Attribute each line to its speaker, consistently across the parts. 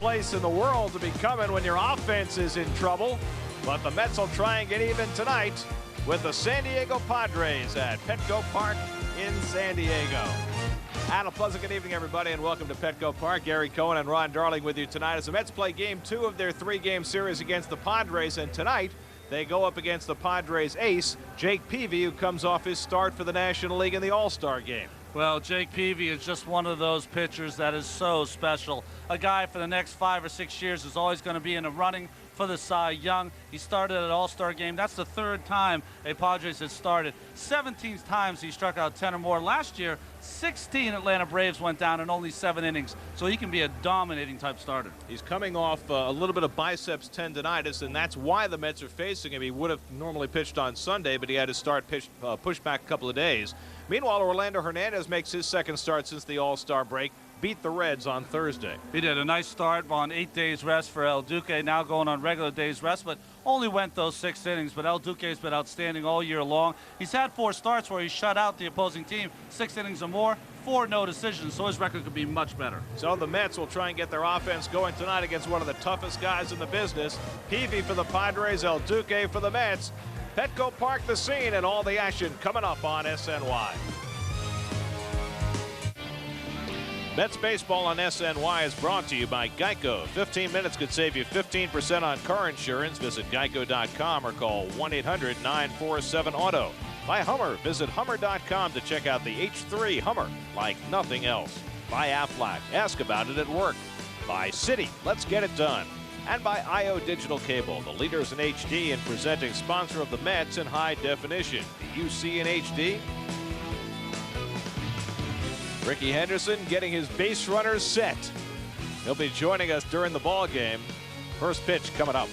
Speaker 1: place in the world to be coming when your offense is in trouble. But the Mets will try and get even tonight with the San Diego Padres at Petco Park in San Diego. And a pleasant good evening, everybody, and welcome to Petco Park. Gary Cohen and Ron Darling with you tonight as the Mets play Game 2 of their 3-game series against the Padres. And tonight, they go up against the Padres ace, Jake Peavy, who comes off his start for the National League in the All-Star game.
Speaker 2: Well, Jake Peavy is just one of those pitchers that is so special. A guy for the next 5 or 6 years is always going to be in the running for the Cy Young. He started at an All-Star game. That's the 3rd time a Padres has started. 17 times he struck out 10 or more. Last year, 16 Atlanta Braves went down in only 7 innings. So he can be a dominating type starter.
Speaker 1: He's coming off a little bit of biceps tendonitis, and that's why the Mets are facing him. He would have normally pitched on Sunday, but he had to start pushed back a couple of days. Meanwhile, Orlando Hernandez makes his 2nd start since the All-Star break. Beat the Reds on Thursday.
Speaker 2: He did a nice start on 8 days rest for El Duque, now going on regular days rest, but only went those 6 innings. But El Duque's been outstanding all year long. He's had 4 starts where he shut out the opposing team, 6 innings or more, 4 no decisions, so his record could be much better.
Speaker 1: So the Mets will try and get their offense going tonight against one of the toughest guys in the business. Peavy for the Padres, El Duque for the Mets. Petco Park the scene, and all the action coming up on SNY. Mets baseball on SNY is brought to you by Geico. 15 minutes could save you 15% on car insurance. Visit geico.com or call 1-800-947-AUTO. By Hummer, visit Hummer.com to check out the H3 Hummer like nothing else. By Aflac, ask about it at work. By Citi, let's get it done. And by IO Digital Cable, the leaders in HD and presenting sponsor of the Mets in high definition. Do you see in HD? Ricky Henderson getting his base runners set. He'll be joining us during the ball game. First pitch coming up.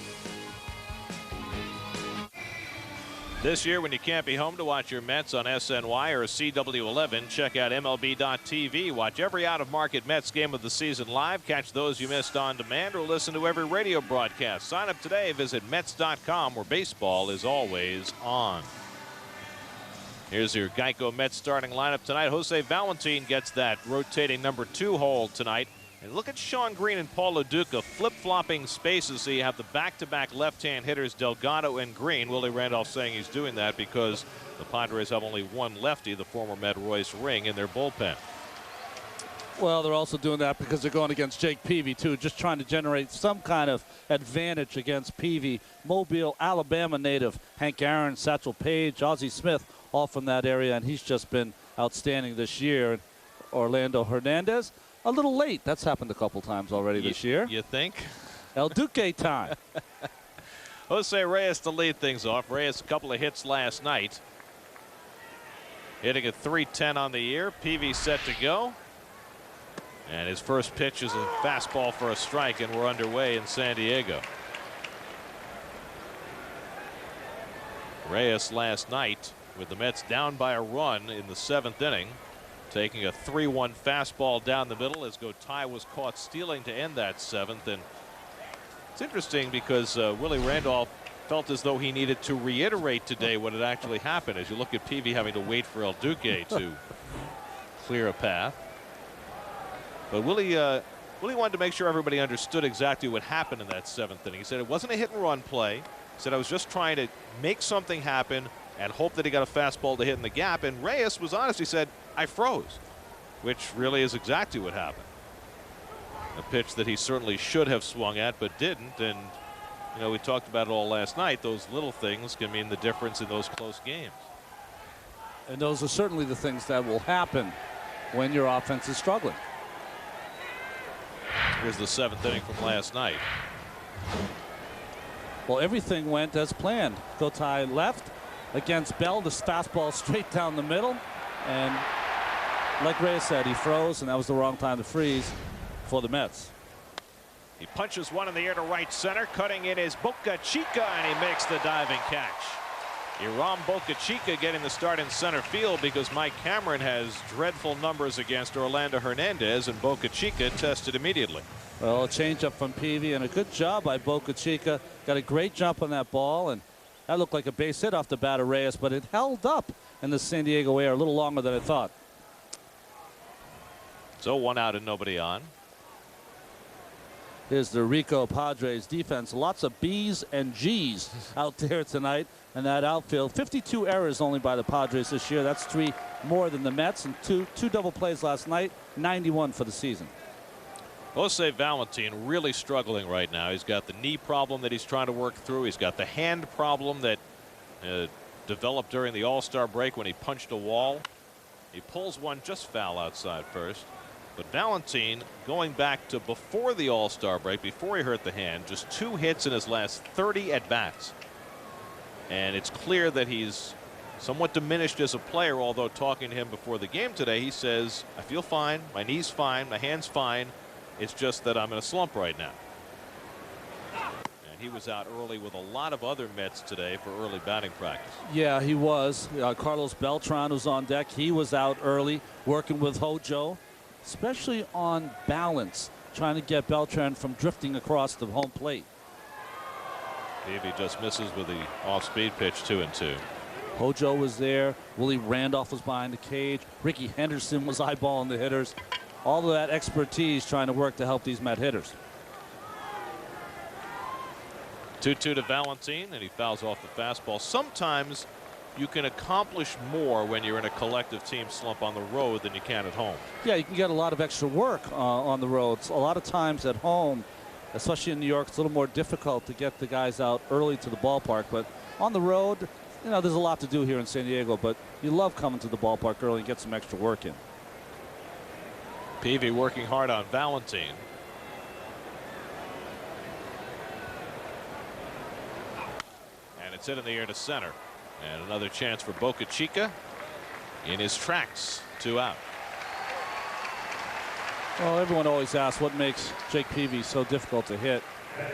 Speaker 1: This year, when you can't be home to watch your Mets on SNY or CW11, check out MLB.tv. Watch every out-of-market Mets game of the season live. Catch those you missed on demand or listen to every radio broadcast. Sign up today. Visit Mets.com, where baseball is always on. Here's your Geico Mets starting lineup tonight. Jose Valentin gets that rotating number 2 hold tonight. And look at Sean Green and Paul Lo Duca flip-flopping spaces, so you have the back-to-back left-hand hitters Delgado and Green. Willie Randolph saying he's doing that because the Padres have only one lefty, the former Met Royce Ring, in their bullpen.
Speaker 2: Well, they're also doing that because they're going against Jake Peavy, too, just trying to generate some kind of advantage against Peavy. Mobile, Alabama native Hank Aaron, Satchel Paige, Ozzie Smith, all from that area, and he's just been outstanding this year. Orlando Hernandez, a little late. That's happened a couple times already this year.
Speaker 1: You think?
Speaker 2: El Duque time.
Speaker 1: Jose Reyes to lead things off. Reyes, a couple of hits last night. Hitting at .310 on the year. Peavy set to go. And his first pitch is a fastball for a strike, and we're underway in San Diego. Reyes last night with the Mets down by a run in the 7th inning, taking a 3-1 fastball down the middle as Gotay was caught stealing to end that 7th. And it's interesting because Willie Randolph felt as though he needed to reiterate today what had actually happened, as you look at Peavy having to wait for El Duque to clear a path. But Willie wanted to make sure everybody understood exactly what happened in that 7th inning. He said it wasn't a hit-and-run play. He said I was just trying to make something happen and hope that he got a fastball to hit in the gap. And Reyes was honest. He said, I froze, which really is exactly what happened. A pitch that he certainly should have swung at but didn't. And, you know, we talked about it all last night. Those little things can mean the difference in those close games.
Speaker 2: And those are certainly the things that will happen when your offense is struggling.
Speaker 1: Here's the 7th inning from last night.
Speaker 2: Well, everything went as planned. Gotay left against Bell. The fastball straight down the middle. And like Reyes said, he froze, and that was the wrong time to freeze for the Mets.
Speaker 1: He punches one in the air to right center. Cutting in is Boca Chica, and he makes the diving catch. Iram Boca Chica getting the start in center field because Mike Cameron has dreadful numbers against Orlando Hernandez, and Boca Chica tested immediately.
Speaker 2: Well, a changeup from Peavy, and a good job by Boca Chica. Got a great jump on that ball, and that looked like a base hit off the bat of Reyes, but it held up in the San Diego air a little longer than I thought.
Speaker 1: So 1 out and nobody on.
Speaker 2: Here's the Rico Padres defense. Lots of B's and G's out there tonight. And that outfield, 52 errors only by the Padres this year. That's 3 more than the Mets, and two double plays last night, 91 for the season.
Speaker 1: Jose Valentin really struggling right now. He's got the knee problem that he's trying to work through. He's got the hand problem that developed during the All-Star break when he punched a wall. He pulls one just foul outside first. But Valentin, going back to before the All-Star break, before he hurt the hand, just 2 hits in his last 30 at-bats. And it's clear that he's somewhat diminished as a player, although talking to him before the game today, he says, I feel fine, my knee's fine, my hand's fine. It's just that I'm in a slump right now. And he was out early with a lot of other Mets today for early batting practice.
Speaker 2: Yeah, he was. Carlos Beltran was on deck. He was out early working with Hojo, especially on balance, trying to get Beltran from drifting across the home plate.
Speaker 1: Peavy just misses with the off-speed pitch, 2-2.
Speaker 2: Hojo was there. Willie Randolph was behind the cage. Ricky Henderson was eyeballing the hitters. All of that expertise trying to work to help these Met hitters.
Speaker 1: 2-2 to Valentin, and he fouls off the fastball. Sometimes you can accomplish more when you're in a collective team slump on the road than you can at home.
Speaker 2: Yeah, you can get a lot of extra work on the roads. A lot of times at home, especially in New York, it's a little more difficult to get the guys out early to the ballpark. But on the road, you know, there's a lot to do here in San Diego, but you love coming to the ballpark early and get some extra work in.
Speaker 1: Peavy working hard on Valentin. And it's hit in the air to center. And another chance for Boca Chica in his tracks. 2 out.
Speaker 2: Well, everyone always asks what makes Jake Peavy so difficult to hit.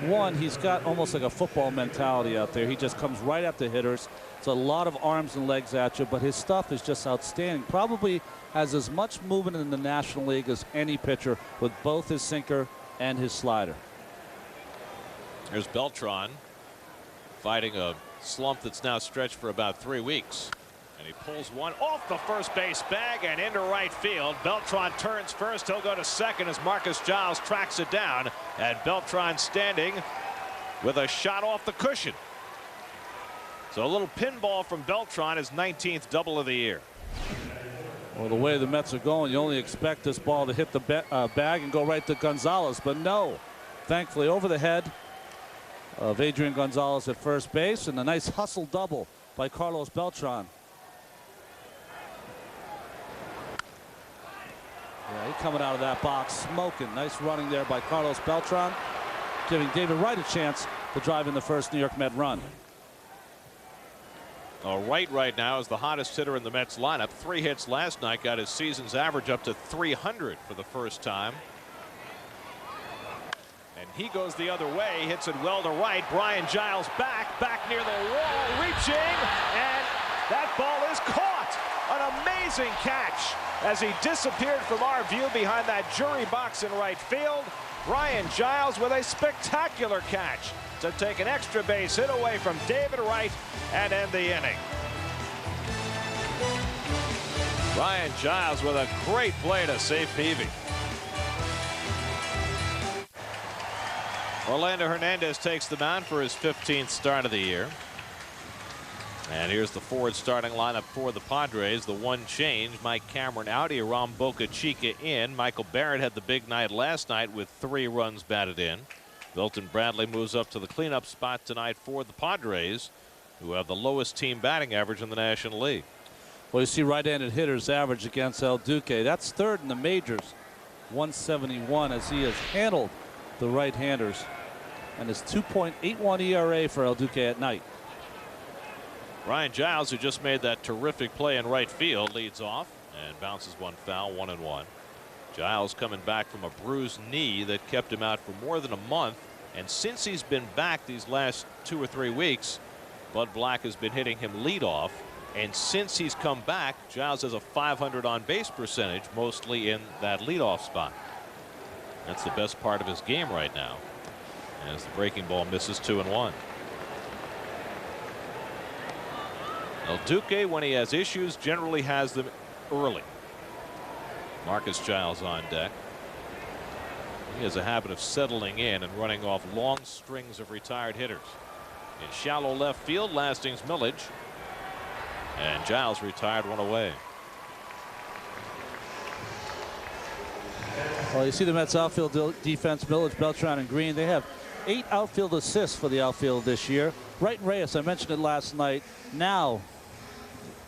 Speaker 2: One, he's got almost like a football mentality out there. He just comes right at the hitters. It's a lot of arms and legs at you, but his stuff is just outstanding. Probably has as much movement in the National League as any pitcher with both his sinker and his slider.
Speaker 1: There's Beltran fighting a slump that's now stretched for about 3 weeks. And he pulls one off the first base bag and into right field. Beltran turns first. He'll go to second as Marcus Giles tracks it down. And Beltran standing with a shot off the cushion. So a little pinball from Beltran, his 19th double of the year.
Speaker 2: Well, the way the Mets are going, you only expect this ball to hit the bag and go right to Gonzalez. But no, thankfully over the head of Adrian Gonzalez at first base, and a nice hustle double by Carlos Beltran. Yeah, he's coming out of that box smoking. Nice running there by Carlos Beltran, giving David Wright a chance to drive in the first New York Met run.
Speaker 1: Wright right now is the hottest hitter in the Mets lineup. 3 hits last night, got his season's average up to 300 for the first time. And he goes the other way, hits it well to right. Brian Giles back near the wall, reaching, and that ball is caught. An amazing catch as he disappeared from our view behind that jury box in right field. Brian Giles with a spectacular catch to take an extra base hit away from David Wright and end the inning. Brian Giles with a great play to save Peavy. Orlando Hernandez takes the mound for his 15th start of the year. And here's the forward starting lineup for the Padres. The one change, Mike Cameron out, Aram Boca Chica in. Michael Barrett had the big night last night with 3 runs batted in. Milton Bradley moves up to the cleanup spot tonight for the Padres, who have the lowest team batting average in the National League.
Speaker 2: Well, you see right-handed hitters average against El Duque. That's 3rd in the majors, 171, as he has handled the right-handers, and his 2.81 ERA for El Duque at night.
Speaker 1: Ryan Giles, who just made that terrific play in right field, leads off and bounces one foul, 1-1. Giles coming back from a bruised knee that kept him out for more than a month, and since he's been back these last 2 or 3 weeks, Bud Black has been hitting him leadoff, and since he's come back, Giles has a .500 on base percentage, mostly in that leadoff spot. That's the best part of his game right now, as the breaking ball misses 2-1. El Duque, when he has issues, generally has them early. Marcus Giles on deck. He has a habit of settling in and running off long strings of retired hitters. In shallow left field, Lasting's Millage. And Giles retired one away.
Speaker 2: Well, you see the Mets outfield defense, Millage, Beltran, and Green. They have 8 outfield assists for the outfield this year. Wright and Reyes, I mentioned it last night. Now,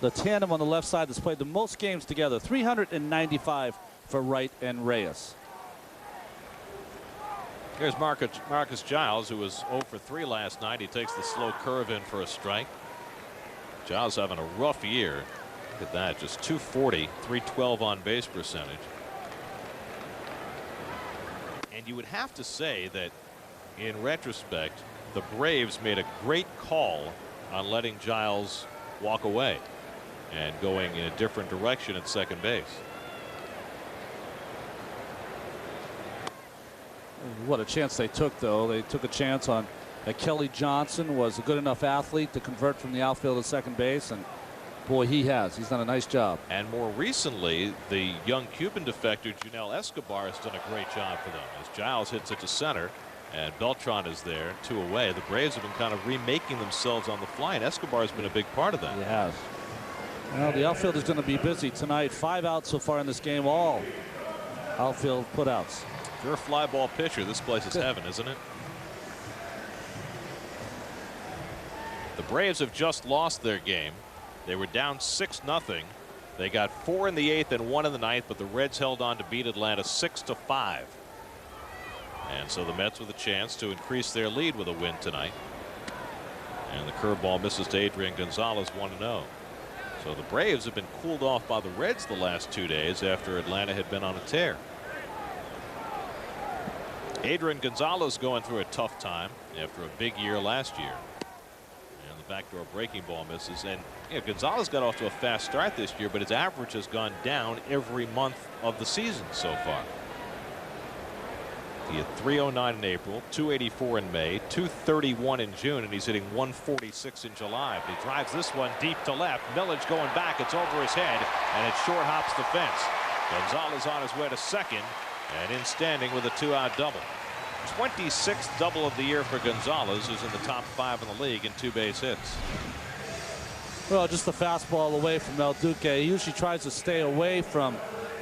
Speaker 2: the tandem on the left side that's played the most games together, 395 for Wright and Reyes.
Speaker 1: Here's Marcus Giles, who was 0 for 3 last night. He takes the slow curve in for a strike. Giles having a rough year. Look at that, just 240, 312 on base percentage. And you would have to say that in retrospect, the Braves made a great call on letting Giles walk away and going in a different direction at second base.
Speaker 2: What a chance they took, though. They took a chance on Kelly Johnson was a good enough athlete to convert from the outfield to second base, and boy, he has. He's done a nice job.
Speaker 1: And more recently, the young Cuban defector Junel Escobar has done a great job for them as Giles hits it to center and Beltran is there, 2 away. The Braves have been kind of remaking themselves on the fly, and Escobar has been a big part of that.
Speaker 2: He has. Well, the outfield is going to be busy tonight. 5 outs so far in this game, all outfield putouts.
Speaker 1: If you're a fly ball pitcher, this place is heaven, isn't it? The Braves have just lost their game. They were down 6-0. They got 4 in the 8th and 1 in the 9th, but the Reds held on to beat Atlanta 6-5. And so the Mets with a chance to increase their lead with a win tonight. And the curveball misses to Adrian Gonzalez, 1-0. So the Braves have been cooled off by the Reds the last 2 days after Atlanta had been on a tear. Adrian Gonzalez going through a tough time after a big year last year. And the backdoor breaking ball misses. And Gonzalez got off to a fast start this year, but his average has gone down every month of the season so far. He had 309 in April, 284 in May, 231 in June, and he's hitting 146 in July. But he drives this one deep to left. Millage going back. It's over his head, and it short hops the fence. Gonzalez on his way to second, and in standing with a 2-out double. 26th double of the year for Gonzalez, who's in the top 5 in the league in 2 base hits.
Speaker 2: Well, just the fastball away from El Duque. He usually tries to stay away from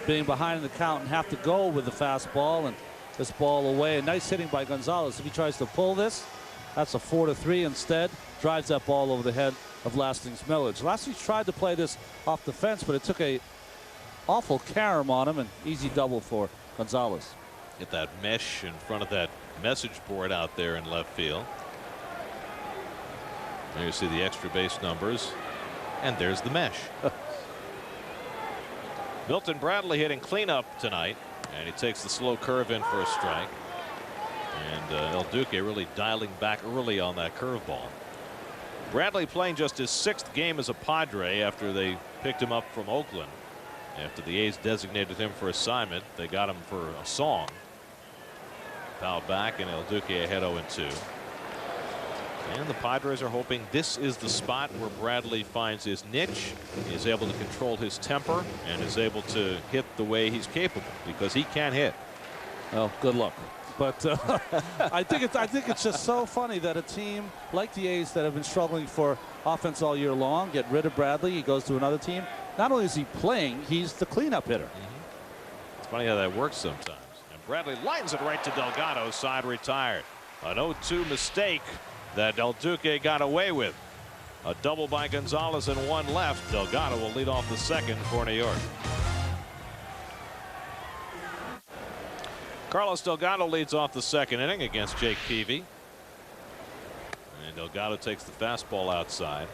Speaker 2: being behind in the count and have to go with the fastball, and this ball away. A nice hitting by Gonzalez. If he tries to pull this, that's a 4-3 instead. Drives that ball over the head of Lasting's Millage. Lasting's tried to play this off the fence, but it took a awful carom on him, and easy double for Gonzalez.
Speaker 1: Hit that mesh in front of that message board out there in left field. There you see the extra base numbers, and there's the mesh. Milton Bradley hitting cleanup tonight, and he takes the slow curve in for a strike. And El Duque really dialing back early on that curveball. Bradley playing just his 6th game as a Padre after they picked him up from Oakland. After the A's designated him for assignment, they got him for a song. Fouled back, and El Duque ahead 0-2. And the Padres are hoping this is the spot where Bradley finds his niche, is able to control his temper, and is able to hit the way he's capable, because he can hit.
Speaker 2: Well, good luck. But I think it's just so funny that a team like the A's that have been struggling for offense all year long get rid of Bradley. He goes to another team. Not only is he playing, he's the cleanup hitter.
Speaker 1: It's funny how that works sometimes. And Bradley lines it right to Delgado, side retired. An 0-2 mistake that El Duque got away with. A double by Gonzalez and 1 left. Delgado will lead off the second for New York. Carlos Delgado leads off the second inning against Jake Peavy. And Delgado takes the fastball outside.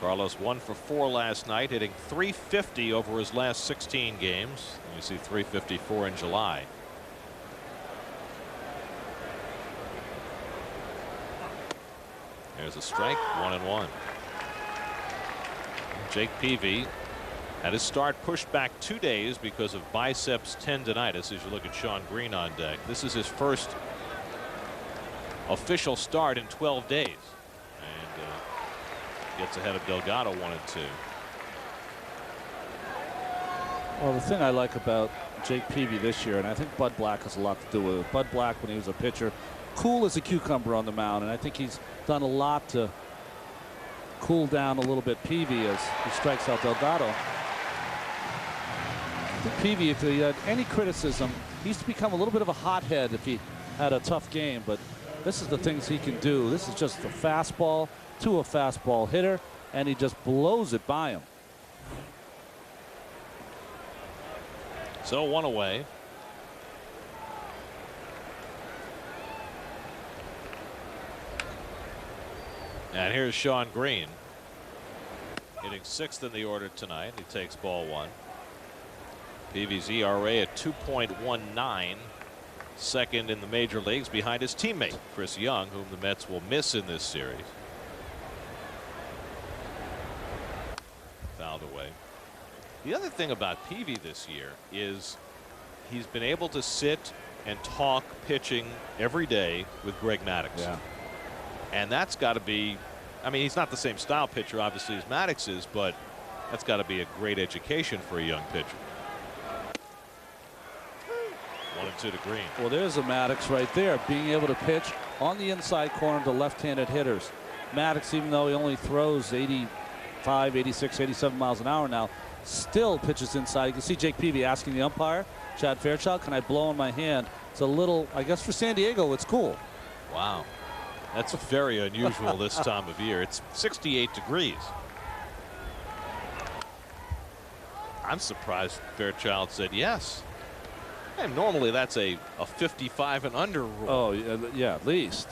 Speaker 1: Carlos 1 for 4 last night, hitting .350 over his last 16 games. You see .354 in July. There's a strike, 1-1. Jake Peavy had his start pushed back 2 days because of biceps tendonitis. As you look at Sean Green on deck, this is his first official start in 12 days. And gets ahead of Delgado 1-2.
Speaker 2: Well, the thing I like about
Speaker 3: Jake Peavy this year, and I think Bud Black has a lot to do with it. Bud Black, when he was a pitcher, cool as a cucumber on the mound, and I think he's done a lot to cool down a little bit Peavy as he strikes out Delgado. I think Peavy, if he had any criticism, he used to become a little bit of a hothead if he had a tough game, but this is the things he can do. This is just a fastball to a fastball hitter, and he just blows it by him.
Speaker 1: So 1 away. And here's Sean Green, hitting 6th in the order tonight. He takes ball 1. Peavy's ERA at 2.19, second in the major leagues behind his teammate Chris Young, whom the Mets will miss in this series. Fouled away. The other thing about Peavy this year is he's been able to sit and talk pitching every day with Greg Maddux.
Speaker 3: Yeah.
Speaker 1: And that's got to be, I mean, he's not the same style pitcher, obviously, as Maddux is, but that's got to be a great education for a young pitcher. 1-2 to Green.
Speaker 3: Well, there's a Maddux right there, being able to pitch on the inside corner to left-handed hitters. Maddux, even though he only throws 85, 86, 87 miles an hour now, still pitches inside. You can see Jake Peavy asking the umpire, Chad Fairchild, can I blow on my hand? It's a little, I guess for San Diego, it's cool.
Speaker 1: Wow. That's very unusual this time of year. It's 68 degrees. I'm surprised Fairchild said yes. And normally that's a 55 and under rule.
Speaker 3: Oh, yeah, at least.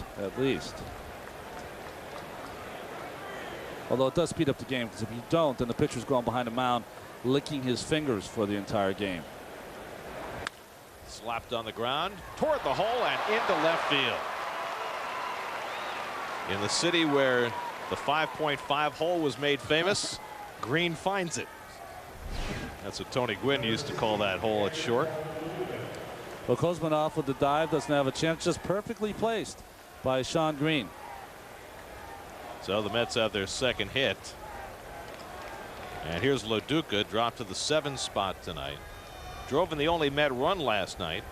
Speaker 3: Although it does speed up the game, because if you don't, then the pitcher's going behind the mound licking his fingers for the entire game.
Speaker 1: Slapped on the ground toward the hole and into left field. In the city where the 5.5 hole was made famous, Green finds it. That's what Tony Gwynn used to call that hole at short.
Speaker 3: Well, Kozmanov with the dive doesn't have a chance, just perfectly placed by Sean Green.
Speaker 1: So the Mets have their second hit. And here's Lo Duca, dropped to the 7th spot tonight. Drove in the only Met run last night.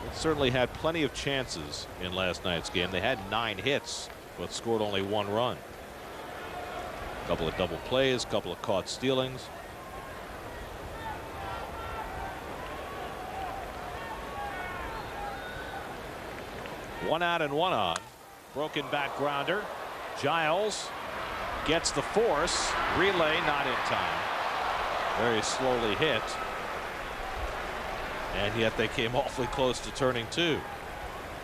Speaker 1: It certainly had plenty of chances in last night's game. They had 9 hits, but scored only 1 run. A couple of double plays, a couple of caught stealings. One out and one on. Broken back grounder. Giles gets the force. Relay not in time. Very slowly hit. And yet they came awfully close to turning 2.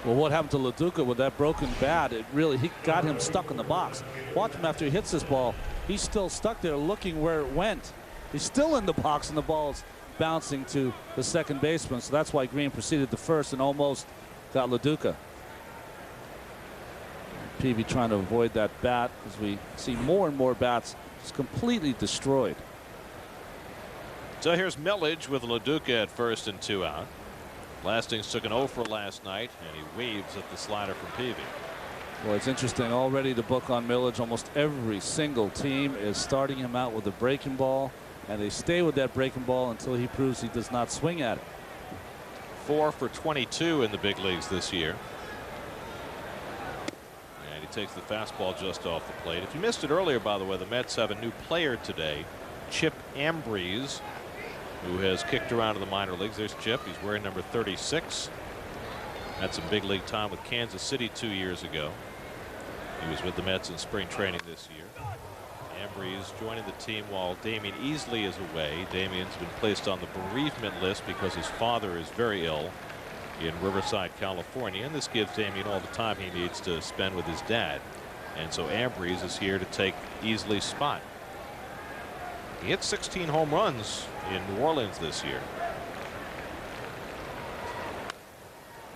Speaker 3: Well, what happened to Lo Duca with that broken bat? He got him stuck in the box. Watch him after he hits this ball. He's still stuck there looking where it went. He's still in the box, and the ball's bouncing to the second baseman. So that's why Green proceeded to first and almost got Lo Duca. Peavy trying to avoid that bat as we see more and more bats just completely destroyed.
Speaker 1: So here's Millage with Lo Duca at first and 2 out. Lastings took an 0 for last night, and he waves at the slider from Peavy.
Speaker 3: Well, it's interesting. Already the book on Millage, almost every single team is starting him out with a breaking ball, and they stay with that breaking ball until he proves he does not swing at it.
Speaker 1: 4 for 22 in the big leagues this year. And he takes the fastball just off the plate. If you missed it earlier, by the way, the Mets have a new player today, Chip Ambriz, who has kicked around in the minor leagues. There's Chip. He's wearing number 36. Had some big league time with Kansas City 2 years ago. He was with the Mets in spring training this year. Ambriz joining the team while Damian Easley is away. Damian's been placed on the bereavement list because his father is very ill in Riverside, California, and this gives Damian all the time he needs to spend with his dad. And so Ambriz is here to take Easley's spot. He hit 16 home runs in New Orleans this year.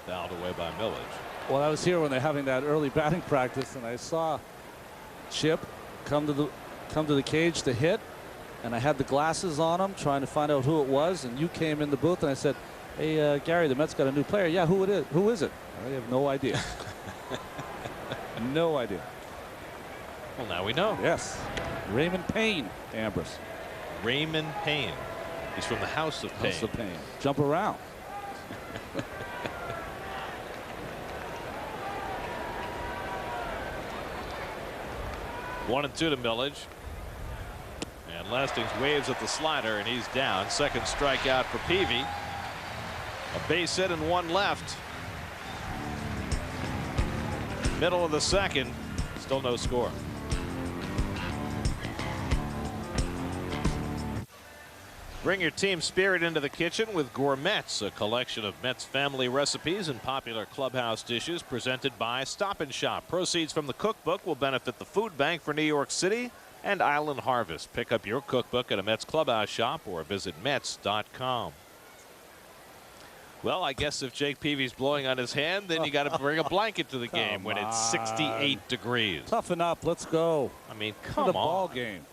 Speaker 1: Fouled away by Millage.
Speaker 3: Well, I was here when they're having that early batting practice, and I saw Chip come to the cage to hit, and I had the glasses on him trying to find out who it was, and you came in the booth, and I said, hey, Gary, the Mets got a new player. Yeah, who is it? I have no idea. No idea.
Speaker 1: Well, now we know.
Speaker 3: Yes. Raymond Payne, Ambrose.
Speaker 1: Raymond Payne. He's from the House of Pain.
Speaker 3: House of Pain. Jump around.
Speaker 1: 1-2 to Millage. And Lastings waves at the slider, and he's down. Second strikeout for Peavy. A base hit and one left. Middle of the second. Still no score. Bring your team spirit into the kitchen with Gourmets, a collection of Mets family recipes and popular clubhouse dishes presented by Stop and Shop. Proceeds from the cookbook will benefit the food bank for New York City and Island Harvest. Pick up your cookbook at a Mets clubhouse shop or visit Mets.com. Well, I guess if Jake Peavy's blowing on his hand, then you got to bring a blanket to the game when it's 68 degrees.
Speaker 3: Toughen up. Let's go.
Speaker 1: I mean, come on.
Speaker 3: Ball game.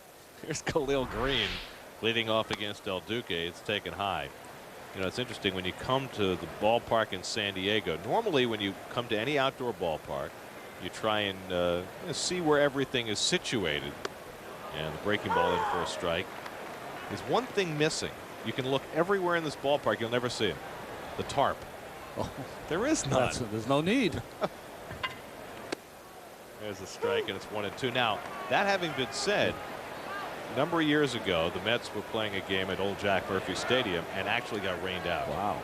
Speaker 1: Here's Khalil Green leading off against El Duque. It's taken high. You know, it's interesting when you come to the ballpark in San Diego. Normally, when you come to any outdoor ballpark, you try and see where everything is situated. And the breaking ball in for a strike. There's one thing missing. You can look everywhere in this ballpark. You'll never see it. The tarp.
Speaker 3: Oh,
Speaker 1: there is none.
Speaker 3: There's no need.
Speaker 1: There's a strike, and it's 1-2. Now, that having been said, a number of years ago, the Mets were playing a game at Old Jack Murphy Stadium and actually got rained out.
Speaker 3: Wow.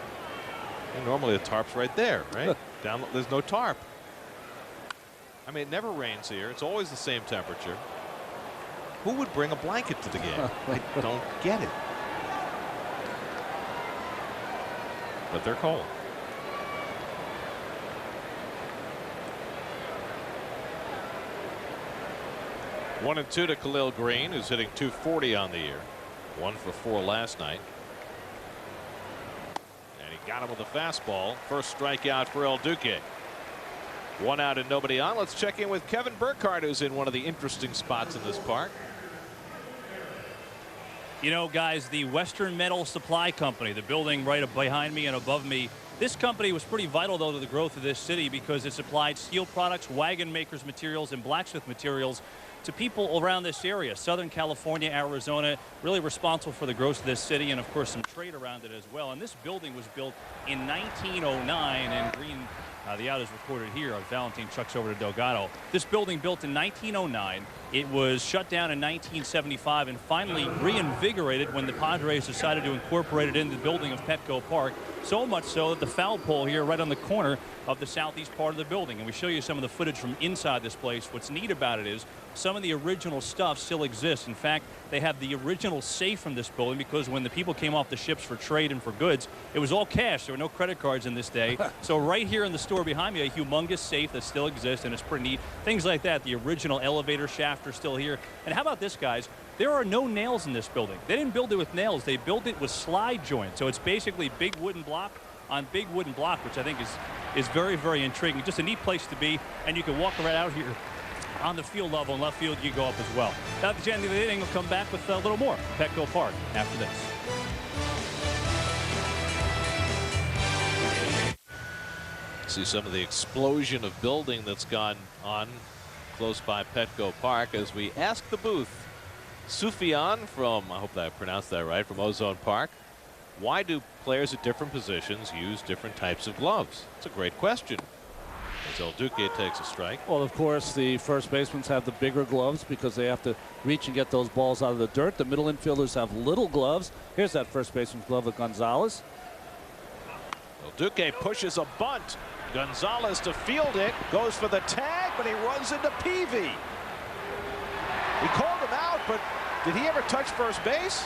Speaker 1: And normally the tarp's right there, right? Down, there's no tarp. I mean, it never rains here. It's always the same temperature. Who would bring a blanket to the game? I don't get it. But they're cold. One and two to Khalil Green, who's hitting .240 on the year. 1 for 4 last night. And he got him with a fastball. First strikeout for El Duque. 1 out and nobody on. Let's check in with Kevin Burkhardt, who's in one of the interesting spots in this park.
Speaker 4: You know, guys, the Western Metal Supply Company, the building right behind me and above me, this company was pretty vital, though, to the growth of this city because it supplied steel products, wagon makers materials, and blacksmith materials to people around this area. Southern California, Arizona, really responsible for the growth of this city and, of course, some trade around it as well. And this building was built in 1909, and Green, the out is recorded here. Valentine chucks over to Delgado. This building built in 1909. It was shut down in 1975 and finally reinvigorated when the Padres decided to incorporate it into the building of Petco Park. So much so that the foul pole here right on the corner of the southeast part of the building. And we show you some of the footage from inside this place. What's neat about it is some of the original stuff still exists. In fact, they have the original safe from this building because when the people came off the ships for trade and for goods, it was all cash. There were no credit cards in this day. So right here in the store behind me, a humongous safe that still exists, and it's pretty neat. Things like that. The original elevator shaft are still here. And how about this, guys? There are no nails in this building. They didn't build it with nails. They built it with slide joints. So it's basically big wooden block on big wooden block, which I think is very, very intriguing. Just a neat place to be, and you can walk right out here on the field level. In left field, you go up as well. Now, at the end of the inning, we'll come back with a little more Petco Park after this.
Speaker 1: See some of the explosion of building that's gone on close by Petco Park as we ask the booth. Sufyan from, I hope I pronounced that right, from Ozone Park. Why do players at different positions use different types of gloves? It's a great question. As El Duque takes a strike.
Speaker 3: Well, of course, the first basemen have the bigger gloves because they have to reach and get those balls out of the dirt. The middle infielders have little gloves. Here's that first baseman's glove with Gonzalez.
Speaker 1: El Duque pushes a bunt. Gonzalez to field it, goes for the tag, but he runs into Peavy. He called him out, but did he ever touch first base?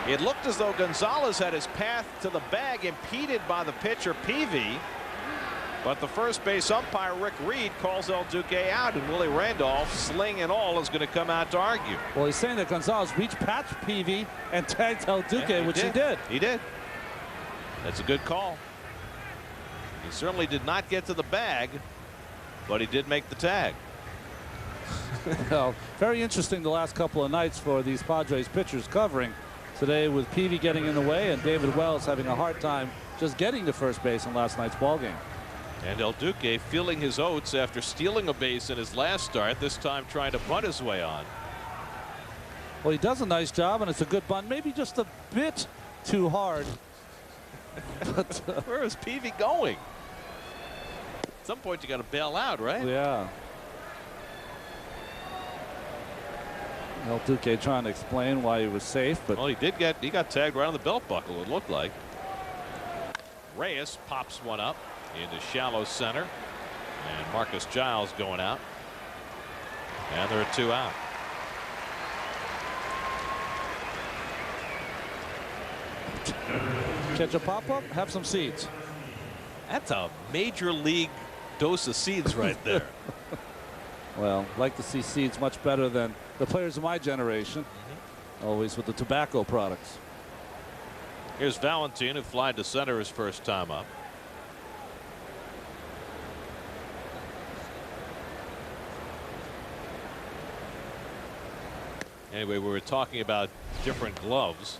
Speaker 1: It looked as though Gonzalez had his path to the bag impeded by the pitcher Peavy, but the first base umpire Rick Reed calls El Duque out, and Willie Randolph, sling and all, is going to come out to argue.
Speaker 3: Well, he's saying that Gonzalez reached past Peavy and tagged El Duque,
Speaker 1: Yeah,
Speaker 3: which he did.
Speaker 1: He did. That's a good call. He certainly did not get to the bag, but he did make the tag.
Speaker 3: Well, very interesting the last couple of nights for these Padres pitchers covering. Today with Peavy getting in the way and David Wells having a hard time just getting to first base in last night's ball game.
Speaker 1: And El Duque feeling his oats after stealing a base in his last start, this time trying to bunt his way on.
Speaker 3: Well, he does a nice job, and it's a good bunt. Maybe just a bit too hard. But,
Speaker 1: where is Peavy going? At some point, you got to bail out, right?
Speaker 3: Yeah. Well, Duque trying to explain why he was safe, but
Speaker 1: well, he got tagged right on the belt buckle, it looked like. Reyes pops one up into shallow center, and Marcus Giles going out, and there are 2 out.
Speaker 3: Catch a pop-up, have some seeds.
Speaker 1: That's a major league dose of seeds right there.
Speaker 3: Well, like to see seeds much better than the players of my generation. Always with the tobacco products.
Speaker 1: Here's Valentin, who flied to center his first time up. Anyway, we were talking about different gloves.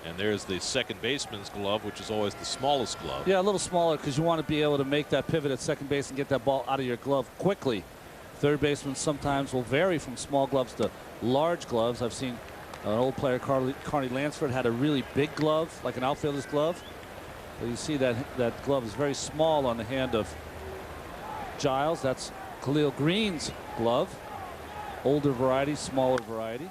Speaker 1: And there's the second baseman's glove, which is always the smallest glove.
Speaker 3: Yeah, a little smaller because you want to be able to make that pivot at second base and get that ball out of your glove quickly. Third baseman sometimes will vary from small gloves to large gloves. I've seen an old player, Carney Lansford, had a really big glove, like an outfielder's glove. But you see that glove is very small on the hand of Giles. That's Khalil Green's glove. Older variety, smaller variety.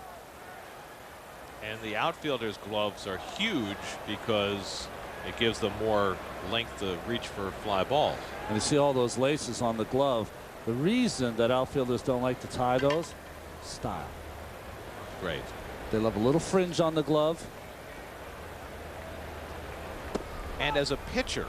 Speaker 1: And the outfielders' gloves are huge because it gives them more length to reach for fly balls.
Speaker 3: And you see all those laces on the glove. The reason that outfielders don't like to tie those, style.
Speaker 1: Great.
Speaker 3: They love a little fringe on the glove.
Speaker 1: And as a pitcher,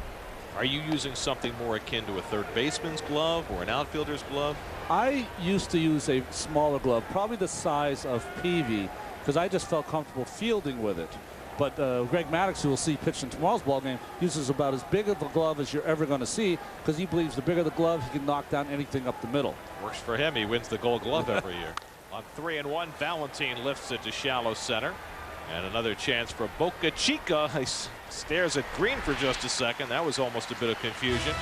Speaker 1: are you using something more akin to a third baseman's glove or an outfielder's glove?
Speaker 3: I used to use a smaller glove, probably the size of Peavy, because I just felt comfortable fielding with it. But Greg Maddux, who we'll see pitch in tomorrow's ballgame, uses about as big of a glove as you're ever going to see because he believes the bigger the glove, he can knock down anything up the middle.
Speaker 1: Works for him. He wins the Gold Glove every year. On 3-1, Valentin lifts it to shallow center. And another chance for Boca Chica. He stares at Green for just a second. That was almost a bit of confusion.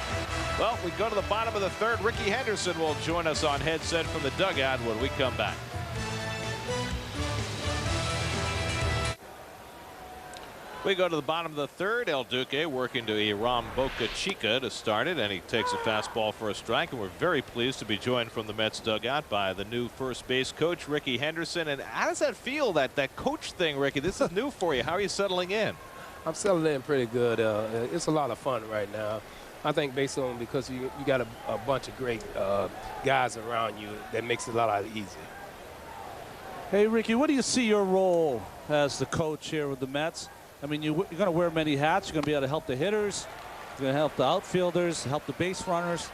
Speaker 1: Well, we go to the bottom of the third. Ricky Henderson will join us on headset from the dugout when we come back. We go to the bottom of the third. El Duque working to Iram Boca Chica to start it, and he takes a fastball for a strike. And we're very pleased to be joined from the Mets dugout by the new first base coach, Ricky Henderson. And how does that feel, that coach thing, Ricky? This is new for you. How are you settling in?
Speaker 5: I'm settling in pretty good. It's a lot of fun right now. I think based on because you got a bunch of great guys around you, that makes it a lot easier.
Speaker 3: Hey, Ricky, what do you see your role as the coach here with the Mets? I mean, you're going to wear many hats. You're going to be able to help the hitters. You're going to help the outfielders, help the base runners.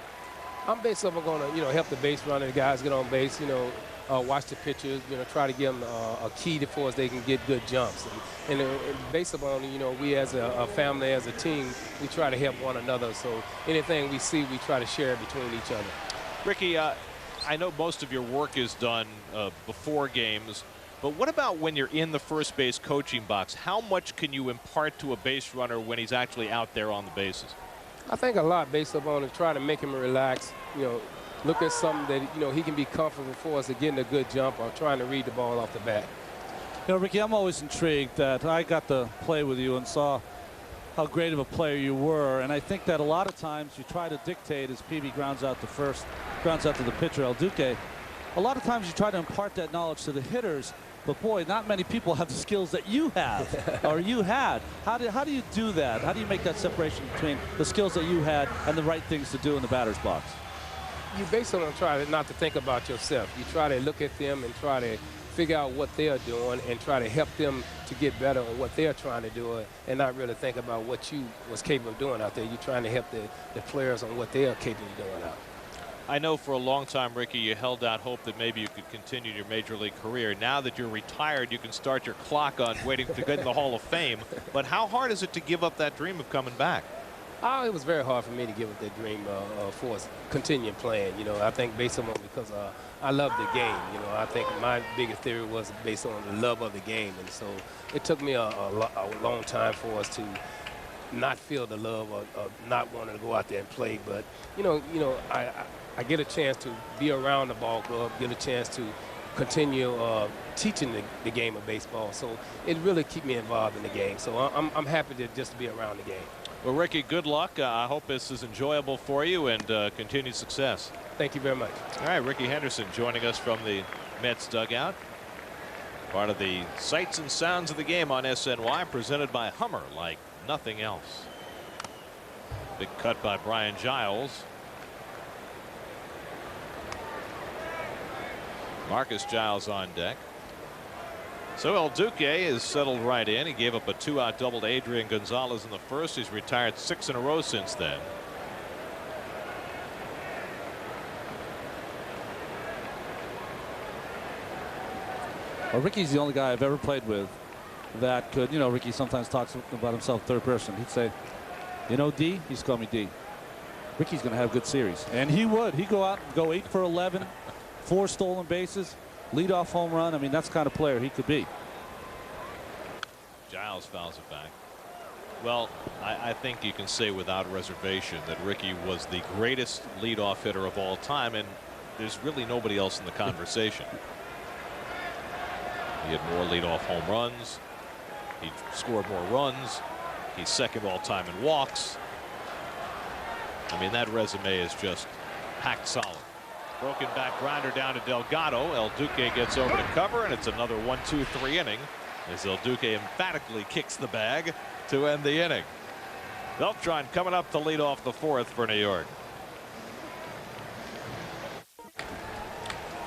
Speaker 5: I'm basically going to, help the base runner, the guys get on base, watch the pitchers, try to give them a key for us they can get good jumps. And based upon, we as a family, as a team, we try to help one another. So anything we see, we try to share between each other.
Speaker 1: Ricky, I know most of your work is done before games. But what about when you're in the first base coaching box? How much can you impart to a base runner when he's actually out there on the bases?
Speaker 5: I think a lot based upon it, try to make him relax, look at something that, he can be comfortable for us to getting a good jump or trying to read the ball off the bat.
Speaker 3: Ricky, I'm always intrigued that I got to play with you and saw how great of a player you were. And I think that a lot of times you try to dictate as Peavy grounds out to first, grounds out to the pitcher, El Duque. A lot of times you try to impart that knowledge to the hitters. But boy, not many people have the skills that you have or you had. How do you do that? How do you make that separation between the skills that you had and the right things to do in the batter's box?
Speaker 5: You basically try not to think about yourself. You try to look at them and try to figure out what they're doing and try to help them to get better on what they're trying to do and not really think about what you was capable of doing out there. You're trying to help the players on what they are capable of doing out.
Speaker 1: I know for a long time, Ricky, you held out hope that maybe you could continue your major league career. Now that you're retired, you can start your clock on waiting to get in the Hall of Fame. But how hard is it to give up that dream of coming back?
Speaker 5: It was very hard for me to give up that dream for us continuing playing. I think based on because I love the game. I think my biggest theory was based on the love of the game. And so it took me a long time for us to not feel the love of not wanting to go out there and play. But, I get a chance to be around the ball club, get a chance to continue teaching the game of baseball. So it really keeps me involved in the game. So I'm happy to just be around the game.
Speaker 1: Well, Ricky, good luck. I hope this is enjoyable for you and continued success.
Speaker 5: Thank you very much.
Speaker 1: All right, Ricky Henderson joining us from the Mets dugout. Part of the sights and sounds of the game on SNY, presented by Hummer like nothing else. Big cut by Brian Giles. Marcus Giles on deck. So El Duque is settled right in. He gave up a 2-out double to Adrian Gonzalez in the first. He's retired 6 in a row since then.
Speaker 3: Well, Ricky's the only guy I've ever played with that could, you know, Ricky sometimes talks about himself third person. He'd say, you know, D, he's called me D. Ricky's going to have a good series. And he would. He'd go out and go 8 for 11, 4 stolen bases, leadoff home run. I mean, that's the kind of player he could be.
Speaker 1: Giles fouls it back. Well, I think you can say without reservation that Ricky was the greatest leadoff hitter of all time, and there's really nobody else in the conversation. He had more leadoff home runs. He scored more runs. He's second all time in walks. I mean, that resume is just packed solid. Broken back grinder down to Delgado. El Duque gets over to cover, and it's another 1-2-3 inning as El Duque emphatically kicks the bag to end the inning. Beltran coming up to lead off the fourth for New York.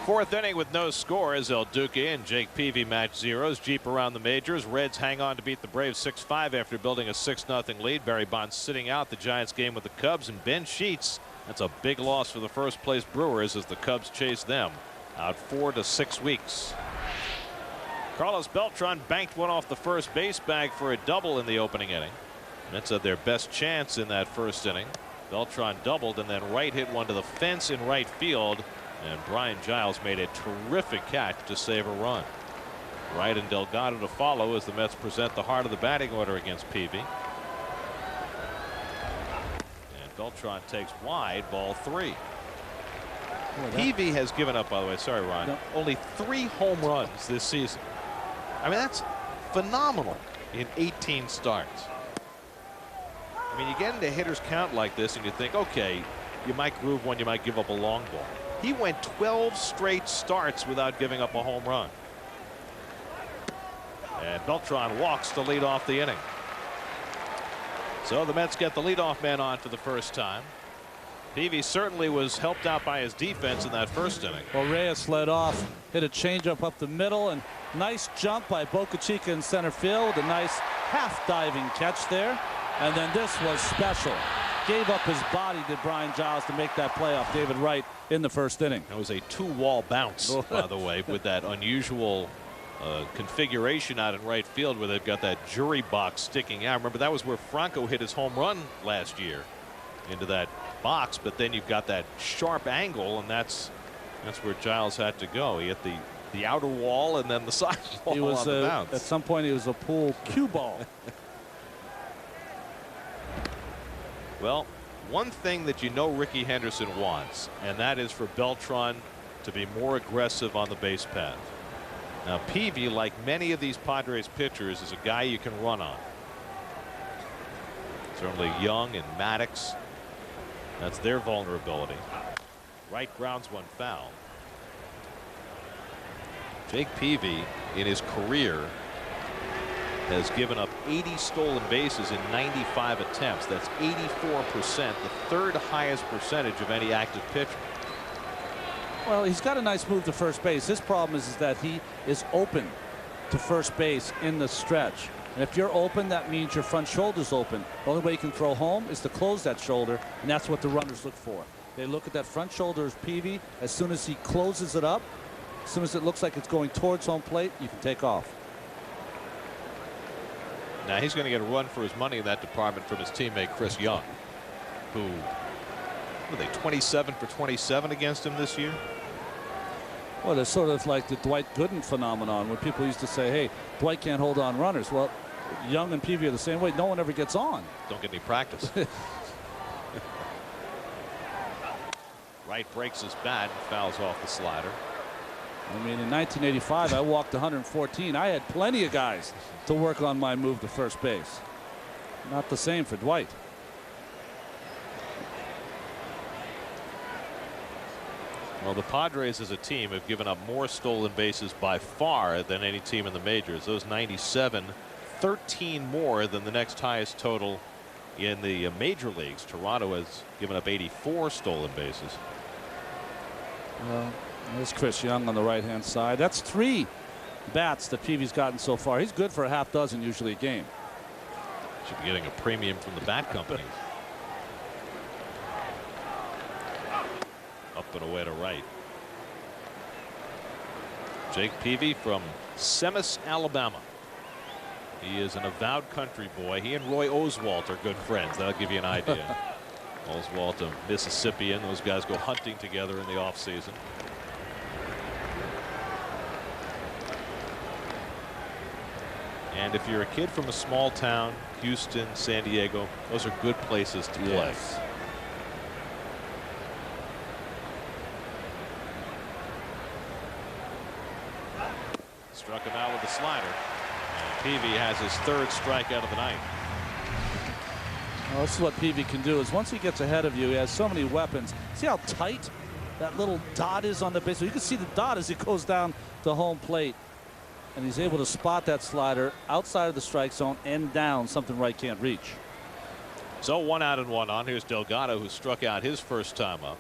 Speaker 1: Fourth inning with no score as El Duque and Jake Peavy match zeros. Jeep around the majors. Reds hang on to beat the Braves 6-5 after building a 6-0 lead. Barry Bonds sitting out the Giants game with the Cubs, and Ben Sheets, that's a big loss for the first place Brewers as the Cubs chase them out 4 to 6 weeks. Carlos Beltran banked one off the first base bag for a double in the opening inning. Mets had their best chance in that first inning. Beltran doubled and then right hit one to the fence in right field. And Brian Giles made a terrific catch to save a run. Wright and Delgado to follow as the Mets present the heart of the batting order against Peavy. And Beltran takes wide, ball 3. Peavy has given up, by the way. Sorry, Ron.
Speaker 3: No.
Speaker 1: Only 3 home runs this season. I mean, that's phenomenal in 18 starts. I mean, you get into hitters count like this and you think, okay, you might groove one, you might give up a long ball. He went 12 straight starts without giving up a home run. And Beltran walks to lead off the inning. So the Mets get the leadoff man on for the first time. Peavy certainly was helped out by his defense in that first inning.
Speaker 3: Well, Reyes led off, hit a changeup up the middle, and nice jump by Boca Chica in center field. A nice half diving catch there. And then this was special. Gave up his body, did Brian Giles, to make that play off David Wright in the first inning.
Speaker 1: It was a 2-wall bounce, by the way, with that unusual configuration out in right field where they've got that jury box sticking out. Remember, that was where Franco hit his home run last year, into that box, but then you've got that sharp angle, and that's where Giles had to go. He hit the outer wall and then the side wall.
Speaker 3: He was
Speaker 1: on the bounce.
Speaker 3: at some point he was a pool cue ball.
Speaker 1: Well, one thing that you know Ricky Henderson wants, and that is for Beltran to be more aggressive on the base path. Now, Peavy, like many of these Padres pitchers, is a guy you can run on. Certainly Young and Maddox, that's their vulnerability. Wright grounds one foul. Jake Peavy in his career has given up 80 stolen bases in 95 attempts. That's 84%, the third highest percentage of any active pitcher.
Speaker 3: Well, he's got a nice move to first base. His problem is that he is open to first base in the stretch. And if you're open, that means your front shoulder's open. The only way you can throw home is to close that shoulder, and that's what the runners look for. They look at that front shoulder as Peavy. As soon as he closes it up, as soon as it looks like it's going towards home plate, you can take off.
Speaker 1: Now he's going to get a run for his money in that department from his teammate Chris Young, who were they 27 for 27 against him this year.
Speaker 3: Well, it's sort of like the Dwight Gooden phenomenon, when people used to say, hey, Dwight can't hold on runners. Well, Young and Peavy are the same way. No one ever gets on.
Speaker 1: Don't get any practice. Wright breaks his bat and fouls off the slider.
Speaker 3: I mean, in 1985, I walked 114. I had plenty of guys to work on my move to first base. Not the same for Dwight.
Speaker 1: Well, the Padres as a team have given up more stolen bases by far than any team in the majors. Those 97, 13 more than the next highest total in the major leagues. Toronto has given up 84 stolen bases.
Speaker 3: Well, there's Chris Young on the right-hand side. That's 3 bats that Peavy's gotten so far. He's good for a half dozen usually a game.
Speaker 1: Should be getting a premium from the bat companies. Up and away to right. Jake Peavy from Semmes, Alabama. He is an avowed country boy. He and Roy Oswalt are good friends. That'll give you an idea. Oswalt, a Mississippian. Those guys go hunting together in the offseason. And if you're a kid from a small town, Houston, San Diego, those are good places to play.
Speaker 3: Yes.
Speaker 1: Struck him out with a slider. And Peavy has his 3rd strikeout of the night.
Speaker 3: Well, this is what Peavy can do. Is once he gets ahead of you, he has so many weapons. See how tight that little dot is on the base. So you can see the dot as he goes down to home plate, and he's able to spot that slider outside of the strike zone and down, something Wright can't reach.
Speaker 1: So 1 out and 1 on. Here's Delgado, who struck out his first time up.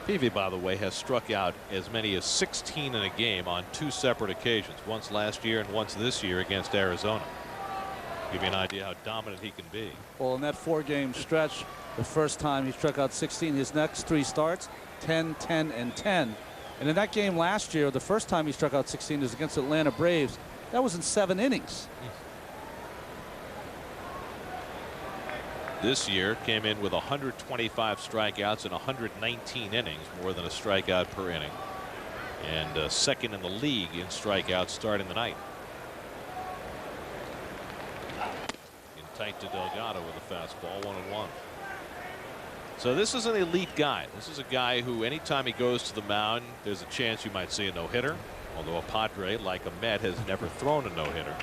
Speaker 1: Peavy, by the way, has struck out as many as 16 in a game on 2 separate occasions, once last year and once this year against Arizona. Give you an idea how dominant he can be.
Speaker 3: Well, in that 4-game stretch, the first time he struck out 16, his next 3 starts, 10, 10, and 10. And in that game last year, the first time he struck out 16 was against Atlanta Braves. That was in 7 innings.
Speaker 1: This year came in with 125 strikeouts in 119 innings, more than a strikeout per inning, and second in the league in strikeouts starting the night. In tight to Delgado with a fastball, 1-1. So this is an elite guy. This is a guy who anytime he goes to the mound, there's a chance you might see a no-hitter, although a Padre like a Met has never thrown a no-hitter.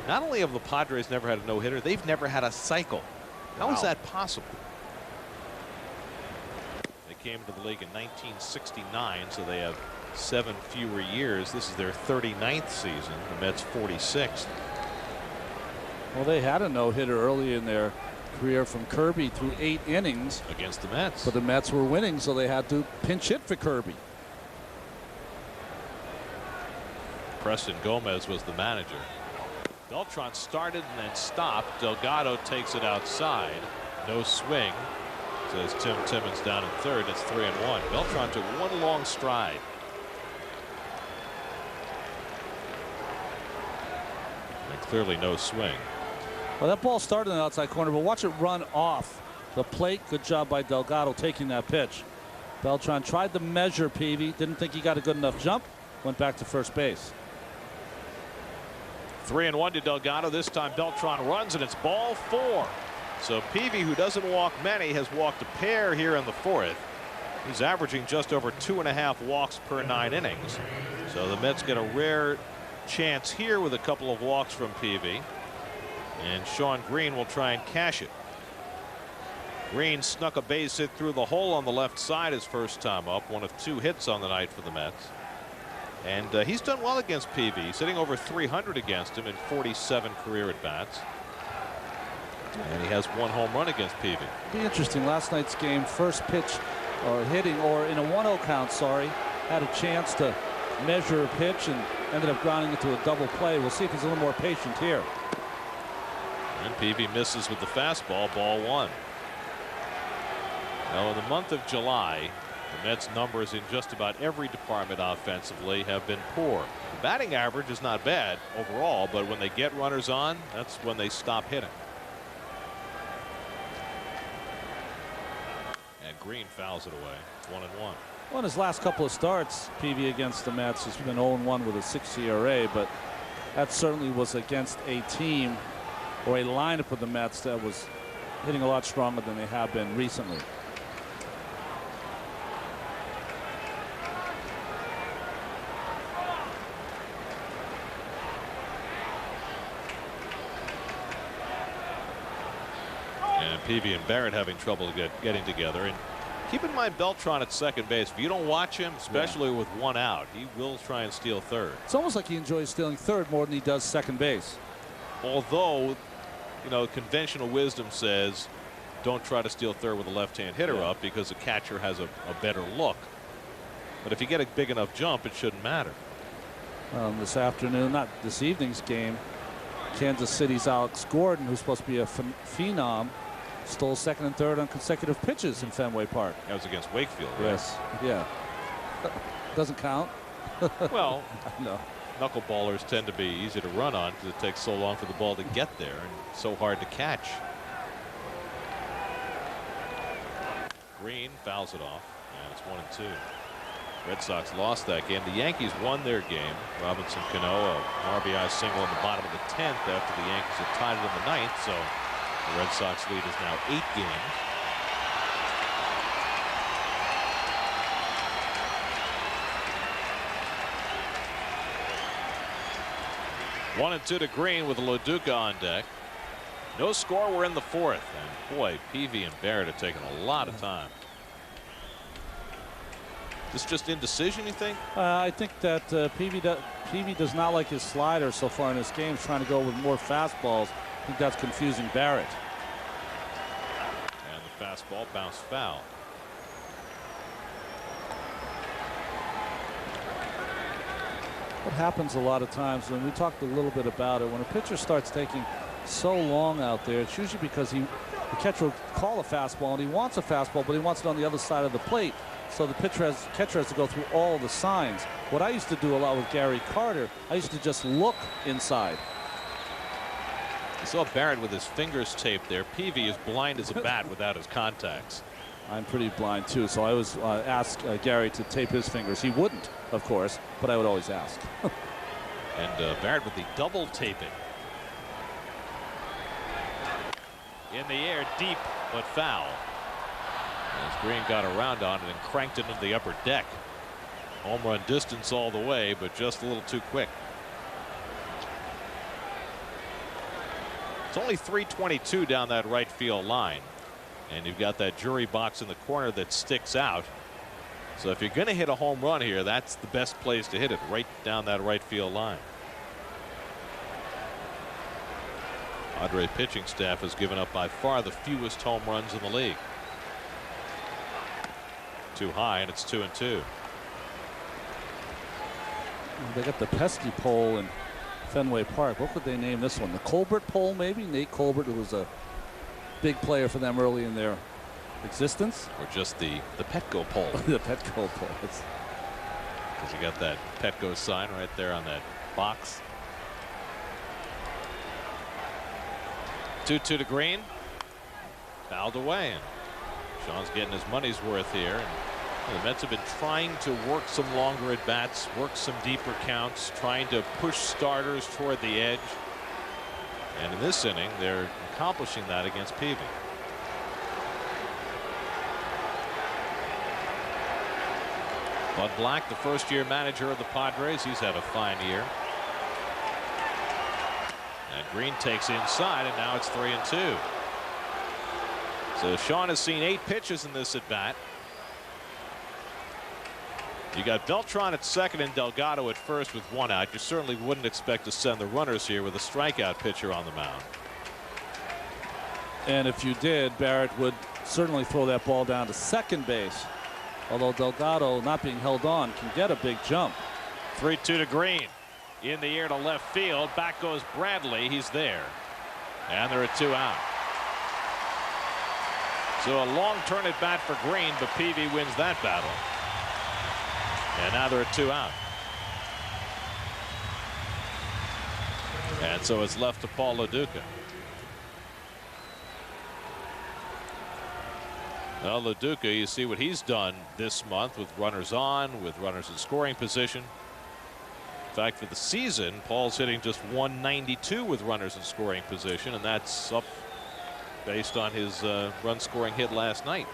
Speaker 1: Not only have the Padres never had a no-hitter, they've never had a cycle. How is that possible? They came into the league in 1969, so they have 7 fewer years. This is their 39th season. The Mets 46th.
Speaker 3: Well, they had a no-hitter early in their career from Kirby through 8 innings
Speaker 1: against the Mets.
Speaker 3: But the Mets were winning, so they had to pinch hit for Kirby.
Speaker 1: Preston Gomez was the manager. Beltran started and then stopped. Delgado takes it outside. No swing. Says Tim Timmons down in 3rd. It's 3-1. Beltran took 1 long stride. And clearly no swing.
Speaker 3: Well, that ball started in the outside corner, but watch it run off the plate. Good job by Delgado taking that pitch. Beltran tried to measure Peavy. Didn't think he got a good enough jump. Went back to first base.
Speaker 1: 3-1 to Delgado. This time Beltran runs and it's ball 4. So Peavy, who doesn't walk many, has walked a pair here in the 4th. He's averaging just over 2.5 walks per 9 innings. So the Mets get a rare chance here with a couple of walks from Peavy. And Sean Green will try and cash it. Green snuck a base hit through the hole on the left side his first time up. 1 of 2 hits on the night for the Mets. And he's done well against Peavy. He's hitting over 300 against him in 47 career at-bats. And he has 1 home run against Peavy.
Speaker 3: Be interesting. Last night's game, first pitch or hitting or in a 1-0 count, had a chance to measure a pitch and ended up grounding into a double play. We'll see if he's a little more patient here.
Speaker 1: And Peavy misses with the fastball, ball 1. Now in the month of July, the Mets numbers in just about every department offensively have been poor. The batting average is not bad overall, but when they get runners on, that's when they stop hitting. And Green fouls it away. 1-1.
Speaker 3: Well, in his last couple of starts, Peavy against the Mets has been 0-1 with a 6 ERA, but that certainly was against a team or a lineup of the Mets that was hitting a lot stronger than they have been recently.
Speaker 1: Peavy and Barrett having trouble getting together. And keep in mind Beltran at second base. If you don't watch him, especially with one out, he will try and steal third.
Speaker 3: It's almost like he enjoys stealing third more than he does second base.
Speaker 1: Although, you know, conventional wisdom says don't try to steal third with a left-hand hitter up because the catcher has a better look. But if you get a big enough jump, it shouldn't matter.
Speaker 3: This afternoon, not this evening's game, Kansas City's Alex Gordon, who's supposed to be a phenom, stole second and third on consecutive pitches in Fenway Park.
Speaker 1: That was against Wakefield, right?
Speaker 3: Yes. Yeah. Doesn't count.
Speaker 1: Well,
Speaker 3: no.
Speaker 1: Knuckleballers tend to be easy to run on because it takes so long for the ball to get there and so hard to catch. Green fouls it off, and it's 1-2. Red Sox lost that game. The Yankees won their game. Robinson Cano, an RBI single in the bottom of the 10th after the Yankees had tied it in the 9th. So the Red Sox lead is now 8 games. One and 2 to Green with Lo Duca on deck. No score. We're in the 4th. And boy, Peavy and Barrett have taken a lot of time. This just indecision, you think?
Speaker 3: I think that Peavy does not like his slider so far in this game. He's trying to go with more fastballs. I think that's confusing Barrett.
Speaker 1: And the fastball bounced foul.
Speaker 3: What happens a lot of times, when we talked a little bit about it, when a pitcher starts taking so long out there, it's usually because the catcher will call a fastball and he wants a fastball, but he wants it on the other side of the plate. So the catcher has to go through all the signs. What I used to do a lot with Gary Carter, I used to just look inside.
Speaker 1: You saw Barrett with his fingers taped there. Peavy is blind as a bat without his contacts.
Speaker 3: I'm pretty blind too, so I always ask Gary to tape his fingers. He wouldn't, of course, but I would always ask.
Speaker 1: And Barrett with the double taping. In the air, deep, but foul. As Green got around on it and cranked it into the upper deck. Home run distance all the way, but just a little too quick. It's only 322 down that right field line. And you've got that jury box in the corner that sticks out. So if you're going to hit a home run here, that's the best place to hit it, right down that right field line. Padres pitching staff has given up by far the fewest home runs in the league. Too high, and it's 2-2.
Speaker 3: They got the pesky pole in Fenway Park. What would they name this one? The Colbert pole, maybe? Nate Colbert, who was a big player for them early in their existence.
Speaker 1: Or just the Petco pole.
Speaker 3: The Petco pole.
Speaker 1: Because you got that Petco sign right there on that box. 2-2 to Green. Fouled away. And Sean's getting his money's worth here. And the Mets have been trying to work some longer at bats, work some deeper counts, trying to push starters toward the edge. And in this inning, they're accomplishing that against Peavy. Bud Black, the first-year manager of the Padres, he's had a fine year. And Green takes inside, and now it's 3-2. So Sean has seen 8 pitches in this at bat. You got Beltran at second and Delgado at first with 1 out. You certainly wouldn't expect to send the runners here with a strikeout pitcher on the mound.
Speaker 3: And if you did, Barrett would certainly throw that ball down to second base. Although Delgado, not being held on, can get a big jump.
Speaker 1: 3-2 to Green. In the air to left field. Back goes Bradley. He's there. And there are 2 out. So a long turn at bat for Green, but Peavy wins that battle. And now there are 2 out. And so it's left to Paul Lo Duca. Well, Lo Duca, you see what he's done this month with runners on, with runners in scoring position. In fact, for the season, Paul's hitting just 192 with runners in scoring position, and that's up based on his run scoring hit last night.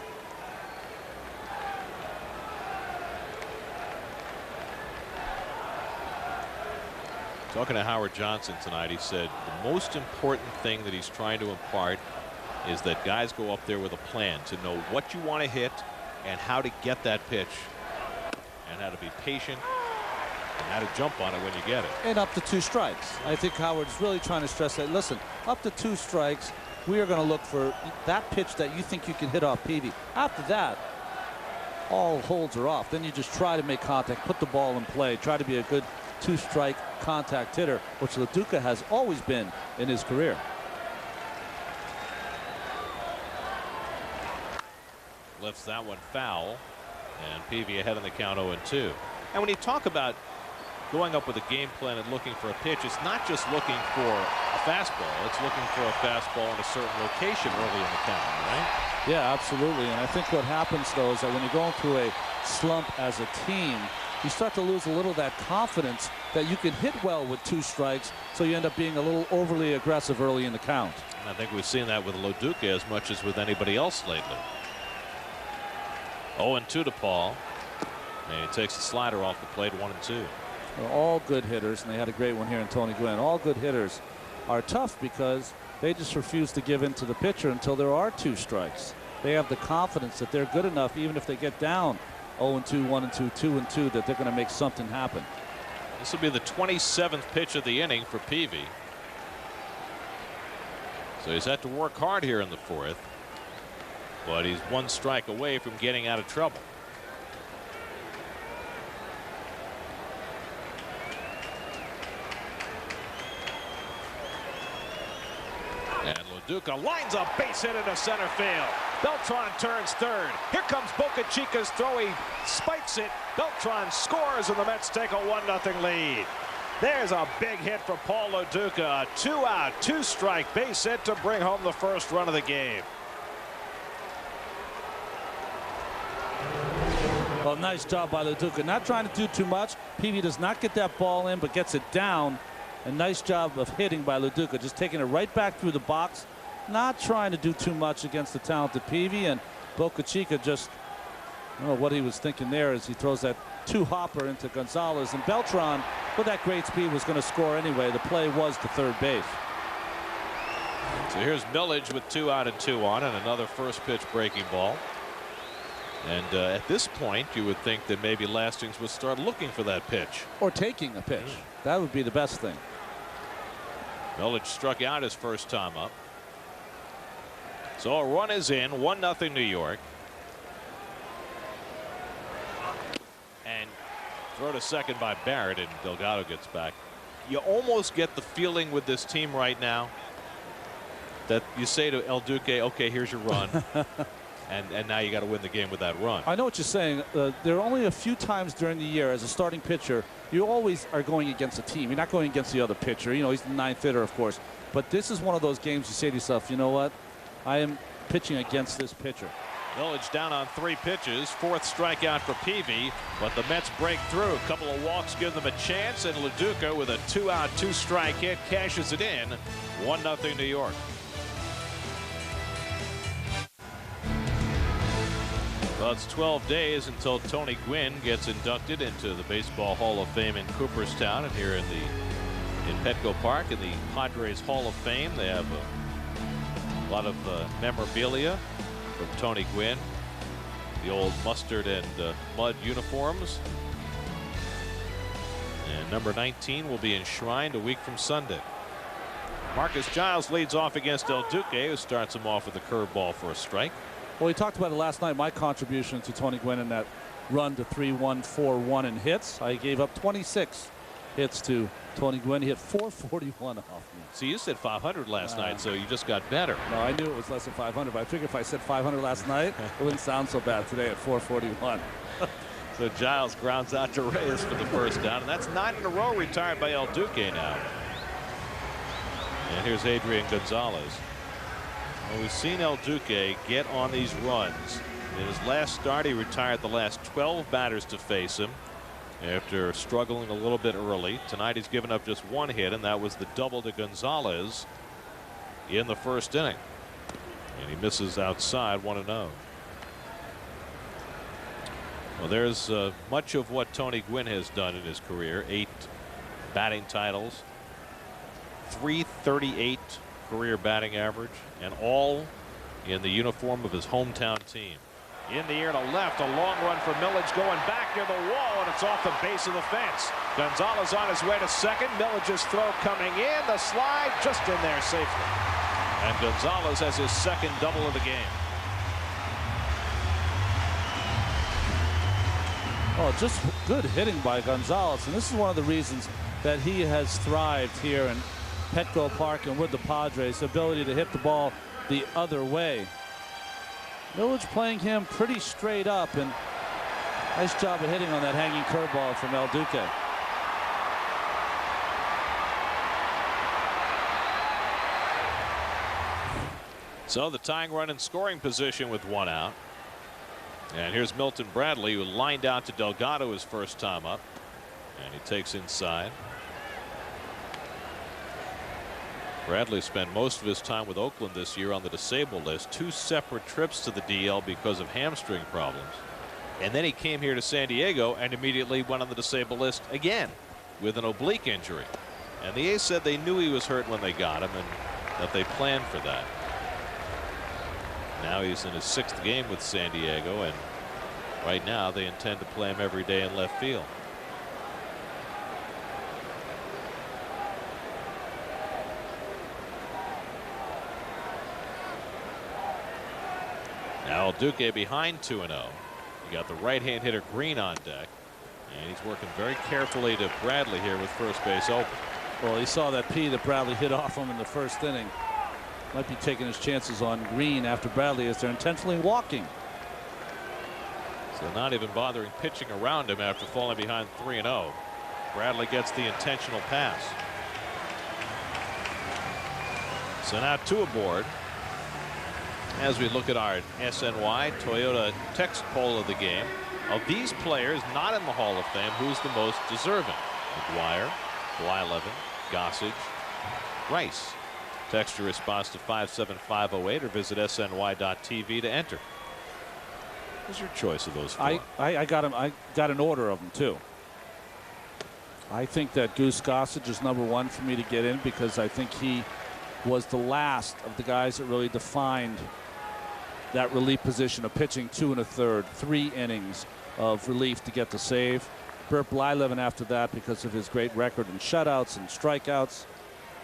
Speaker 1: Talking to Howard Johnson tonight, he said the most important thing that he's trying to impart is that guys go up there with a plan to know what you want to hit and how to get that pitch and how to be patient and how to jump on it when you get it.
Speaker 3: And up to 2 strikes. I think Howard's really trying to stress that. Listen, up to 2 strikes, we are going to look for that pitch that you think you can hit off Peavy. After that, all holds are off. Then you just try to make contact, put the ball in play, try to be a good 2-strike contact hitter, which Lo Duca has always been in his career.
Speaker 1: Lifts that one foul, and Peavy ahead in the count 0-2. And when you talk about going up with a game plan and looking for a pitch, it's not just looking for a fastball, it's looking for a fastball in a certain location early in the count, right?
Speaker 3: Yeah, absolutely. And I think what happens, though, is that when you're going through a slump as a team, you start to lose a little of that confidence that you can hit well with 2 strikes, so you end up being a little overly aggressive early in the count.
Speaker 1: And I think we've seen that with Lo Duca as much as with anybody else lately. 0-2 to Paul. And he takes the slider off the plate, 1-2.
Speaker 3: They're all good hitters, and they had a great one here in Tony Gwynn. All good hitters are tough because they just refuse to give in to the pitcher until there are 2 strikes. They have the confidence that they're good enough, even if they get down 0-2, 1-2, 2-2, that they're going to make something happen.
Speaker 1: This will be the 27th pitch of the inning for Peavy. So he's had to work hard here in the 4th. But he's 1 strike away from getting out of trouble. And Lo Duca lines a base hit into center field. Beltran turns third. Here comes Boca Chica's throw. He spikes it. Beltran scores, and the Mets take a 1-0 lead. There's a big hit for Paul Lo Duca. A 2-out, 2-strike base hit to bring home the first run of the game.
Speaker 3: Well, nice job by Lo Duca. Not trying to do too much. Peavy does not get that ball in, but gets it down. A nice job of hitting by Lo Duca, just taking it right back through the box. Not trying to do too much against the talented Peavy, and Boca Chica just, I don't know what he was thinking there as he throws that 2-hopper into Gonzalez. And Beltran, with that great speed, was going to score anyway. The play was to third base.
Speaker 1: So here's Millage with 2 out and 2 on, and another first pitch breaking ball. And at this point, you would think that maybe Lastings would start looking for that pitch.
Speaker 3: Or taking a pitch. That would be the best thing.
Speaker 1: Millage struck out his first time up. So a run is in, 1-0 New York. And throw to second by Barrett, and Delgado gets back. You almost get the feeling with this team right now that you say to El Duque, okay, here's your run. And now you got to win the game with that run.
Speaker 3: I know what you're saying. There are only a few times during the year as a starting pitcher you always are going against a team. You're not going against the other pitcher. You know, he's the 9th hitter, of course. But this is one of those games you say to yourself, you know what? I am pitching against this pitcher.
Speaker 1: Village down on 3 pitches. 4th strikeout for Peavy. But the Mets break through. A couple of walks give them a chance. And Lo Duca with a 2-out, 2-strike hit cashes it in. 1-0 New York. Well, it's 12 days until Tony Gwynn gets inducted into the Baseball Hall of Fame in Cooperstown, and here in Petco Park in the Padres Hall of Fame. They have a lot of memorabilia from Tony Gwynn, the old mustard and mud uniforms, and number 19 will be enshrined a week from Sunday. Marcus Giles leads off against El Duque, who starts him off with a curveball for a strike.
Speaker 3: Well, we talked about it last night, my contribution to Tony Gwynn in that run to 3-1, 4-1 in hits. I gave up 26 hits to Tony Gwynn. He hit 441 off me.
Speaker 1: See, you said 500 last night, so you just got better.
Speaker 3: No, I knew it was less than 500, but I figured if I said 500 last night, it wouldn't sound so bad today at 441.
Speaker 1: So Giles grounds out to Reyes for the first down, and that's 9 in a row retired by El Duque now. And here's Adrian Gonzalez. Well, we've seen El Duque get on these runs. In his last start, he retired the last 12 batters to face him after struggling a little bit early. Tonight, he's given up just 1 hit, and that was the double to Gonzalez in the first inning. And he misses outside, 1-0. Well, there's much of what Tony Gwynn has done in his career. 8 batting titles, 338 career batting average, and all in the uniform of his hometown team. In the air to left, a long run for Millage going back near the wall, and it's off the base of the fence. Gonzalez on his way to second. Millage's throw coming in. The slide just in there safely. And Gonzalez has his second double of the game.
Speaker 3: Oh, just good hitting by Gonzalez, and this is one of the reasons that he has thrived here in Petco Park and with the Padres, the ability to hit the ball the other way. Millage playing him pretty straight up, and nice job of hitting on that hanging curveball from El Duque.
Speaker 1: So the tying run in scoring position with one out. And here's Milton Bradley, who lined out to Delgado his first time up, and he takes inside. Bradley spent most of his time with Oakland this year on the disabled list, 2 separate trips to the DL because of hamstring problems. And then he came here to San Diego and immediately went on the disabled list again with an oblique injury. And the A's said they knew he was hurt when they got him and that they planned for that. Now he's in his 6th game with San Diego, and right now they intend to play him every day in left field. Now Duque behind 2-0. You got the right-hand hitter Green on deck, and he's working very carefully to Bradley here with first base open.
Speaker 3: Well, he saw that P that Bradley hit off him in the first inning. Might be taking his chances on Green after Bradley as they're intentionally walking.
Speaker 1: So not even bothering pitching around him after falling behind 3-0. Bradley gets the intentional pass. So now 2 aboard as we look at our SNY Toyota text poll of the game. Of these players not in the Hall of Fame, who's the most deserving? McGuire, Blyleven, Gossage, Rice. Text your response to 57508 or visit sny.tv to enter. What's your choice of those 4?
Speaker 3: I got him. I got an order of them too. I think that Goose Gossage is number 1 for me to get in because I think he was the last of the guys that really defined that relief position of pitching 2 1/3, 3 innings of relief to get the save. Burt Blyleven after that because of his great record in shutouts and strikeouts.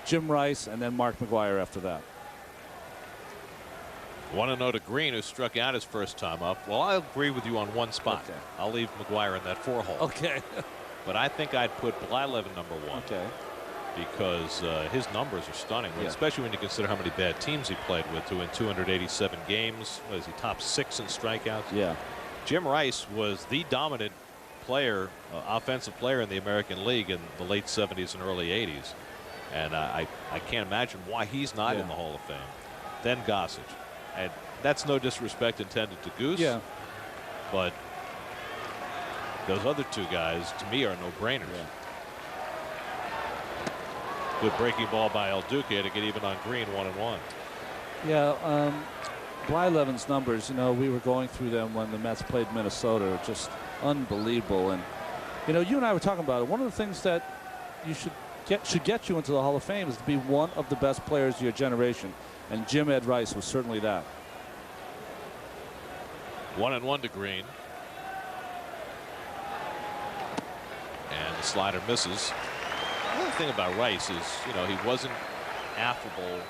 Speaker 3: Jim Rice, and then Mark McGuire after that.
Speaker 1: 1-0 to Green, who struck out his first time up. Well, I'll agree with you on one spot.
Speaker 3: Okay.
Speaker 1: I'll leave McGuire in that 4 hole.
Speaker 3: Okay.
Speaker 1: But I think I'd put Blyleven number 1.
Speaker 3: Okay.
Speaker 1: Because his numbers are stunning, especially when you consider how many bad teams he played with to win 287 games. What is he, top 6 in strikeouts?
Speaker 3: Yeah.
Speaker 1: Jim Rice was the dominant player, offensive player in the American League in the late 70s and early 80s. And I can't imagine why he's not in the Hall of Fame. Then Gossage. And that's no disrespect intended to Goose.
Speaker 3: Yeah.
Speaker 1: But those other 2 guys, to me, are no-brainers.
Speaker 3: Yeah.
Speaker 1: Good breaking ball by El Duque to get even on Green, 1-1.
Speaker 3: Yeah. Blyleven's numbers, you know, we were going through them when the Mets played Minnesota. Just unbelievable. And, you know, you and I were talking about it. One of the things that you should get you into the Hall of Fame is to be one of the best players of your generation, and Jim Ed Rice was certainly that.
Speaker 1: 1-1 to Green, and the slider misses. Another thing about Rice is, you know, he wasn't affable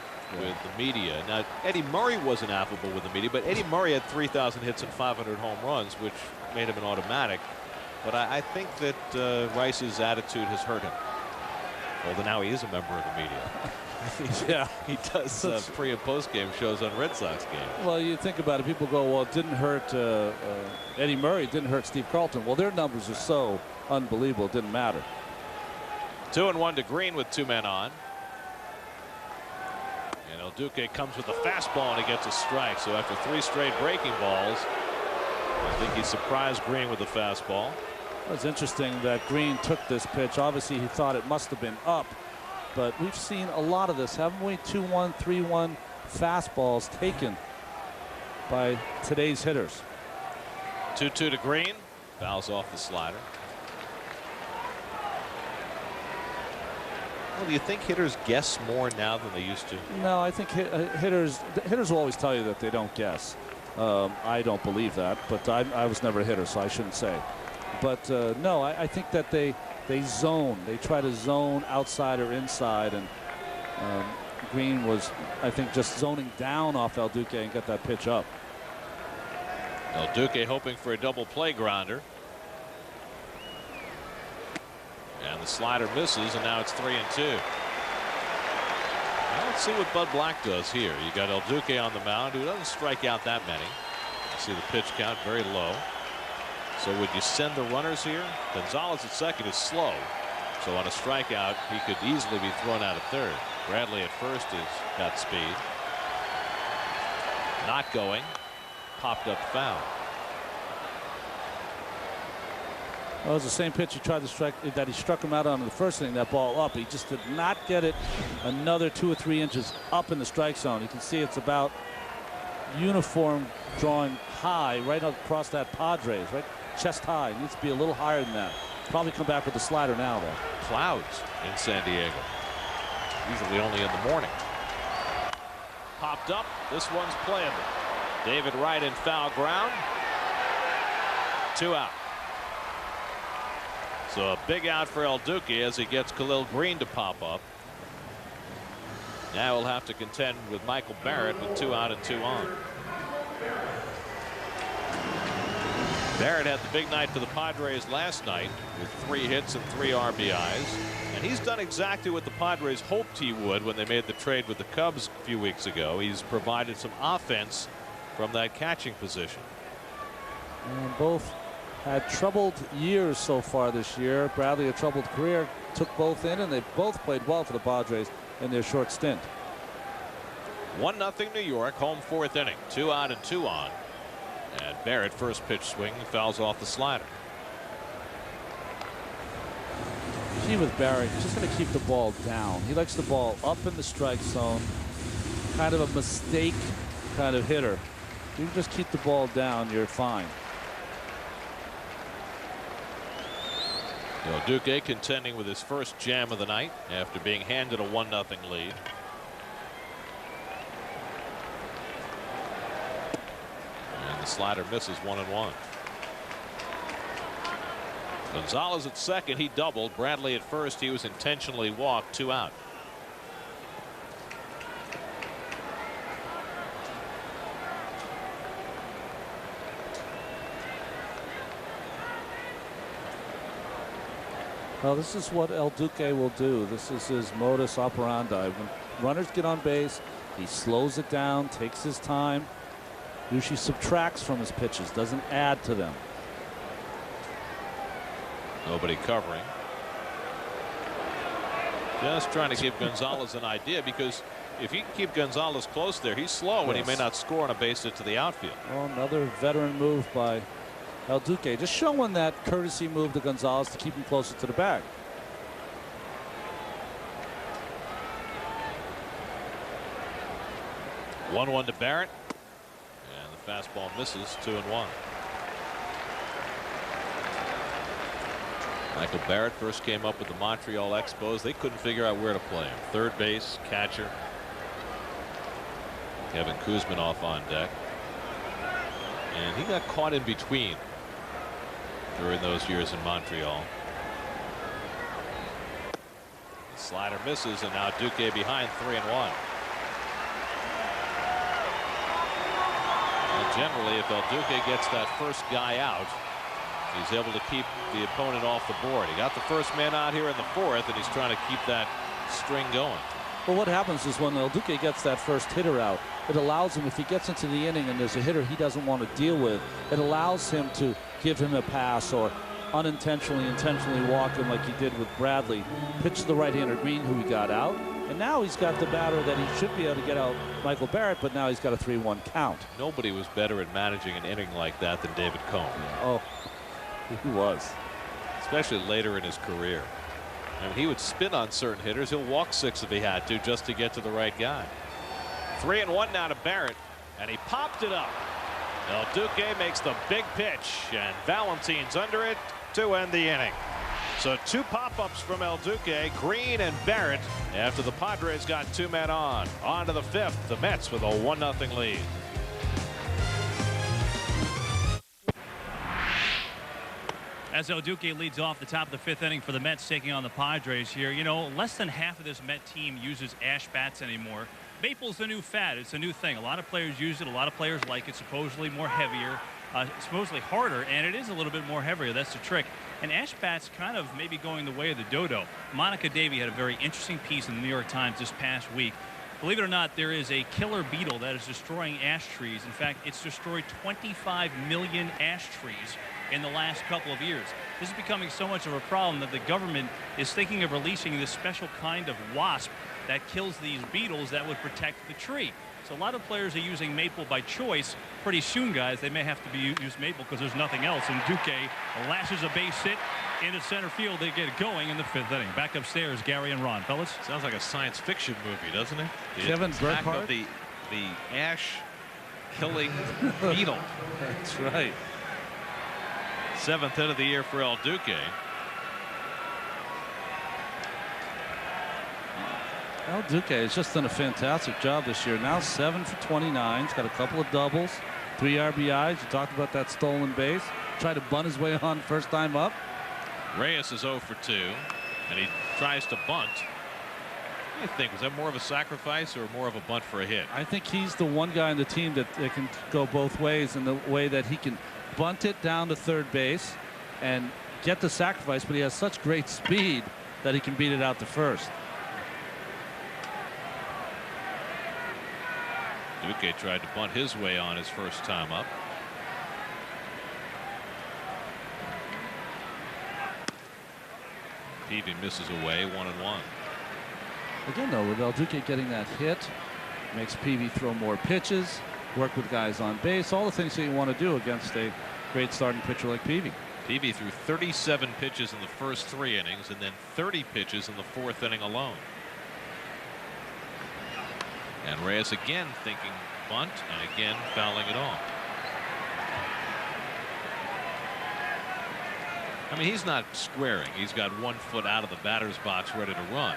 Speaker 1: with the media. Now, Eddie Murray wasn't affable with the media, but Eddie Murray had 3,000 hits and 500 home runs, which made him an automatic. But I think that Rice's attitude has hurt him. Although now he is a member of the media.
Speaker 3: Yeah.
Speaker 1: He does pre- and post-game shows on Red Sox games.
Speaker 3: Well, you think about it, people go, well, it didn't hurt Eddie Murray, it didn't hurt Steve Carlton. Well, their numbers are so unbelievable, it didn't matter.
Speaker 1: 2-1 to Green with 2 men on. And El Duque comes with a fastball and he gets a strike. So after 3 straight breaking balls, I think he surprised Green with the fastball.
Speaker 3: It was interesting that Green took this pitch. Obviously, he thought it must have been up, but we've seen a lot of this, haven't we? 2-1, 3-1 fastballs taken by today's hitters.
Speaker 1: 2-2 to Green. Fouls off the slider. Well, do you think hitters guess more now than they used to?
Speaker 3: No, I think hitters will always tell you that they don't guess. I don't believe that, but I was never a hitter, so I shouldn't say. But no, I think that they zone. They try to zone outside or inside, and Green was, I think, just zoning down off El Duque and get that pitch up.
Speaker 1: El Duque hoping for a double play grounder. And the slider misses, and now it's 3-2. Well, let's see what Bud Black does here. You got El Duque on the mound, who doesn't strike out that many. You see the pitch count very low. So would you send the runners here? Gonzalez at second is slow. So on a strikeout, he could easily be thrown out at third. Bradley at first has got speed. Not going. Popped up foul.
Speaker 3: Well, it was the same pitch he tried to strike that he struck him out on in the first inning. That ball up. He just did not get it another 2 or 3 inches up in the strike zone. You can see it's about uniform drawing high right across that Padres, right chest high. It needs to be a little higher than that. Probably come back with the slider now, though.
Speaker 1: Clouds in San Diego. Usually only in the morning. Popped up. This one's playable. David Wright in foul ground. 2 out. So a big out for El Duque as he gets Khalil Green to pop up. Now he'll have to contend with Michael Barrett with 2 out and 2 on. Barrett had the big night for the Padres last night with 3 hits and 3 RBIs. And he's done exactly what the Padres hoped he would when they made the trade with the Cubs a few weeks ago. He's provided some offense from that catching position.
Speaker 3: And both had troubled years so far this year. Bradley, a troubled career, took both in, and they both played well for the Padres in their short stint.
Speaker 1: 1-0 New York, home 4th inning. 2 out and 2 on. And Barrett, first pitch swing, fouls off the slider.
Speaker 3: See with Barrett, he's just going to keep the ball down. He likes the ball up in the strike zone. Kind of a mistake kind of hitter. You can just keep the ball down, you're fine.
Speaker 1: El Duque contending with his first jam of the night after being handed a 1-0 lead. And the slider misses 1-1. Gonzalez at second, he doubled. Bradley at first, he was intentionally walked. 2 out.
Speaker 3: Well, this is what El Duque will do. This is his modus operandi. When runners get on base, he slows it down, takes his time, usually subtracts from his pitches, doesn't add to them.
Speaker 1: Nobody covering. Just trying to give Gonzalez an idea, because if you can keep Gonzalez close there, he's slow, and he may not score on a base hit to the outfield.
Speaker 3: Well, another veteran move by El Duque, just showing that courtesy move to Gonzalez to keep him closer to the bag.
Speaker 1: One to Barrett, and the fastball misses. 2-1. Michael Barrett first came up with the Montreal Expos. They couldn't figure out where to play him. Third base, catcher. Kevin Kuzminoff on deck, and he got caught in between during those years in Montreal. The slider misses, and now Duque behind 3-1. And generally, if El Duque gets that first guy out, he's able to keep the opponent off the board. He got the first man out here in the 4th, and he's trying to keep that string going.
Speaker 3: Well, what happens is when El Duque gets that first hitter out, it allows him, if he gets into the inning and there's a hitter he doesn't want to deal with, it allows him to give him a pass or unintentionally, intentionally walk him like he did with Bradley. Pitch to the right-hander Green, who he got out. And now he's got the batter that he should be able to get out, Michael Barrett, but now he's got a 3-1 count.
Speaker 1: Nobody was better at managing an inning like that than David Cone.
Speaker 3: Oh, he was.
Speaker 1: Especially later in his career. I mean, he would spin on certain hitters. He'll walk 6 if he had to, just to get to the right guy. 3-1 now to Barrett, and he popped it up. El Duque makes the big pitch, and Valentine's under it to end the inning. So 2 pop-ups from El Duque, Green and Barrett, after the Padres got 2 men on. On to the 5th, the Mets with a 1-0 lead.
Speaker 4: As El Duque leads off the top of the 5th inning for the Mets, taking on the Padres here. You know, less than half of this Met team uses ash bats anymore. Maple's the new fad. It's a new thing. A lot of players use it. A lot of players like it. Supposedly more heavier, supposedly harder, and it is a little bit more heavier. That's the trick. And ash bats kind of maybe going the way of the dodo. Monica Davey had a very interesting piece in the New York Times this past week. Believe it or not, there is a killer beetle that is destroying ash trees. In fact, it's destroyed 25 million ash trees in the last couple of years. This is becoming so much of a problem that the government is thinking of releasing this special kind of wasp that kills these beetles that would protect the tree. So a lot of players are using maple by choice. Pretty soon, guys, they may have to use maple because there's nothing else. And Duque lashes a base hit into center field. They get it going in the 5th inning. Back upstairs, Gary and Ron. Fellas?
Speaker 1: Sounds like a science fiction movie, doesn't it? The
Speaker 3: Kevin
Speaker 1: attack
Speaker 3: Burkhardt?
Speaker 1: of the ash killing beetle.
Speaker 3: That's right.
Speaker 1: 7th hit of the year for El Duque.
Speaker 3: El Duque has just done a fantastic job this year. Now 7 for 29. He's got a couple of doubles, 3 RBIs. You talked about that stolen base. Tried to bunt his way on first time up.
Speaker 1: Reyes is 0 for 2, and he tries to bunt. What do you think? Was that more of a sacrifice or more of a bunt for a hit?
Speaker 3: I think he's the one guy on the team that can go both ways, in the way that he can bunt it down to third base and get the sacrifice, but he has such great speed that he can beat it out to first.
Speaker 1: Duque tried to bunt his way on his first time up. Peavy misses away, 1-1.
Speaker 3: Again, though, with El Duque getting that hit, makes Peavy throw more pitches, work with guys on base, all the things that you want to do against a great starting pitcher like Peavy.
Speaker 1: Peavy threw 37 pitches in the first 3 innings and then 30 pitches in the 4th inning alone. And Reyes again thinking bunt and again fouling it off. I mean, he's not squaring. He's got 1 foot out of the batter's box ready to run,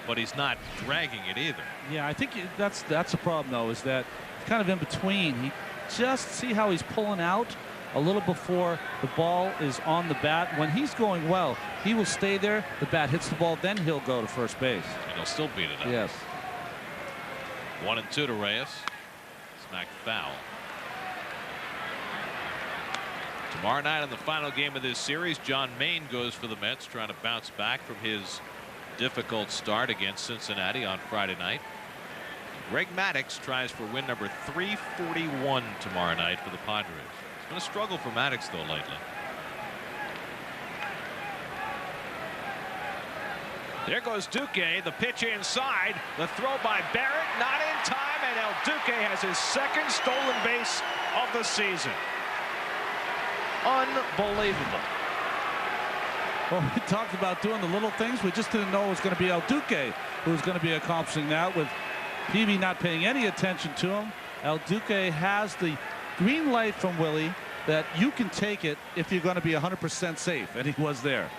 Speaker 1: but he's not dragging it either.
Speaker 3: Yeah, I think that's the problem, though, is that kind of in between. He just see how he's pulling out a little before the ball is on the bat. When he's going well, he will stay there. The bat hits the ball, then he'll go to first base.
Speaker 1: And he'll still beat it up.
Speaker 3: Yes.
Speaker 1: 1-2 to Reyes. Smacked foul. Tomorrow night in the final game of this series, John Maine goes for the Mets, trying to bounce back from his difficult start against Cincinnati on Friday night. Greg Maddux tries for win number 341 tomorrow night for the Padres. It's been a struggle for Maddux, though, lately. There goes Duque, the pitch inside, the throw by Barrett, not in time, and El Duque has his 2nd stolen base of the season. Unbelievable.
Speaker 3: Well, we talked about doing the little things. We just didn't know it was going to be El Duque who was going to be accomplishing that, with Peavy not paying any attention to him. El Duque has the green light from Willie that you can take it if you're going to be 100% safe, and he was there.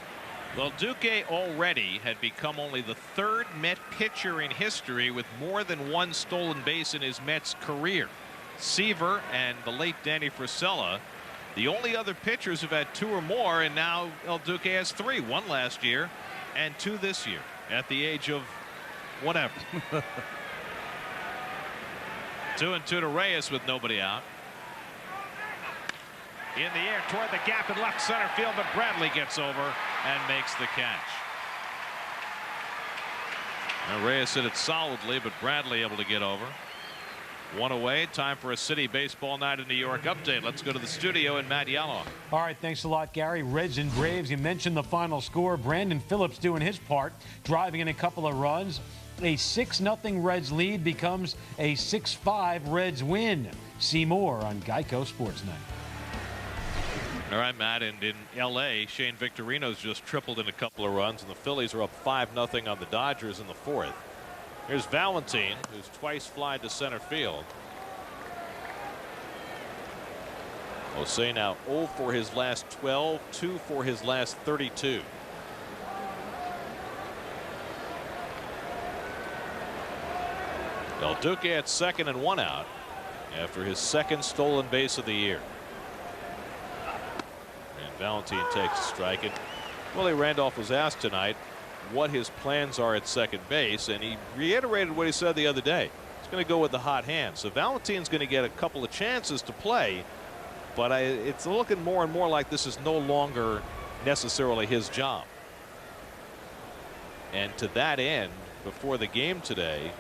Speaker 1: Well, Duque already had become only the 3rd Met pitcher in history with more than 1 stolen base in his Mets career. Seaver and the late Danny Frisella, the only other pitchers have had 2 or more, and now El Duque has 3. 1 last year and 2 this year at the age of whatever. 2-2 to Reyes with nobody out. In the air toward the gap in left center field, but Bradley gets over and makes the catch. Now Reyes hit it solidly, but Bradley able to get over. 1 away. Time for a City Baseball Night in New York update. Let's go to the studio and Matt Yellow.
Speaker 6: All right, thanks a lot, Gary. Reds and Braves, you mentioned the final score. Brandon Phillips doing his part, driving in a couple of runs. A 6-0 Reds lead becomes a 6-5 Reds win. See more on Geico Sports Night.
Speaker 1: All right, Matt, and in L.A., Shane Victorino's just tripled in a couple of runs, and the Phillies are up 5-0 on the Dodgers in the 4th. Here's Valentine, who's twice flied to center field. Jose now 0 for his last 12, 2 for his last 32. El Duque at second and 1 out after his second stolen base of the year. And Valentin takes a strike. And Willie Randolph was asked tonight what his plans are at second base, and he reiterated what he said the other day. He's going to go with the hot hand. So Valentin's going to get a couple of chances to play, but it's looking more and more like this is no longer necessarily his job. And to that end, before the game today,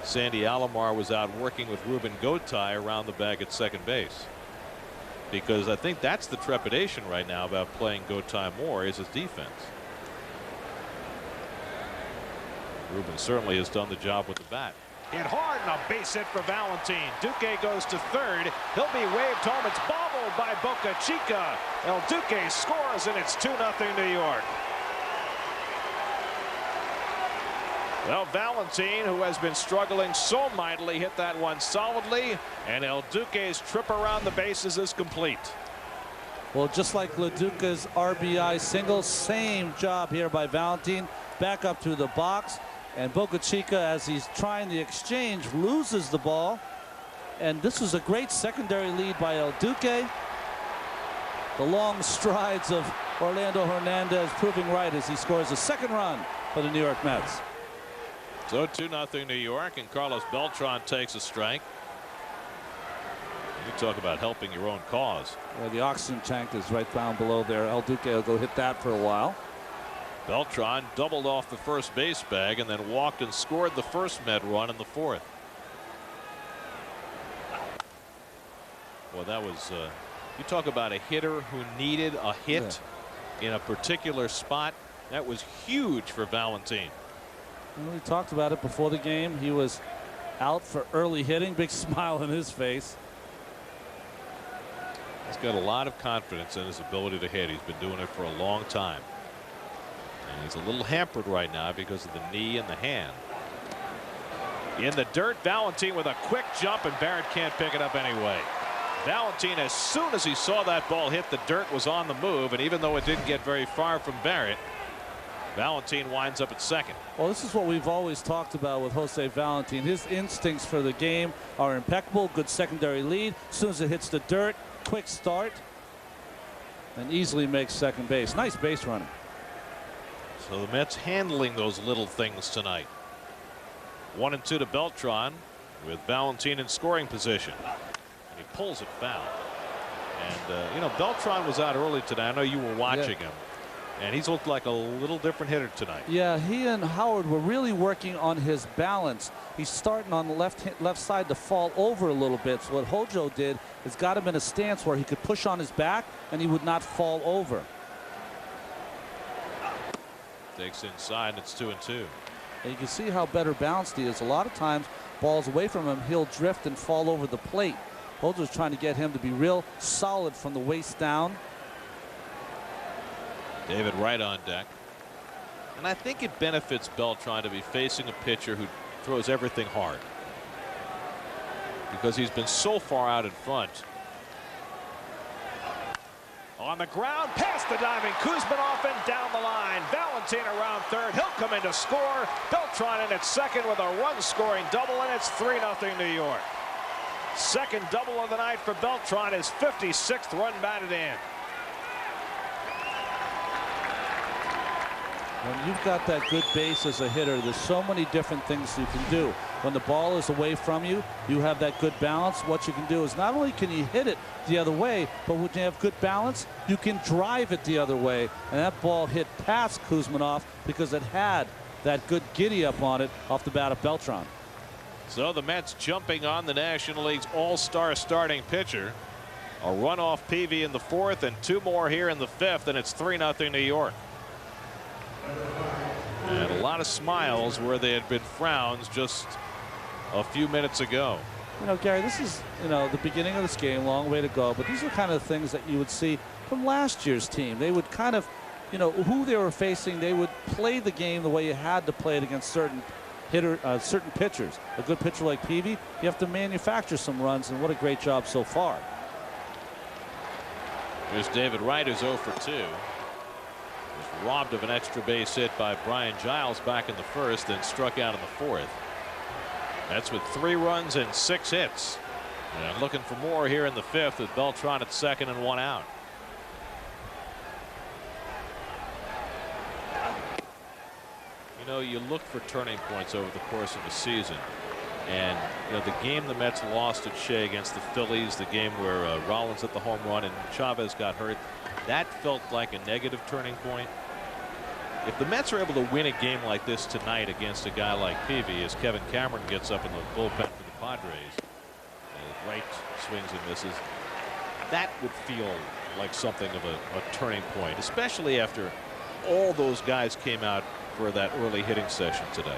Speaker 1: Sandy Alomar was out working with Ruben Gotay around the bag at second base, because I think that's the trepidation right now about playing Gotay more is his defense. Ruben certainly has done the job with the bat.
Speaker 7: Hit hard and a base hit for Valentin. Duque goes to third. He'll be waved home. It's bobbled by Boca Chica. El Duque scores, and it's 2-0 New York. Well, Valentin, who has been struggling so mightily, hit that one solidly, and El Duque's trip around the bases is complete.
Speaker 3: Well, just like Lo Duca's RBI single, same job here by Valentin. Back up to the box, and Boca Chica, as he's trying the exchange, loses the ball. And this was a great secondary lead by El Duque. The long strides of Orlando Hernandez proving right as he scores a second run for the New York Mets.
Speaker 1: So 2-0 New York, and Carlos Beltran takes a strike. You talk about helping your own cause.
Speaker 3: Well, the oxygen tank is right down below there. El Duque will go hit that for a while.
Speaker 1: Beltran doubled off the first base bag and then walked and scored the first Met run in the fourth. Well, that was you talk about a hitter who needed a hit in a particular spot. That was huge for Valentin.
Speaker 3: Well, we talked about it before the game. He was out for early hitting. Big smile on his face.
Speaker 1: He's got a lot of confidence in his ability to hit. He's been doing it for a long time. And he's a little hampered right now because of the knee and the hand. In the dirt, Valentin with a quick jump, and Barrett can't pick it up anyway. Valentin, as soon as he saw that ball hit the dirt, was on the move, and even though it didn't get very far from Barrett, Valentin winds up at second.
Speaker 3: Well, this is what we've always talked about with Jose Valentin. His instincts for the game are impeccable. Good secondary lead. As soon as it hits the dirt, quick start, and easily makes second base. Nice base running.
Speaker 1: So the Mets handling those little things tonight. 1-2 to Beltran with Valentin in scoring position. And he pulls it foul. And you know, Beltran was out early today. I know you were watching him. And he's looked like a little different hitter tonight.
Speaker 3: Yeah, he and Howard were really working on his balance. He's starting on the left side to fall over a little bit. So what Hojo did is got him in a stance where he could push on his back and he would not fall over.
Speaker 1: Takes inside, and it's 2-2.
Speaker 3: And you can see how better balanced he is. A lot of times, balls away from him, he'll drift and fall over the plate. Hojo's trying to get him to be real solid from the waist down.
Speaker 1: David Wright on deck. And I think it benefits Beltran to be facing a pitcher who throws everything hard, because he's been so far out in front.
Speaker 7: On the ground, past the diving Kuzminoff and down the line. Valentin around third. He'll come in to score. Beltran in at second with a run-scoring double, and it's 3-0 New York. Second double of the night for Beltran, his 56th run batted in.
Speaker 3: When you've got that good base as a hitter, there's so many different things you can do. When the ball is away from you, you have that good balance. What you can do is not only can you hit it the other way, but when you have good balance, you can drive it the other way. And that ball hit past Kuzminoff because it had that good giddy up on it off the bat of Beltran.
Speaker 1: So the Mets jumping on the National League's all-star starting pitcher. A run off Peavy in the fourth and two more here in the fifth, and it's 3-0 New York. And a lot of smiles where they had been frowns just a few minutes ago.
Speaker 3: You know, Gary, this is, you know, the beginning of this game, long way to go, but these are kind of things that you would see from last year's team. They would kind of, you know, who they were facing, they would play the game the way you had to play it against certain pitchers. A good pitcher like Peavy, you have to manufacture some runs, and what a great job so far.
Speaker 1: Here's David Wright, who's 0 for 2. Was robbed of an extra base hit by Brian Giles back in the first, then struck out in the fourth. That's with 3 runs and 6 hits. And looking for more here in the 5th with Beltran at second and 1 out. You know, you look for turning points over the course of a season. And, you know, the game the Mets lost at Shea against the Phillies, the game where Rollins hit the home run and Chavez got hurt, that felt like a negative turning point. If the Mets are able to win a game like this tonight against a guy like Peavy, as Kevin Cameron gets up in the bullpen for the Padres, right swings and misses, that would feel like something of a turning point, especially after all those guys came out for that early hitting session today.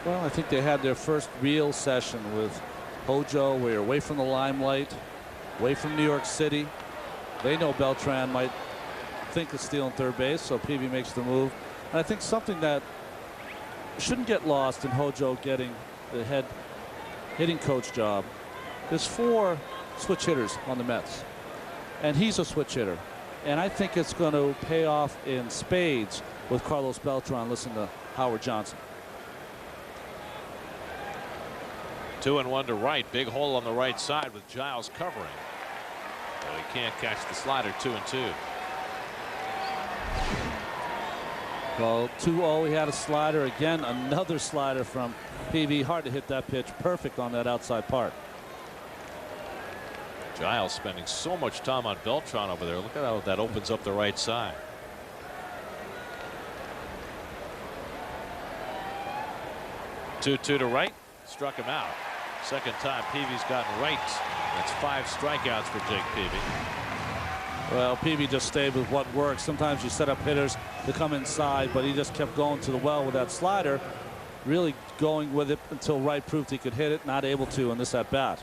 Speaker 3: Well, I think they had their first real session with Hojo. We're away from the limelight, away from New York City. They know Beltran might think of stealing third base, so Peavy makes the move. And I think something that shouldn't get lost in Hojo getting the head hitting coach job. There's 4 switch hitters on the Mets, and he's a switch hitter. And I think it's going to pay off in spades with Carlos Beltran. Listen to Howard Johnson.
Speaker 1: 2-1 to right. Big hole on the right side with Giles covering. Well, he can't catch the slider. 2-2.
Speaker 3: Well, 2-0. He had a slider again. Another slider from Peavy. Hard to hit that pitch. Perfect on that outside part.
Speaker 1: Giles spending so much time on Beltran over there. Look at how that opens up the right side. Two to right. Struck him out. Second time Peavy's gotten right. That's 5 strikeouts for Jake Peavy.
Speaker 3: Well, Peavy just stayed with what works. Sometimes you set up hitters to come inside, but he just kept going to the well with that slider, really going with it until Wright proved he could hit it. Not able to in this at bat.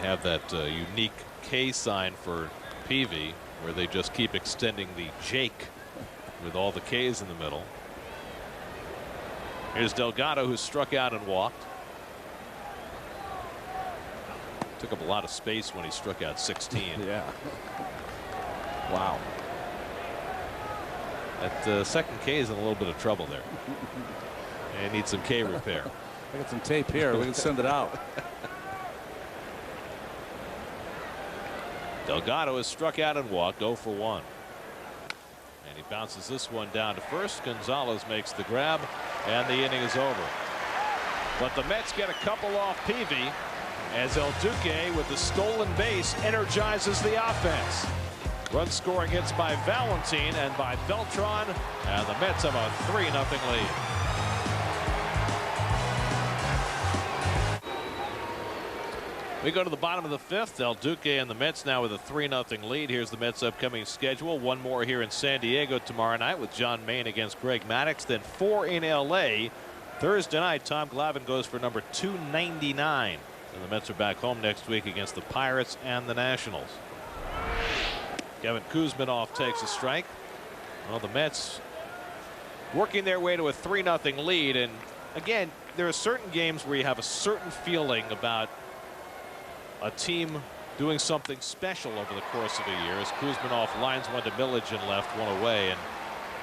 Speaker 1: They have that unique K sign for Peavy, where they just keep extending the Jake with all the K's in the middle. Here's Delgado, who struck out and walked. Took up a lot of space when he struck out 16.
Speaker 3: Yeah. Wow.
Speaker 1: That second K is in a little bit of trouble there. And needs some K repair.
Speaker 3: I got some tape here. We can send it out.
Speaker 1: Delgado has struck out and walked 0 for 1. And he bounces this one down to first. Gonzalez makes the grab, and the inning is over. But the Mets get a couple off Peavy as El Duque, with the stolen base, energizes the offense. Run scoring hits by Valentin and by Beltran, and the Mets have a 3-0 lead. We go to the bottom of the 5th. El Duque and the Mets now with a 3-0 lead. Here's the Mets' upcoming schedule. 1 more here in San Diego tomorrow night with John Maine against Greg Maddux. Then 4 in L.A. Thursday night, Tom Glavine goes for number 299. And the Mets are back home next week against the Pirates and the Nationals. Kevin Kuzminoff takes a strike. Well, the Mets working their way to a 3-0 lead. And again, there are certain games where you have a certain feeling about a team doing something special over the course of a year, as Kuzminoff lines one to Millage and left, 1 away. And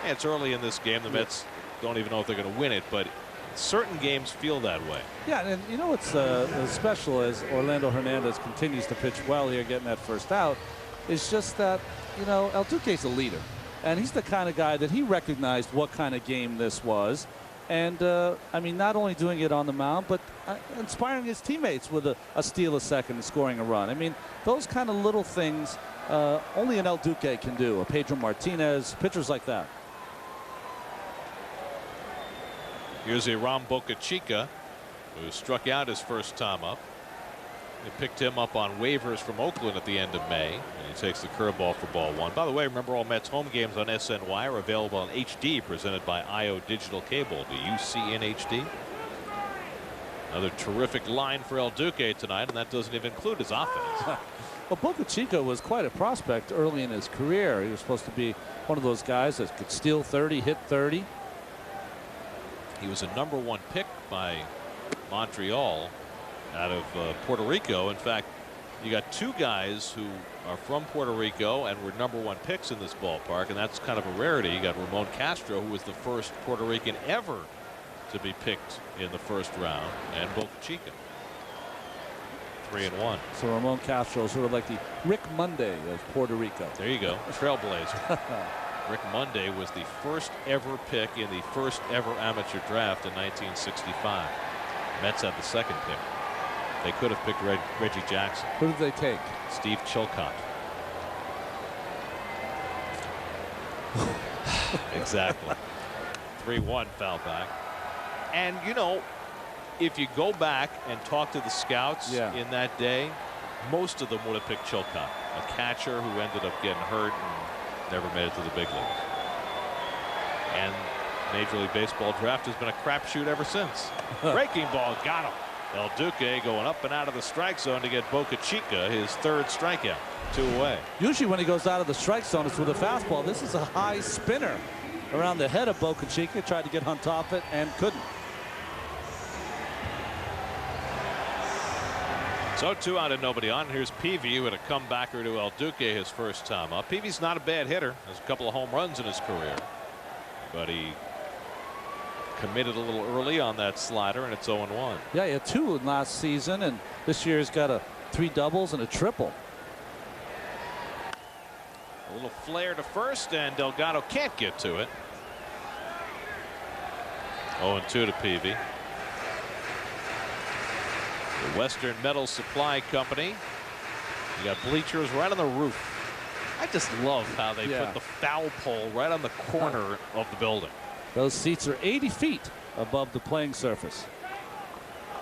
Speaker 1: it's early in this game. The Mets don't even know if they're going to win it, but certain games feel that way.
Speaker 3: Yeah, and you know what's special as Orlando Hernandez continues to pitch well here, getting that first out, is just that, you know, El Duque's a leader. And he's the kind of guy that he recognized what kind of game this was. And, I mean, not only doing it on the mound, but inspiring his teammates with a steal a second and scoring a run. I mean, those kind of little things only an El Duque can do. A Pedro Martinez, pitchers like that.
Speaker 1: Here's a Ram Boca Chica, who struck out his first time up. They picked him up on waivers from Oakland at the end of May, and he takes the curveball for ball 1. By the way, remember all Mets home games on SNY are available on HD, presented by IO Digital Cable. Do you see in HD? Another terrific line for El Duque tonight, and that doesn't even include his offense.
Speaker 3: Well, Boca Chica was quite a prospect early in his career. He was supposed to be one of those guys that could steal 30, hit 30.
Speaker 1: He was a #1 pick by Montreal out of Puerto Rico. In fact, You got two guys who are from Puerto Rico and were #1 picks in this ballpark, and that's kind of a rarity. You got Ramon Castro, who was the first Puerto Rican ever to be picked in the first round, and Boca Chica. 3-1.
Speaker 3: So Ramon Castro is sort of like the Rick Monday of Puerto Rico.
Speaker 1: There you go, trailblazer. Rick Monday was the first ever pick in the first ever amateur draft in 1965. Mets had the second pick. They could have picked Reggie Jackson.
Speaker 3: Who did they take?
Speaker 1: Steve Chilcott. Exactly. 3-1 foul back. And you know, if you go back and talk to the scouts in that day, most of them would have picked Chilcott, a catcher who ended up getting hurt and never made it to the big leagues. And Major League Baseball draft has been a crapshoot ever since. Breaking ball got him. El Duque going up and out of the strike zone to get Boca Chica his third strikeout. 2 away.
Speaker 3: Usually when he goes out of the strike zone, it's with a fastball. This is a high spinner around the head of Boca Chica. Tried to get on top of it and couldn't.
Speaker 1: So 2 out and nobody on. Here's Peavy with a comebacker to El Duque his first time up. Peavy's not a bad hitter. Has a couple of home runs in his career, but he committed a little early on that slider, and it's 0-1.
Speaker 3: Yeah, he had 2 last season, and this year he's got 3 doubles and a triple.
Speaker 1: A little flare to first, and Delgado can't get to it. 0-2 to Peavy. The Western Metal Supply Company. You got bleachers right on the roof. I just love how they put the foul pole right on the corner of the building.
Speaker 3: Those seats are 80 feet above the playing surface.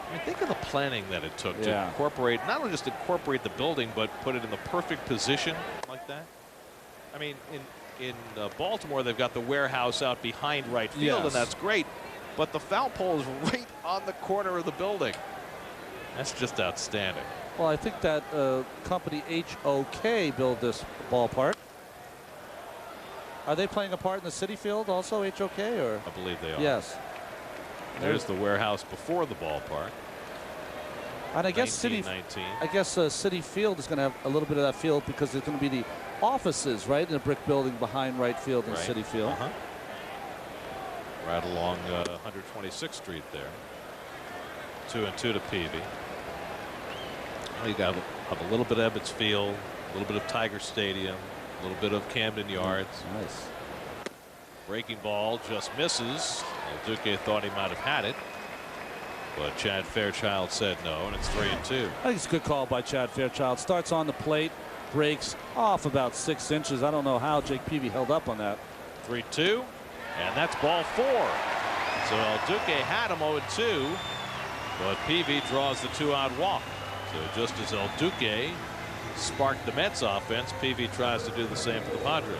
Speaker 1: I mean, think of the planning that it took to incorporate, not only just incorporate the building, but put it in the perfect position like that. I mean, in Baltimore, they've got the warehouse out behind right field, and that's great. But the foul pole is right on the corner of the building. That's just outstanding.
Speaker 3: Well, I think that company HOK built this ballpark. Are they playing a part in the City Field also, HOK? Or?
Speaker 1: I believe they are.
Speaker 3: Yes.
Speaker 1: There's the warehouse before the ballpark.
Speaker 3: And I guess City Field is going to have a little bit of that field because there's going to be the offices right in a brick building behind right field in City Field.
Speaker 1: Right along 126th Street there. 2-2 to Peavy. Well, you got a little bit of Ebbets Field, a little bit of Tiger Stadium, a little bit of Camden Yards.
Speaker 3: Nice.
Speaker 1: Breaking ball just misses. El Duque thought he might have had it, but Chad Fairchild said no, and it's 3-2.
Speaker 3: I think it's a good call by Chad Fairchild. Starts on the plate, breaks off about 6 inches. I don't know how Jake Peavy held up on that.
Speaker 1: 3-2, and that's ball 4. So El Duque had him 0-2, but Peavy draws the 2-out walk. So just as El Duque sparked the Mets offense, Peavy tries to do the same for the Padres.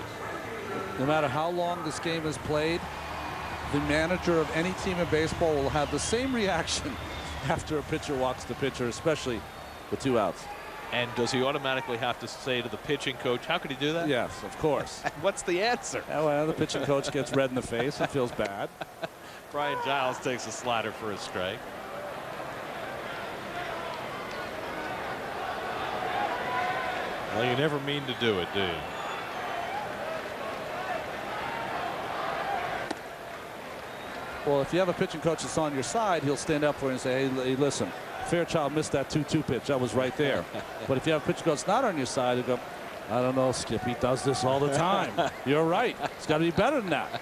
Speaker 3: No matter how long this game is played, the manager of any team in baseball will have the same reaction after a pitcher walks the pitcher, especially with 2 outs.
Speaker 1: And does he automatically have to say to the pitching coach, how could he do that?
Speaker 3: Yes, of course.
Speaker 1: What's the answer?
Speaker 3: Well, the pitching coach gets red in the face and feels bad.
Speaker 1: Brian Giles takes a slider for a strike. Well, you never mean to do it, do you?
Speaker 3: Well, if you have a pitching coach that's on your side, he'll stand up for you and say, hey, listen, Fairchild missed that 2-2 pitch. That was right there. But if you have a pitching coach that's not on your side, he'll go, I don't know, Skip, he does this all the time. You're right. It's got to be better than that.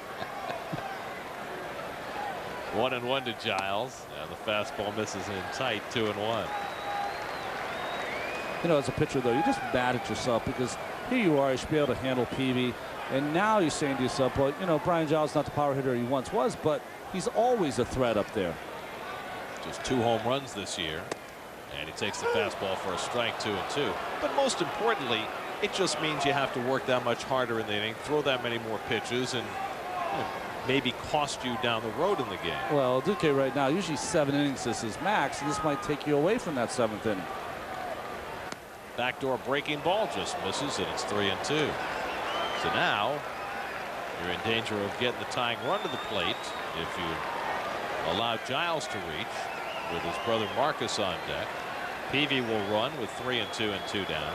Speaker 1: 1-1 to Giles, and the fastball misses in tight. 2-1.
Speaker 3: You know, as a pitcher, though, you're just mad at yourself because here you are, you should be able to handle Peavy. And now you're saying to yourself, well, you know, Brian Giles is not the power hitter he once was, but he's always a threat up there.
Speaker 1: Just 2 home runs this year, and he takes the fastball for a strike. 2-2. But most importantly, it just means you have to work that much harder in the inning, throw that many more pitches, and maybe cost you down the road in the game.
Speaker 3: Well, Duque right now, usually 7 innings is his max, and this might take you away from that 7th inning.
Speaker 1: Backdoor breaking ball just misses, and it's 3-2. So now you're in danger of getting the tying run to the plate if you allow Giles to reach with his brother Marcus on deck. Peavy will run with 3 and 2 and 2 down.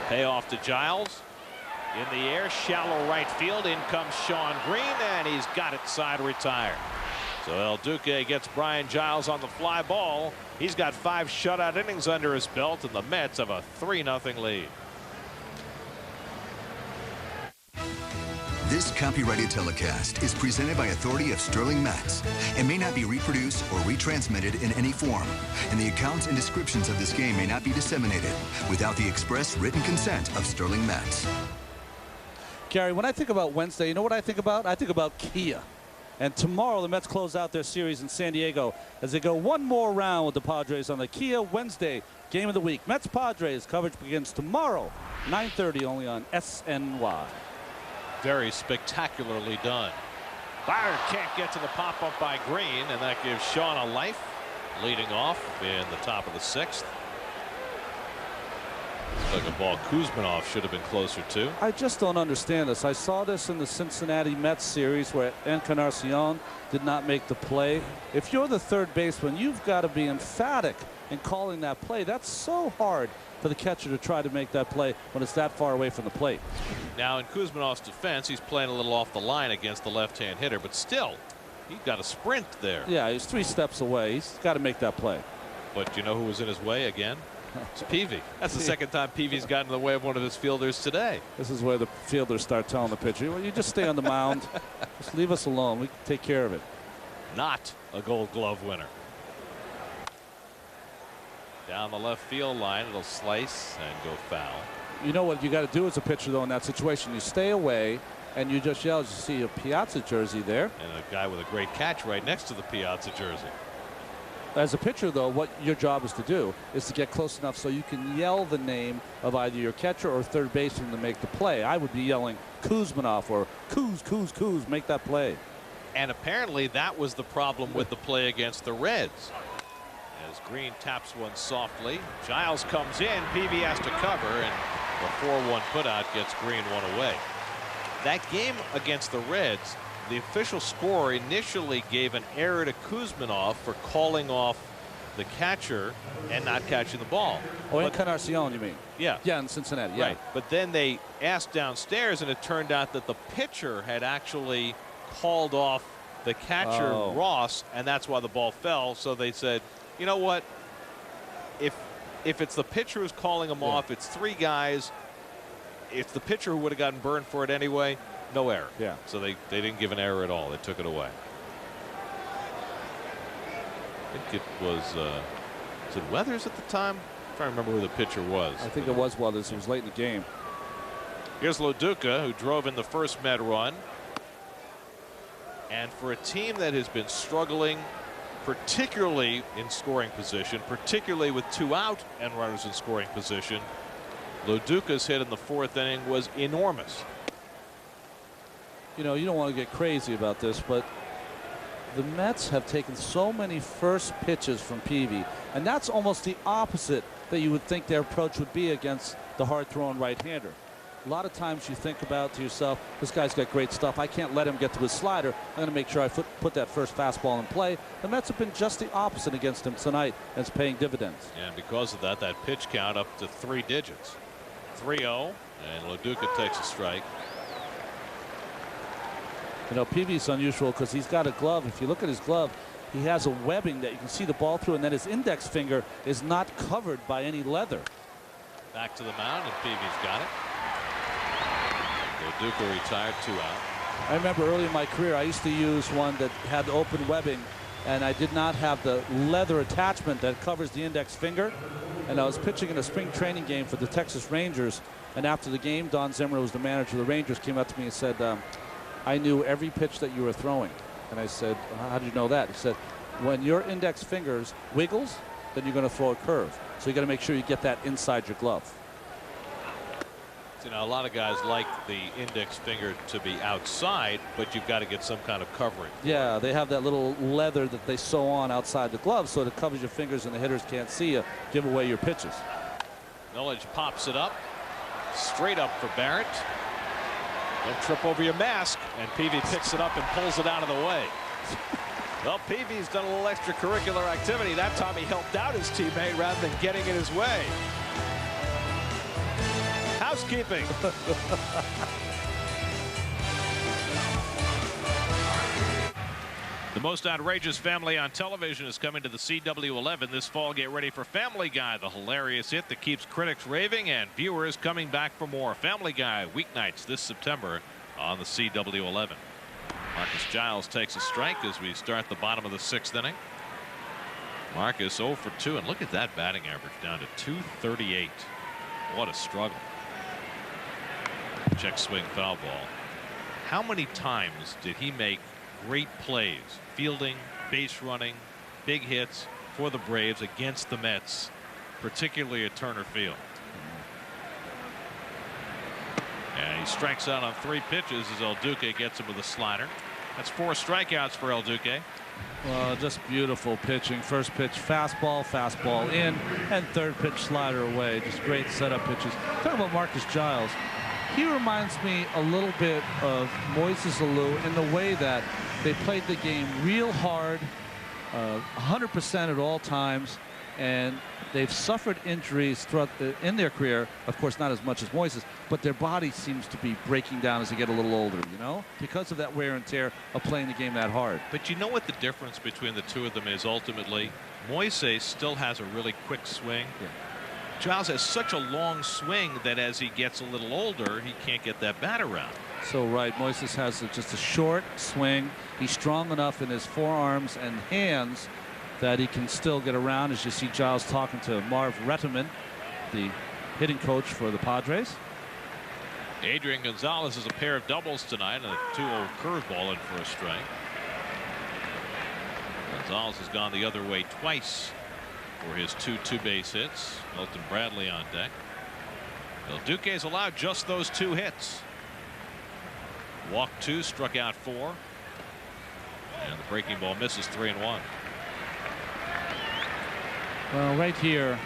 Speaker 1: Payoff to Giles. In the air, shallow right field. In comes Sean Green, and he's got it side retired. So El Duque gets Brian Giles on the fly ball. He's got 5 shutout innings under his belt, and the Mets have a 3-0 lead.
Speaker 8: This copyrighted telecast is presented by authority of Sterling Mats and may not be reproduced or retransmitted in any form, and the accounts and descriptions of this game may not be disseminated without the express written consent of Sterling Mats.
Speaker 3: Gary, when I think about Wednesday, you know what I think about? I think about Kia. And tomorrow the Mets close out their series in San Diego as they go one more round with the Padres on the Kia Wednesday game of the week. Mets-Padres coverage begins tomorrow, 9:30 only on SNY.
Speaker 1: Very spectacularly done. Byron can't get to the pop-up by Green, and that gives Sean a life, leading off in the top of the 6th. Looks like a ball Kuzminov should have been closer to.
Speaker 3: I just don't understand this. I saw this in the Cincinnati Mets series where Encarnacion did not make the play. If you're the third baseman, you've got to be emphatic in calling that play. That's so hard for the catcher to try to make that play when it's that far away from the plate.
Speaker 1: Now, in Kuzminov's defense, he's playing a little off the line against the left-hand hitter, but still, he's got a sprint there.
Speaker 3: Yeah, he's 3 steps away. He's got to make that play.
Speaker 1: But you know who was in his way again? It's Peavy. That's the second time Peavy's gotten in the way of one of his fielders today.
Speaker 3: This is where the fielders start telling the pitcher, well, you just stay on the mound. Just leave us alone. We can take care of it.
Speaker 1: Not a Gold Glove winner. Down the left field line, it'll slice and go foul.
Speaker 3: You know what you got to do as a pitcher, though, in that situation? You stay away and you just yell as you see a Piazza jersey there.
Speaker 1: And a guy with a great catch right next to the Piazza jersey.
Speaker 3: As a pitcher, though, what your job is to do is to get close enough so you can yell the name of either your catcher or third baseman to make the play. I would be yelling Kuzminov or Kuz, make that play.
Speaker 1: And apparently that was the problem with the play against the Reds. As Green taps one softly, Giles comes in, Peavy has to cover, and the 4-1 putout gets Green one away. That game against the Reds, the official score initially gave an error to Kuzminov for calling off the catcher and not catching the ball.
Speaker 3: Oh, Encarnacion, you mean?
Speaker 1: Yeah.
Speaker 3: Yeah, in Cincinnati. Yeah.
Speaker 1: Right. But then they asked downstairs, and it turned out that the pitcher had actually called off the catcher, Ross, and that's why the ball fell. So they said, you know what? If it's the pitcher who's calling him off, it's 3 guys. It's the pitcher who would have gotten burned for it anyway. No error.
Speaker 3: Yeah.
Speaker 1: So they didn't give an error at all. They took it away. I think it was it Weathers at the time? I'm trying to remember who the pitcher was.
Speaker 3: I think it was Weathers. It was late in the game.
Speaker 1: Here's Lo Duca, who drove in the first Met run. And for a team that has been struggling, particularly in scoring position, particularly with 2 out and runners in scoring position, Lo Duca's hit in the 4th inning was enormous.
Speaker 3: You know, you don't want to get crazy about this, but the Mets have taken so many first pitches from Peavy, and that's almost the opposite that you would think their approach would be against the hard-throwing right-hander. A lot of times you think about to yourself, this guy's got great stuff. I can't let him get to his slider. I'm going to make sure I put that first fastball in play. The Mets have been just the opposite against him tonight, and it's paying dividends.
Speaker 1: And because of that, that pitch count up to 3 digits. 3-0, and Lo Duca takes a strike.
Speaker 3: You know, Peavy's unusual because he's got a glove. If you look at his glove, he has a webbing that you can see the ball through, and then his index finger is not covered by any leather.
Speaker 1: Back to the mound, and Peavy's got it. Lo Duca retired, 2 out.
Speaker 3: I remember early in my career, I used to use one that had open webbing, and I did not have the leather attachment that covers the index finger. And I was pitching in a spring training game for the Texas Rangers, and after the game, Don Zimmer, who was the manager of the Rangers, came up to me and said, I knew every pitch that you were throwing. And I said, how did you know that? He said, when your index fingers wiggles, then you're going to throw a curve. So you got to make sure you get that inside your glove.
Speaker 1: You know, a lot of guys like the index finger to be outside, but you've got to get some kind of covering.
Speaker 3: Yeah, they have that little leather that they sew on outside the glove so it covers your fingers and the hitters can't see you, give away your pitches.
Speaker 1: Knowledge pops it up, straight up for Barrett. Don't trip over your mask, and Peavy picks it up and pulls it out of the way.
Speaker 7: Well, Peavy's done a little extracurricular activity. That time he helped out his teammate rather than getting in his way. Housekeeping. The most outrageous family on television is coming to the CW11 this fall. Get ready for Family Guy, the hilarious hit that keeps critics raving and viewers coming back for more. Family Guy, weeknights this September on the CW11. Marcus Giles takes a strike as we start the bottom of the 6th inning. Marcus 0 for 2, and look at that batting average down to 238. What a struggle. Check swing, foul ball. How many times did he make great plays, fielding, base running, big hits for the Braves against the Mets, particularly at Turner Field? And he strikes out on 3 pitches as El Duque gets him with a slider. That's 4 strikeouts for El Duque.
Speaker 3: Well, just beautiful pitching. First pitch fastball, fastball in, and third pitch slider away. Just great setup pitches. Talking about Marcus Giles, he reminds me a little bit of Moises Alou in the way that they played the game real hard, 100% at all times, and they've suffered injuries throughout in their career. Of course, not as much as Moises, but their body seems to be breaking down as they get a little older, you know, because of that wear and tear of playing the game that hard.
Speaker 1: But you know what the difference between the two of them is ultimately? Moises still has a really quick swing.
Speaker 3: Yeah.
Speaker 1: Giles has such a long swing that as he gets a little older, he can't get that bat around.
Speaker 3: So right, Moises has just a short swing. He's strong enough in his forearms and hands that he can still get around, as you see Giles talking to Marv Retterman, the hitting coach for the Padres.
Speaker 1: Adrian Gonzalez is a pair of doubles tonight and a 2-0 curveball in for a strike. Gonzalez has gone the other way twice for his 2 base hits. Milton Bradley on deck. El Duque has allowed just those 2 hits. Walked 2, struck out 4. And the breaking ball misses 3-1.
Speaker 3: Well, right here,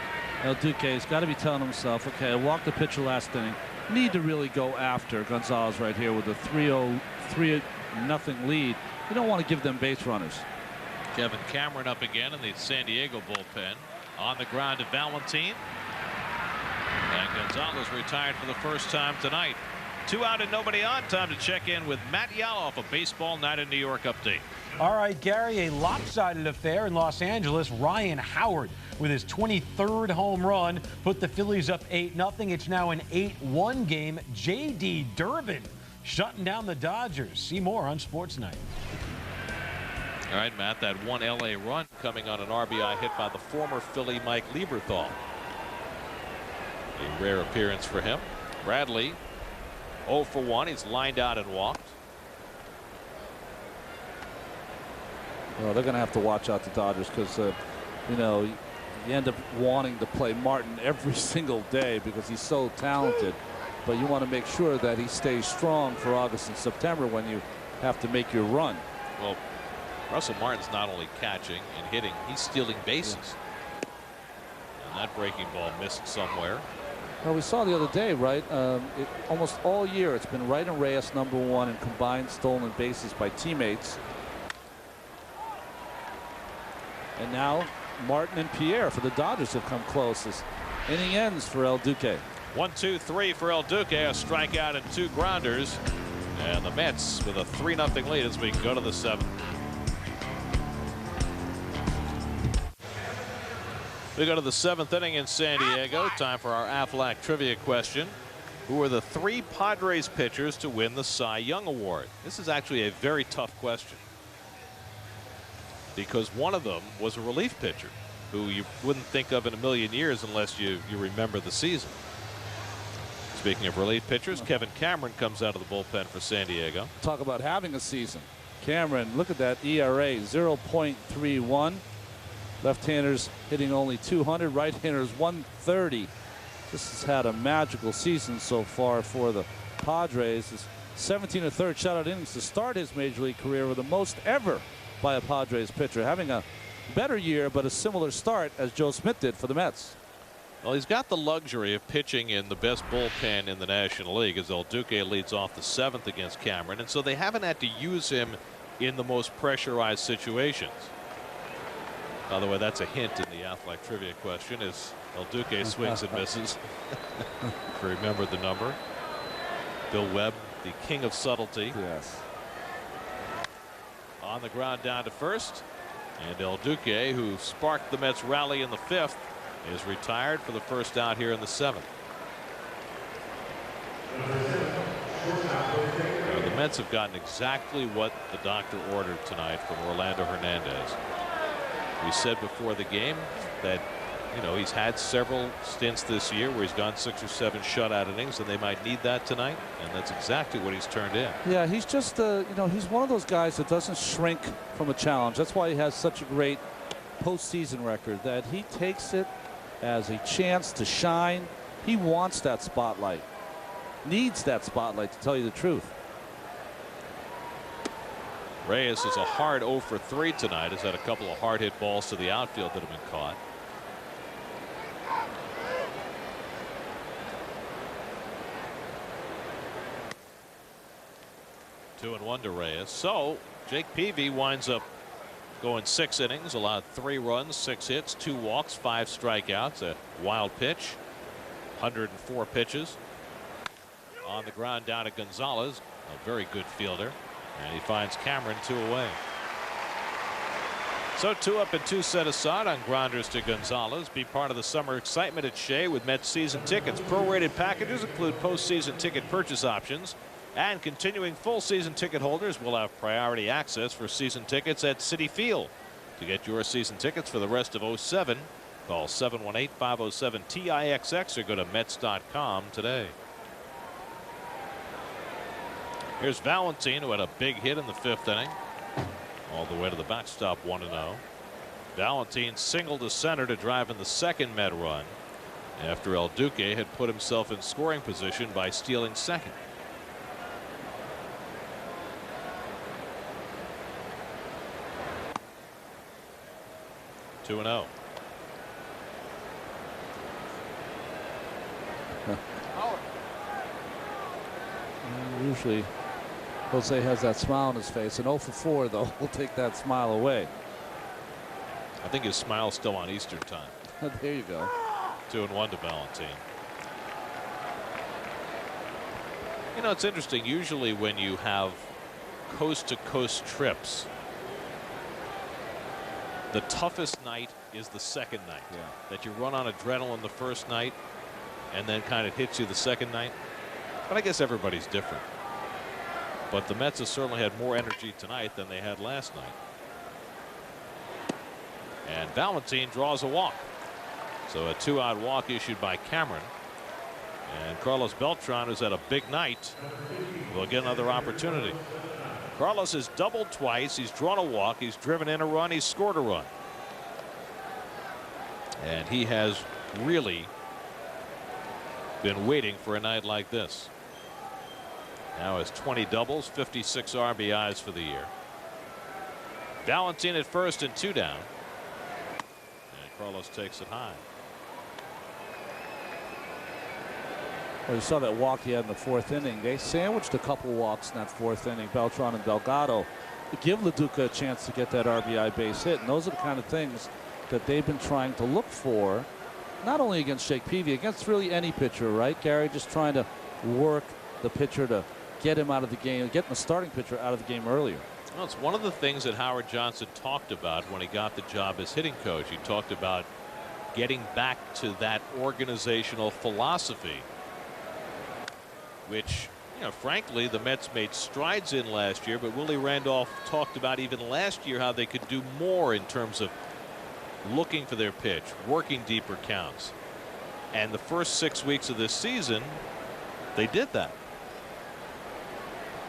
Speaker 3: El Duque's got to be telling himself, okay, I walked the pitcher last inning. Need to really go after Gonzalez right here with a 3-0 lead. You don't want to give them base runners.
Speaker 1: Kevin Cameron up again in the San Diego bullpen. On the ground to Valentin. And Gonzalez retired for the first time tonight. 2 out and nobody on. Time to check in with Matt Yaloff, a Baseball Night in New York update.
Speaker 6: All right, Gary, a lopsided affair in Los Angeles. Ryan Howard with his 23rd home run put the Phillies up 8-0. It's now an 8-1 game. J.D. Durbin shutting down the Dodgers. See more on Sports Night.
Speaker 1: All right, Matt, that one L.A. run coming on an RBI hit by the former Philly Mike Lieberthal. A rare appearance for him. Bradley 0 for 1. He's lined out and walked.
Speaker 3: Well, they're going to have to watch out the Dodgers because, you know, you end up wanting to play Martin every single day because he's so talented. But you want to make sure that he stays strong for August and September when you have to make your run.
Speaker 1: Well, Russell Martin's not only catching and hitting, he's stealing bases. Yeah. And that breaking ball missed somewhere.
Speaker 3: Well, we saw the other day, right? Almost all year it's been Wright and Reyes #1 in combined stolen bases by teammates. And now Martin and Pierre for the Dodgers have come close as inning ends for El Duque.
Speaker 1: 1, 2, 3 for El Duque. A strikeout and 2 grounders. And the Mets with a 3-0 lead as we go to the 7th. We go to the 7th inning in San Diego. Time for our Aflac trivia question. Who are the 3 Padres pitchers to win the Cy Young Award? This is actually a very tough question, because one of them was a relief pitcher who you wouldn't think of in a million years unless you remember the season. Speaking of relief pitchers, Kevin Cameron comes out of the bullpen for San Diego.
Speaker 3: Talk about having a season. Cameron, look at that ERA, 0.31. Left-handers hitting only 200, right-handers 130. This has had a magical season so far for the Padres. His 17 1/3 shutout innings to start his major league career, with the most ever by a Padres pitcher, having a better year but a similar start as Joe Smith did for the Mets.
Speaker 1: Well, he's got the luxury of pitching in the best bullpen in the National League, as El Duque leads off the 7th against Cameron, and so they haven't had to use him in the most pressurized situations. By the way, that's a hint in the Athletic trivia question as El Duque swings and misses. If you remember the number. Bill Webb, the king of subtlety.
Speaker 3: Yes.
Speaker 1: On the ground down to first. And El Duque, who sparked the Mets rally in the 5th, is retired for the first out here in the 7th. Now, the Mets have gotten exactly what the doctor ordered tonight from Orlando Hernandez. We said before the game that, you know, he's had several stints this year where he's gone 6 or 7 shutout innings, and they might need that tonight, and that's exactly what he's turned in.
Speaker 3: Yeah, he's just, you know, he's one of those guys that doesn't shrink from a challenge. That's why he has such a great postseason record, that he takes it as a chance to shine. He wants that spotlight, needs that spotlight, to tell you the truth.
Speaker 1: Reyes is a hard 0 for 3 tonight. Has had a couple of hard hit balls to the outfield that have been caught. Two and 1 to Reyes. So Jake Peavy winds up going 6 innings, allowed 3 runs, 6 hits, 2 walks, 5 strikeouts, a wild pitch, 104 pitches. On the ground down to Gonzalez, a very good fielder, and he finds Cameron 2 away. So 2 up and 2 set aside on grounders to Gonzalez. Be part of the summer excitement at Shea with Mets season tickets. Prorated packages include postseason ticket purchase options, and continuing full season ticket holders will have priority access for season tickets at Citi Field. To get your season tickets for the rest of 07, call 718-507-TIXX or go to Mets.com today. Here's Valentin, who had a big hit in the 5th inning, all the way to the backstop, 1-0. Valentin singled to center to drive in the 2nd Met run after El Duque had put himself in scoring position by stealing second. Two and 0.
Speaker 3: Usually Jose has that smile on his face, and 0 for 4 though will take that smile away.
Speaker 1: I think his smile's still on Eastern time.
Speaker 3: There you go.
Speaker 1: 2 and 1 to Valentin. You know, it's interesting. Usually when you have coast to coast trips, the toughest night is the 2nd night.
Speaker 3: Yeah.
Speaker 1: That you run on adrenaline the 1st night and then kind of hits you the 2nd night. But I guess everybody's different. But the Mets have certainly had more energy tonight than they had last night. And Valentin draws a walk. So a 2-out walk issued by Cameron. And Carlos Beltran, who's had a big night, will get another opportunity. Carlos has doubled twice. He's drawn a walk. He's driven in a run. He's scored a run. And he has really been waiting for a night like this. Now has 20 doubles, 56 RBIs for the year. Valentin at first and 2 down. And Carlos takes it high.
Speaker 3: Well, you saw that walk he had in the 4th inning. They sandwiched a couple walks in that 4th inning, Beltran and Delgado, to give Lo Duca a chance to get that RBI base hit. And those are the kind of things that they've been trying to look for, not only against Jake Peavy, against really any pitcher, right, Gary? Just trying to work the pitcher to get him out of the game, getting the starting pitcher out of the game earlier.
Speaker 1: Well, it's one of the things that Howard Johnson talked about when he got the job as hitting coach. He talked about getting back to that organizational philosophy, which, you know, frankly, the Mets made strides in last year, but Willie Randolph talked about even last year how they could do more in terms of looking for their pitch, working deeper counts. And the first 6 weeks of this season, they did that.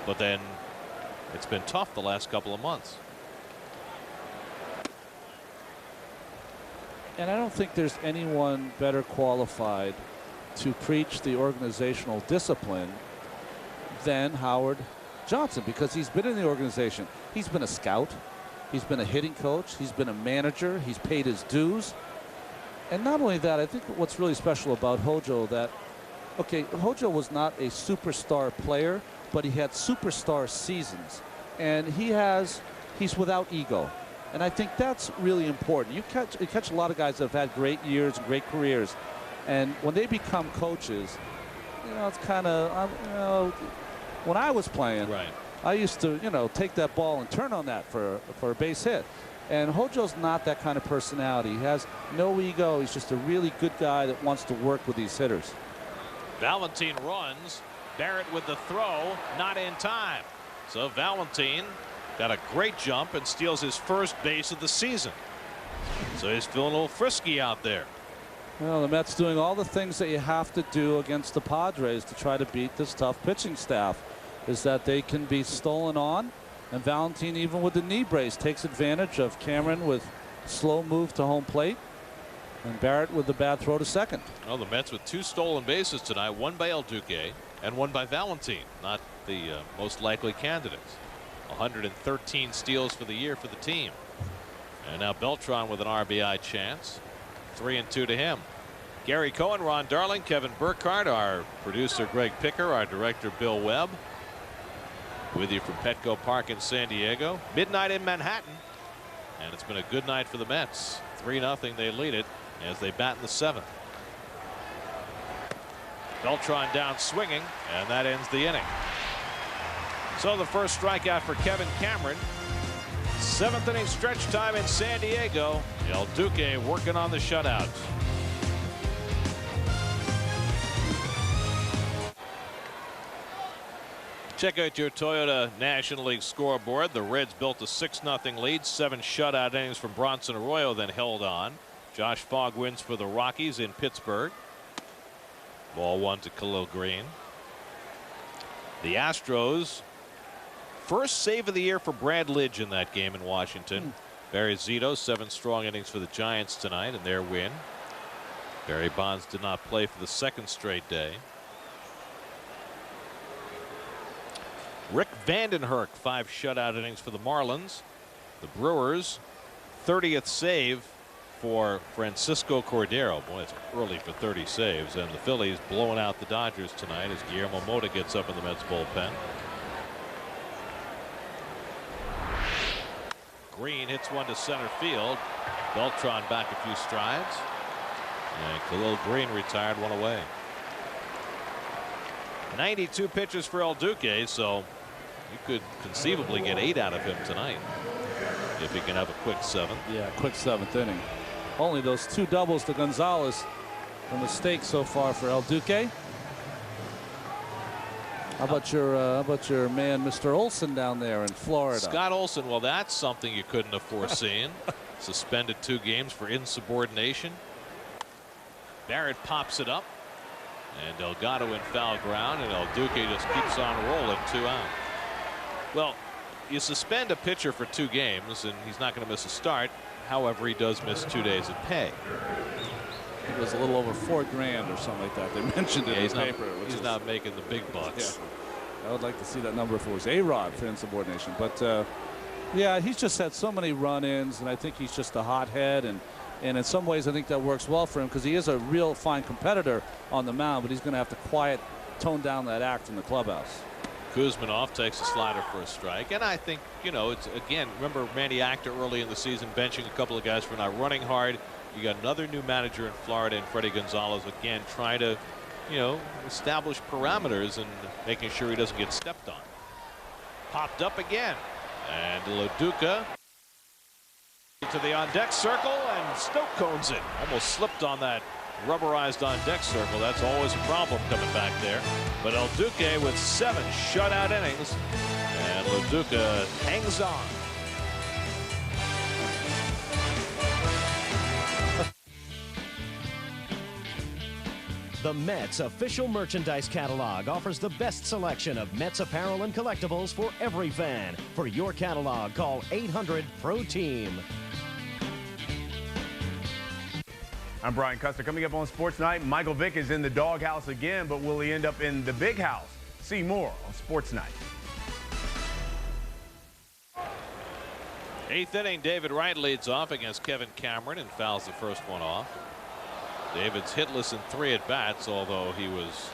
Speaker 1: But then it's been tough the last couple of months.
Speaker 3: And I don't think there's anyone better qualified to preach the organizational discipline than Howard Johnson, because he's been in the organization. He's been a scout. He's been a hitting coach. He's been a manager. He's paid his dues. And not only that, I think what's really special about Hojo that, okay, Hojo was not a superstar player, but he had superstar seasons. and he's without ego. And I think that's really important. You catch a lot of guys that have had great years and great careers, and when they become coaches, it's kind of, when I was playing,
Speaker 1: right,
Speaker 3: I used to, take that ball and turn on that for a base hit. And Hojo's not that kind of personality. He has no ego. He's just a really good guy that wants to work with these hitters.
Speaker 1: Valentin runs. Barrett with the throw, not in time. So Valentin got a great jump and steals his first base of the season. So he's feeling a little frisky out there.
Speaker 3: Well, the Mets doing all the things that you have to do against the Padres to try to beat this tough pitching staff, is that they can be stolen on. And Valentin, even with the knee brace, takes advantage of Cameron with slow move to home plate, and Barrett with the bad throw to second.
Speaker 1: Well, the Mets with 2 stolen bases tonight, one by El Duque and one by Valentin, not the most likely candidates. 113 steals for the year for the team. And now Beltran with an RBI chance. 3-2 to him. Gary Cohen, Ron Darling, Kevin Burkhardt, our producer Greg Picker, our director Bill Webb. With you from Petco Park in San Diego. Midnight in Manhattan. And it's been a good night for the Mets. 3-0 they lead it as they bat in the 7th. Beltran down swinging, and that ends the inning. So the first strikeout for Kevin Cameron. 7th inning stretch time in San Diego. El Duque working on the shutout. Check out your Toyota National League scoreboard. The Reds built a 6-0 lead. 7 shutout innings from Bronson Arroyo, then held on. Josh Fogg wins for the Rockies in Pittsburgh. Ball 1 to Khalil Green. The Astros, first save of the year for Brad Lidge in that game in Washington. Barry Zito, 7 strong innings for the Giants tonight in their win. Barry Bonds did not play for the 2nd straight day. Rick Vandenherk, 5 shutout innings for the Marlins. The Brewers, 30th save for Francisco Cordero. Boy, it's early for 30 saves. And the Phillies blowing out the Dodgers tonight as Guillermo Mota gets up in the Mets bullpen. Green hits one to center field. Beltran back a few strides. And Khalil Green retired one away. 92 pitches for El Duque, so you could conceivably get 8 out of him tonight if he can have a quick 7th.
Speaker 3: Yeah, quick 7th inning. Only those 2 doubles to Gonzalez. A mistake so far for El Duque. How about your man, Mr. Olson, down there in Florida?
Speaker 1: Scott Olson. Well, that's something you couldn't have foreseen. Suspended 2 games for insubordination. Barrett pops it up. And Delgado in foul ground, and El Duque just keeps on rolling. 2 out. Well, you suspend a pitcher for 2 games, and he's not going to miss a start. However, he does miss 2 days of pay.
Speaker 3: It was a little over $4,000 or something like that. They mentioned it in the paper.
Speaker 1: He's not making the big bucks.
Speaker 3: Yeah. I would like to see that number if it was A-Rod for insubordination. But, yeah, he's just had so many run-ins, and I think he's just a hothead. And in some ways, I think that works well for him because he is a real fine competitor on the mound, but he's going to have to tone down that act in the clubhouse.
Speaker 1: Kuzminov takes a slider for a strike. And I think, it's, again, remember Randy Actor early in the season benching a couple of guys for not running hard. You got another new manager in Florida and Freddie Gonzalez again trying to, establish parameters and making sure he doesn't get stepped on. Popped up again. And Lo Duca to the on deck circle, and Stoke cones it. Almost slipped on that rubberized on deck circle. That's always a problem coming back there. But El Duque with 7 shutout innings, and Lo Duca hangs on.
Speaker 9: The Mets official merchandise catalog offers the best selection of Mets apparel and collectibles for every fan. For your catalog, call 800-PRO-TEAM.
Speaker 10: I'm Brian Custer. Coming up on Sports Night, Michael Vick is in the doghouse again, but will he end up in the big house? See more on Sports Night.
Speaker 1: 8th inning, David Wright leads off against Kevin Cameron and fouls the first one off. David's hitless in 3 at-bats, although he was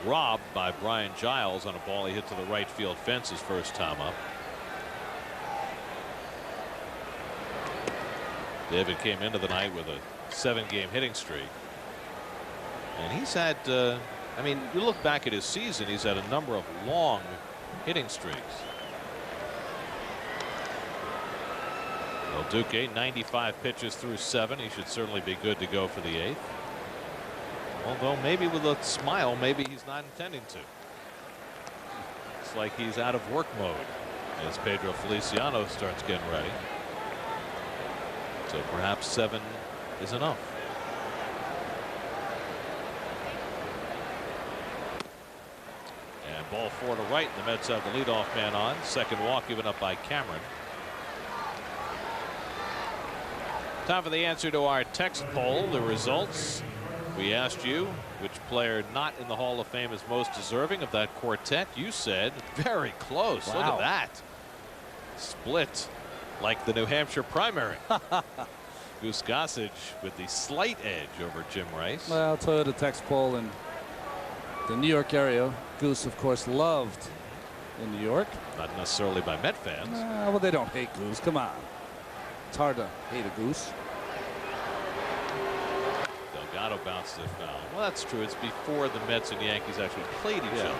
Speaker 1: robbed by Brian Giles on a ball he hit to the right field fence his first time up. David came into the night with a 7-game hitting streak. And he's had, I mean, you look back at his season, he's had a number of long hitting streaks. Well, Duque, 95 pitches through 7. He should certainly be good to go for the 8th. Although maybe with a smile, maybe he's not intending to. It's like he's out of work mode as Pedro Feliciano starts getting ready. So perhaps 7 is enough. And ball 4 to right. The Mets have the leadoff man on. Second walk given up by Cameron. Time for the answer to our text poll. The results. We asked you which player not in the Hall of Fame is most deserving of that quartet. You said very close. Wow. Look at that. Split like the New Hampshire primary. Goose Gossage with the slight edge over Jim Rice.
Speaker 3: Well, I'll tell you the text poll in the New York area. Goose, of course, loved in New York.
Speaker 1: Not necessarily by Met fans.
Speaker 3: Well, they don't hate Goose. Come on. It's hard to hate a Goose.
Speaker 1: Delgado bounced it foul. Well, that's true. It's before the Mets and Yankees actually played each other.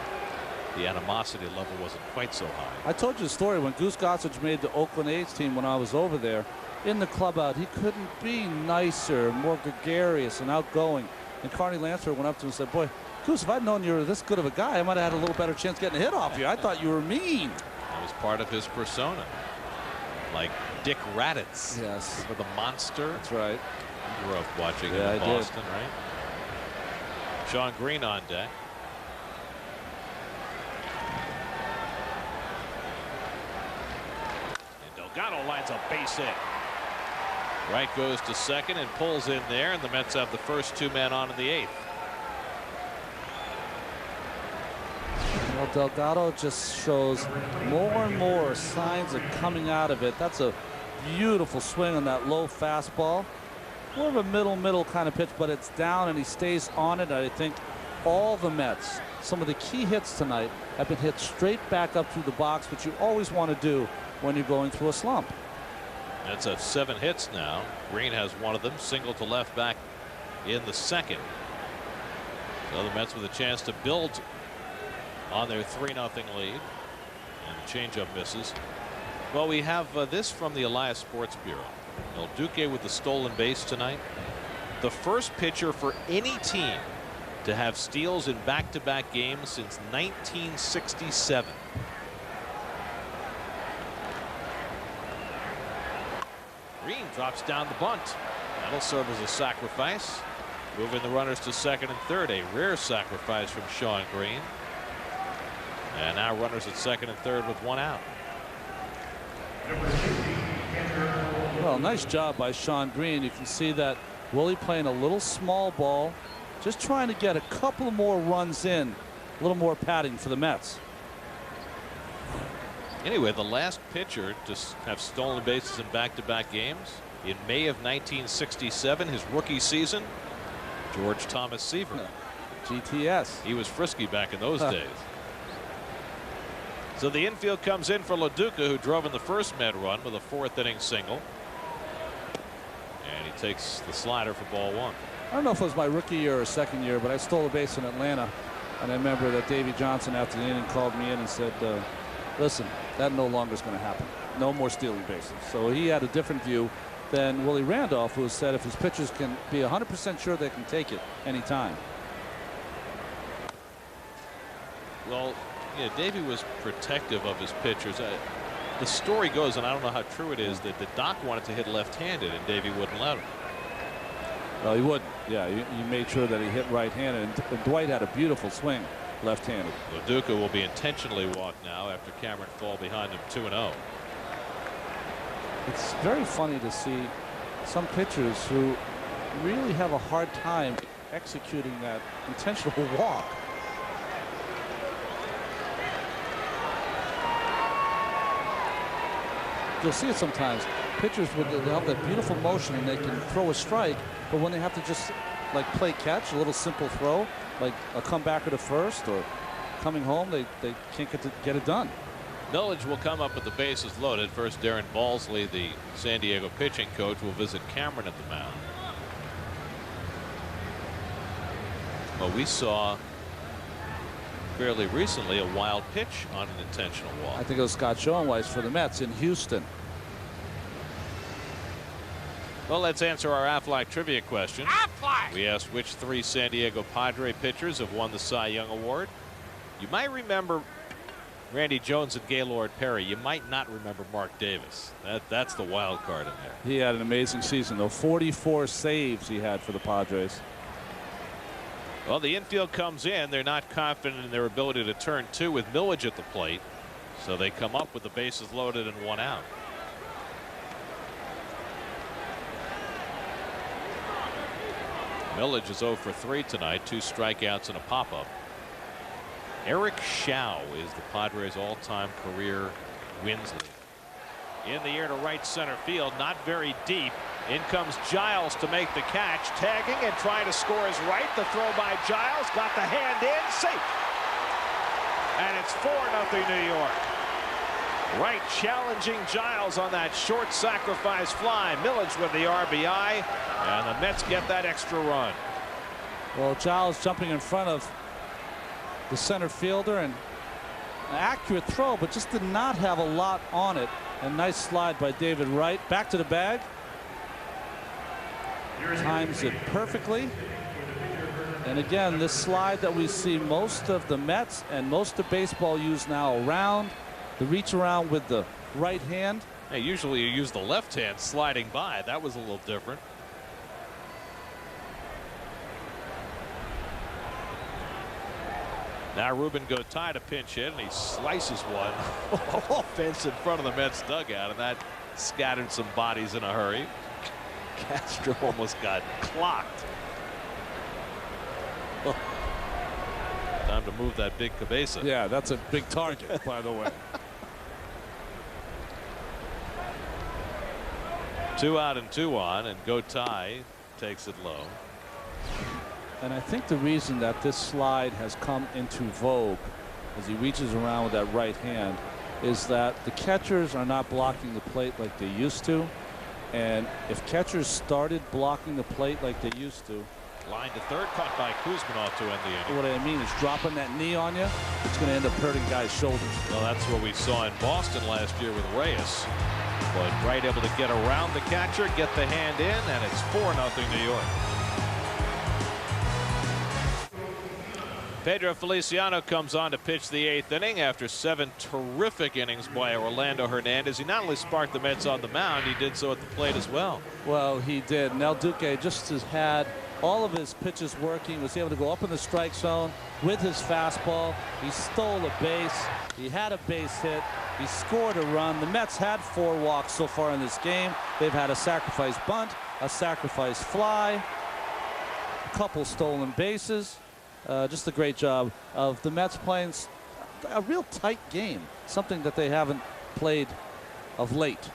Speaker 1: The animosity level wasn't quite so high.
Speaker 3: I told you the story when Goose Gossage made the Oakland A's team when I was over there. In the clubhouse, he couldn't be nicer, more gregarious and outgoing. And Carney Lansford went up to him and said, "Boy, Goose, if I'd known you were this good of a guy, I might have had a little better chance getting a hit off you. I thought you were mean."
Speaker 1: That was part of his persona. Like Dick Raditz.
Speaker 3: Yes.
Speaker 1: For the monster.
Speaker 3: That's right.
Speaker 1: You grew up watching him in Boston, right? Sean Green on deck. And Delgado lines a base hit. Wright goes to second and pulls in there, and the Mets have the first 2 men on in the 8th.
Speaker 3: Well, Delgado just shows more and more signs of coming out of it. That's a beautiful swing on that low fastball. More of a middle kind of pitch, but it's down and he stays on it. I think all the Mets, some of the key hits tonight have been hit straight back up through the box, which you always want to do when you're going through a slump.
Speaker 1: That's 7 hits now. Green has one of them, single to left back in the 2nd. So the Mets with a chance to build on their 3-0 lead, and the changeup misses. Well, we have this from the Elias Sports Bureau. El Duque with the stolen base tonight. The first pitcher for any team to have steals in back-to-back games since 1967. Green drops down the bunt. That'll serve as a sacrifice. Moving the runners to second and third. A rare sacrifice from Sean Green. And now runners at second and third with 1 out.
Speaker 3: Well, nice job by Sean Green. You can see that Willie playing a little small ball, just trying to get a couple more runs in, a little more padding for the Mets.
Speaker 1: Anyway, the last pitcher to have stolen bases in back-to-back games in May of 1967, his rookie season, George Thomas Seaver.
Speaker 3: GTS.
Speaker 1: He was frisky back in those days. So the infield comes in for Lo Duca, who drove in the first Met run with a 4th-inning single. And he takes the slider for ball 1.
Speaker 3: I don't know if it was my rookie year or second year, but I stole a base in Atlanta. And I remember that Davey Johnson after the inning called me in and said, listen, that no longer is going to happen. No more stealing bases. So he had a different view than Willie Randolph, who said if his pitchers can be 100% sure they can take it anytime.
Speaker 1: Well, yeah, Davey was protective of his pitchers. The story goes, and I don't know how true it is, that the Doc wanted to hit left-handed and Davey wouldn't let him.
Speaker 3: Well, he wouldn't. Yeah, he made sure that he hit right-handed. And Dwight had a beautiful swing left-handed.
Speaker 1: Lo Duca will be intentionally walked now after Cameron fall behind him 2-0.
Speaker 3: It's very funny to see some pitchers who really have a hard time executing that intentional walk. You'll see it sometimes. Pitchers will have that beautiful motion and they can throw a strike, but when they have to just like play catch, a little simple throw, like a comebacker to first or coming home, they can't get it done.
Speaker 1: Millage will come up with the bases loaded. First, Darren Balsley, the San Diego pitching coach, will visit Cameron at the mound. Well, we saw fairly recently a wild pitch on an intentional walk.
Speaker 3: I think it was Scott Schoenweiss for the Mets in Houston.
Speaker 1: Well, let's answer our Aflac trivia question. Aflac! We asked which 3 San Diego Padre pitchers have won the Cy Young Award. You might remember Randy Jones and Gaylord Perry. You might not remember Mark Davis. That's the wild card in there.
Speaker 3: He had an amazing season, though. 44 saves he had for the Padres.
Speaker 1: Well, the infield comes in. They're not confident in their ability to turn 2 with Millage at the plate. So they come up with the bases loaded and 1 out. Millage is 0 for 3 tonight. 2 strikeouts and a pop-up. Eric Shao is the Padres' all-time career wins leader. In the air to right center field, not very deep. In comes Giles to make the catch, tagging and trying to score is right. The throw by Giles, got the hand in, safe. And it's 4-0 New York. Wright challenging Giles on that short sacrifice fly. Millage with the RBI, and the Mets get that extra run.
Speaker 3: Well, Giles jumping in front of the center fielder, and an accurate throw, but just did not have a lot on it. A nice slide by David Wright. Back to the bag. Times it perfectly. And again, this slide that we see most of the Mets and most of baseball use now, around the reach around with the right hand.
Speaker 1: Hey, usually you use the left hand sliding by. That was a little different. Now Ruben Gotay to pinch hit, and he slices one offense in front of the Mets dugout, and that scattered some bodies in a hurry. Castro almost got clocked. Time to move that big cabeza.
Speaker 3: Yeah, that's a big target, by the way.
Speaker 1: 2 out and 2 on, and Gotay takes it low.
Speaker 3: And I think the reason that this slide has come into vogue as he reaches around with that right hand is that the catchers are not blocking the plate like they used to. And if catchers started blocking the plate like they used to.
Speaker 1: Line to third, caught by Kuzminov to end the inning.
Speaker 3: What I mean is dropping that knee on you, it's going to end up hurting guys' shoulders.
Speaker 1: Well, that's what we saw in Boston last year with Reyes. But Wright able to get around the catcher, get the hand in, and it's 4-0 New York. Pedro Feliciano comes on to pitch the 8th inning after 7 terrific innings by Orlando Hernandez. He not only sparked the Mets on the mound, he did so at the plate as well.
Speaker 3: Well, he did. Now Duque just has had all of his pitches working, was able to go up in the strike zone with his fastball. He stole a base. He had a base hit. He scored a run. The Mets had 4 walks so far in this game. They've had a sacrifice bunt, a sacrifice fly, a couple stolen bases. Just a great job of the Mets playing a real tight game, something that they haven't played of late.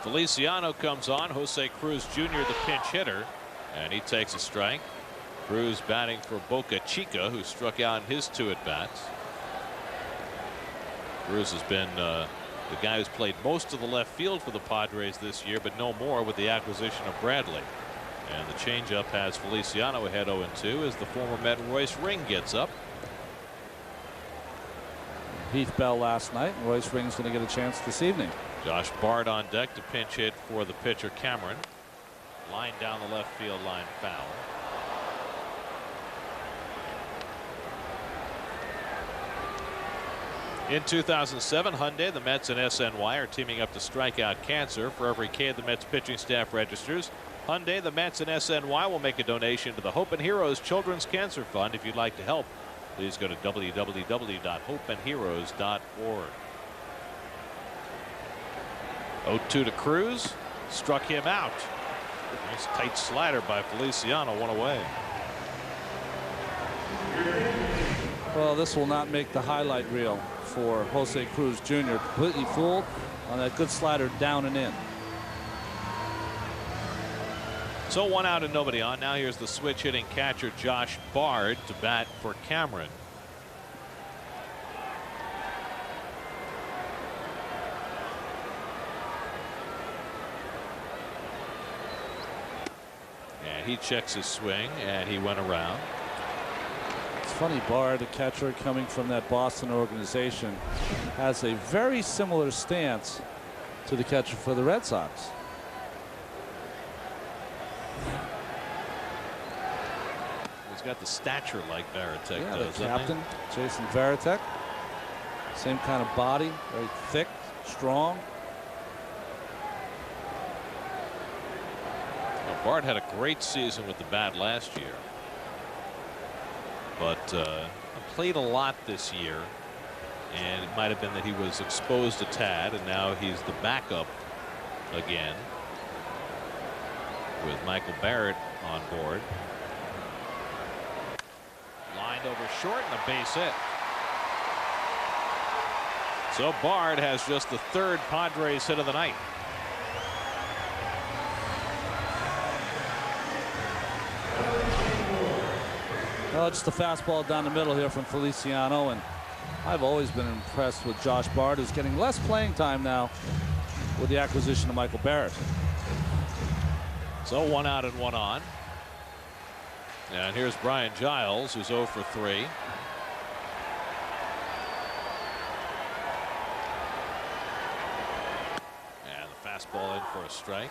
Speaker 1: Feliciano comes on. Jose Cruz Jr., the pinch hitter, and he takes a strike. Cruz batting for Boca Chica, who struck out in his 2 at-bats. Cruz has been the guy who's played most of the left field for the Padres this year, but no more with the acquisition of Bradley. And the changeup has Feliciano ahead 0-2 as the former Met Royce Ring gets up.
Speaker 3: Heath Bell last night, and Royce Ring's going to get a chance this evening.
Speaker 1: Josh Bard on deck to pinch hit for the pitcher Cameron. Line down the left field line, foul. In 2007, Hyundai, the Mets, and SNY are teaming up to strike out cancer. For every K the Mets pitching staff registers, Hyundai, the Mets, and SNY will make a donation to the Hope and Heroes Children's Cancer Fund. If you'd like to help, please go to www.hopeandheroes.org. 0-2 to Cruz. Struck him out. Nice tight slider by Feliciano, 1 away.
Speaker 3: Well, this will not make the highlight reel for Jose Cruz Jr. Completely fooled on that good slider down and in.
Speaker 1: So 1 out and nobody on. Now here's the switch hitting catcher Josh Bard to bat for Cameron. he checks his swing, and he went around.
Speaker 3: It's funny, Bard, the catcher coming from that Boston organization, has a very similar stance to the catcher for the Red Sox.
Speaker 1: He's got the stature like Varitek
Speaker 3: Yeah,
Speaker 1: does.
Speaker 3: the captain, Jason Varitek. Same kind of body, very thick, strong.
Speaker 1: Well, Bard had a great season with the bat last year, but played a lot this year, and it might have been that he was exposed a tad, and now he's the backup again with Michael Barrett on board. Lined over short and a base hit. So Bard has just the third Padres hit of the night.
Speaker 3: Well, just a fastball down the middle here from Feliciano, and I've always been impressed with Josh Bard, who's getting less playing time now with the acquisition of Michael Barrett.
Speaker 1: So 1 out and 1 on. And here's Brian Giles, who's 0 for 3. And the fastball in for a strike.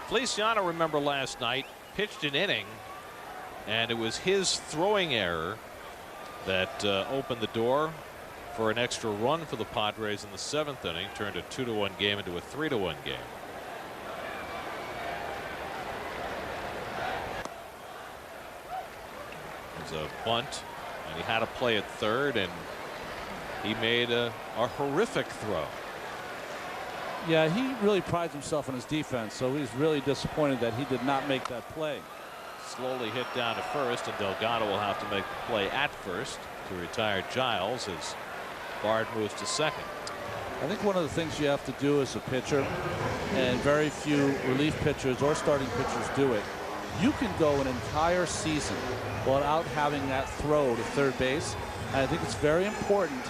Speaker 1: Feliciano, remember last night, pitched an inning, and it was his throwing error that opened the door for an extra run for the Padres in the 7th inning, turned a 2-1 game into a 3-1 game. A bunt, and he had a play at third, and he made a horrific throw.
Speaker 3: Yeah, he really prides himself on his defense, so he's really disappointed that he did not make that play.
Speaker 1: Slowly hit down to first, and Delgado will have to make the play at first to retire Giles as Bard moves to second.
Speaker 3: I think one of the things you have to do as a pitcher, and very few relief pitchers or starting pitchers do it, you can go an entire season without having that throw to third base. And I think it's very important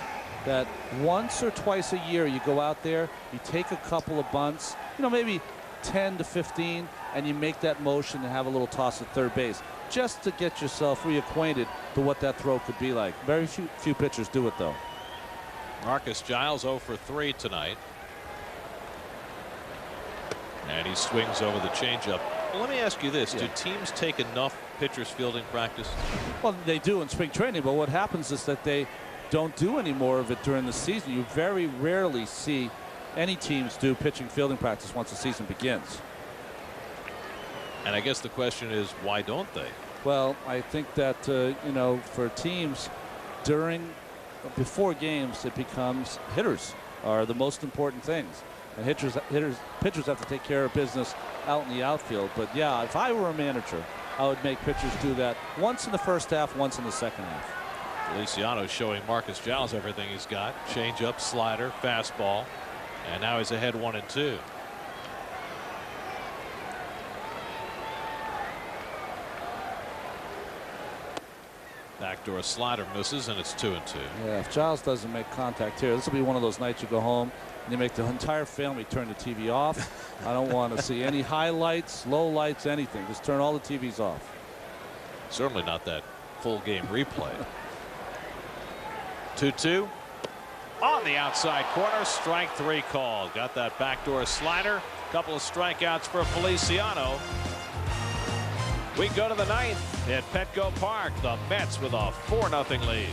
Speaker 3: that once or twice a year you go out there, you take a couple of bunts, maybe 10 to 15, and you make that motion and have a little toss at third base just to get yourself reacquainted to what that throw could be like. Very few pitchers do it, though.
Speaker 1: Marcus Giles 0 for 3 tonight. And he swings over the changeup. Well, let me ask you this. Yeah. Do teams take enough pitchers fielding practice?
Speaker 3: Well, they do in spring training, but what happens is that they don't do any more of it during the season. You very rarely see any teams do pitching fielding practice once the season begins.
Speaker 1: And I guess the question is, why don't they?
Speaker 3: Well, I think that, for teams before games, it becomes hitters are the most important things. And pitchers have to take care of business out in the outfield. But yeah, if I were a manager, I would make pitchers do that once in the first half, once in the second half.
Speaker 1: Feliciano showing Marcus Giles everything he's got. Changeup, slider, fastball, and now he's ahead 1-2. Backdoor slider misses, and it's 2-2.
Speaker 3: Yeah, if Giles doesn't make contact here, this will be one of those nights you go home and you make the entire family turn the TV off. I don't want to see any highlights, low lights, anything. Just turn all the TVs off.
Speaker 1: Certainly not that full game replay. 2-2 on the outside corner. Strike 3 called. Got that backdoor slider. Couple of strikeouts for Feliciano. We go to the 9th at Petco Park. The Mets with a 4-0 lead.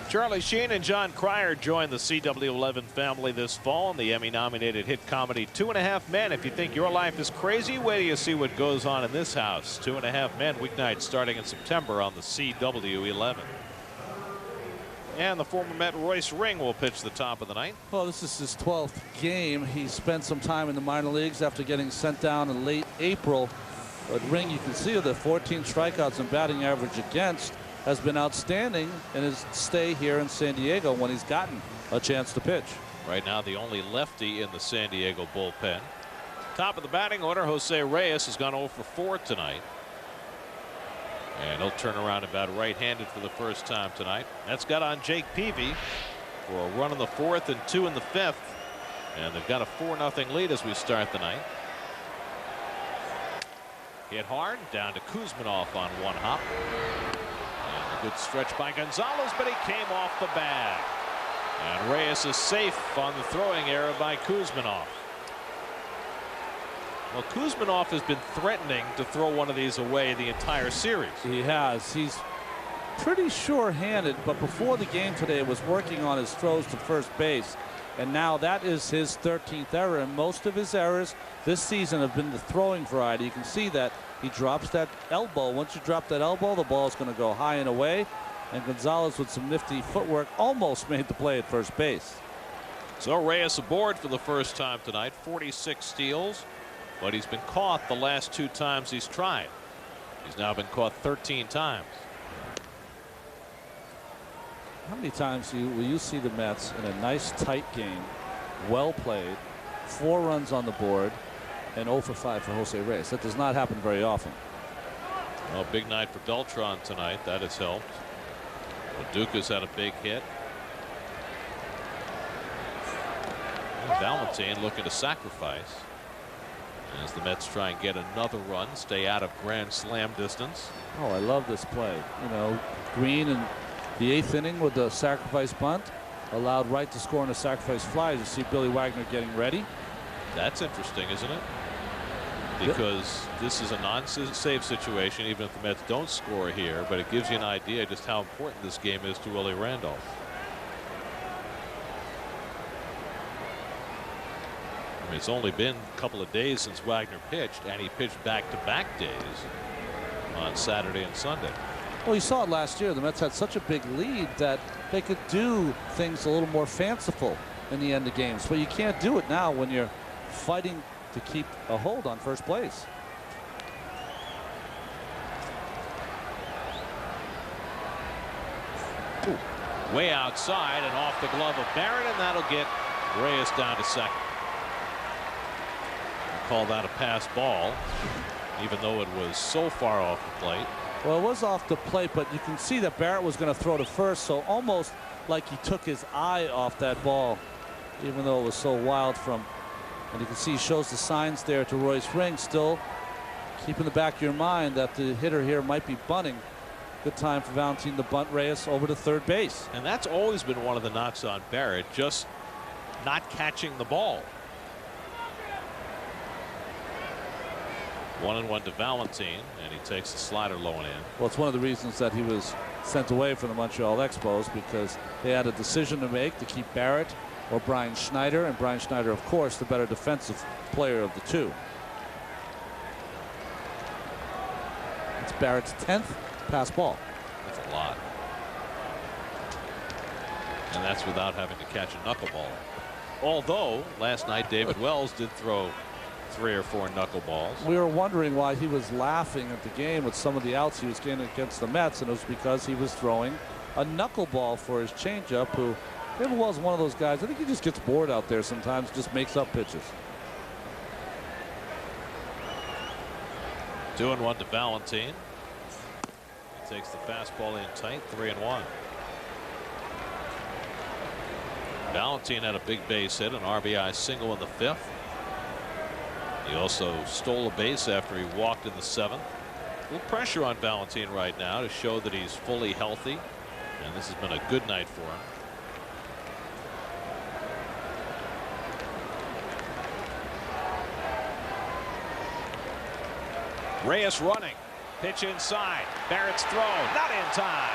Speaker 1: Charlie Sheen and John Cryer joined the CW11 family this fall in the Emmy-nominated hit comedy 2.5 Men. If you think your life is crazy, wait till you see what goes on in this house. 2.5 Men weeknights starting in September on the CW11. And the former Met Royce Ring will pitch the top of the 9th.
Speaker 3: Well, this is his 12th game. He spent some time in the minor leagues after getting sent down in late April. But Ring, you can see the 14 strikeouts and batting average against has been outstanding in his stay here in San Diego when he's gotten a chance to pitch.
Speaker 1: Right now, the only lefty in the San Diego bullpen. Top of the batting order, Jose Reyes has gone 0 for 4 tonight. And he'll turn around about right-handed for the first time tonight. That's got on Jake Peavy for a run in the 4th and 2 in the 5th. And they've got a 4-0 lead as we start the ninth. Hit hard down to Kuzminoff on one hop. And a good stretch by Gonzalez, but he came off the bag. And Reyes is safe on the throwing error by Kuzminoff. Well, Kuzminoff has been threatening to throw one of these away the entire series.
Speaker 3: He has. He's pretty sure-handed, but before the game today was working on his throws to first base. And now that is his 13th error, and most of his errors this season have been the throwing variety. You can see that he drops that elbow. Once you drop that elbow, the ball is going to go high and away. And Gonzalez, with some nifty footwork, almost made the play at first base.
Speaker 1: So Reyes aboard for the first time tonight. 46 steals, but he's been caught the last 2 times he's tried. He's now been caught 13 times.
Speaker 3: How many times will you see the Mets in a nice tight game, well played, 4 runs on the board, and 0 for 5 for Jose Reyes? That does not happen very often.
Speaker 1: Well, big night for Beltran tonight. That has helped. Well, Duca's had a big hit. And Valentine looking to sacrifice as the Mets try and get another run, stay out of grand slam distance.
Speaker 3: Oh, I love this play. You know, Green in the 8th inning with the sacrifice bunt allowed Wright to score on a sacrifice fly. You see Billy Wagner getting ready.
Speaker 1: That's interesting, isn't it? Because this is a non-save situation, even if the Mets don't score here, but it gives you an idea just how important this game is to Willie Randolph. I mean, it's only been a couple of days since Wagner pitched, and he pitched back-to-back days on Saturday and Sunday.
Speaker 3: Well, you saw it last year. The Mets had such a big lead that they could do things a little more fanciful in the end of games, but you can't do it now when you're fighting to keep a hold on first place.
Speaker 1: Ooh. Way outside and off the glove of Barrett, and that'll get Reyes down to second. We'll call that a pass ball, even though it was so far off the plate.
Speaker 3: Well, it was off the plate, but you can see that Barrett was going to throw to first, so almost like he took his eye off that ball, even though it was so wild from. And you can see he shows the signs there to Royce Ring. Still keep in the back of your mind that the hitter here might be bunting. Good time for Valentine to bunt Reyes over to third base.
Speaker 1: And that's always been one of the knocks on Barrett, just not catching the ball. 1-1 to Valentine, and he takes the slider low and in.
Speaker 3: Well, it's one of the reasons that he was sent away from the Montreal Expos, because they had a decision to make to keep Barrett or Brian Schneider, and Brian Schneider, of course, the better defensive player of the two. It's Barrett's 10th pass ball.
Speaker 1: That's a lot. And that's without having to catch a knuckleball. Although last night David Wells did throw 3 or 4 knuckleballs.
Speaker 3: We were wondering why he was laughing at the game with some of the outs he was getting against the Mets, and it was because he was throwing a knuckleball for his changeup. Who David Wells is one of those guys, I think he just gets bored out there sometimes, just makes up pitches.
Speaker 1: 2-1 to Valentine. He takes the fastball in tight, 3-1. Valentine had a big base hit, an RBI single in the 5th. He also stole a base after he walked in the 7th. A little pressure on Valentine right now to show that he's fully healthy, and this has been a good night for him. Reyes running. Pitch inside. Barrett's throw. Not in time.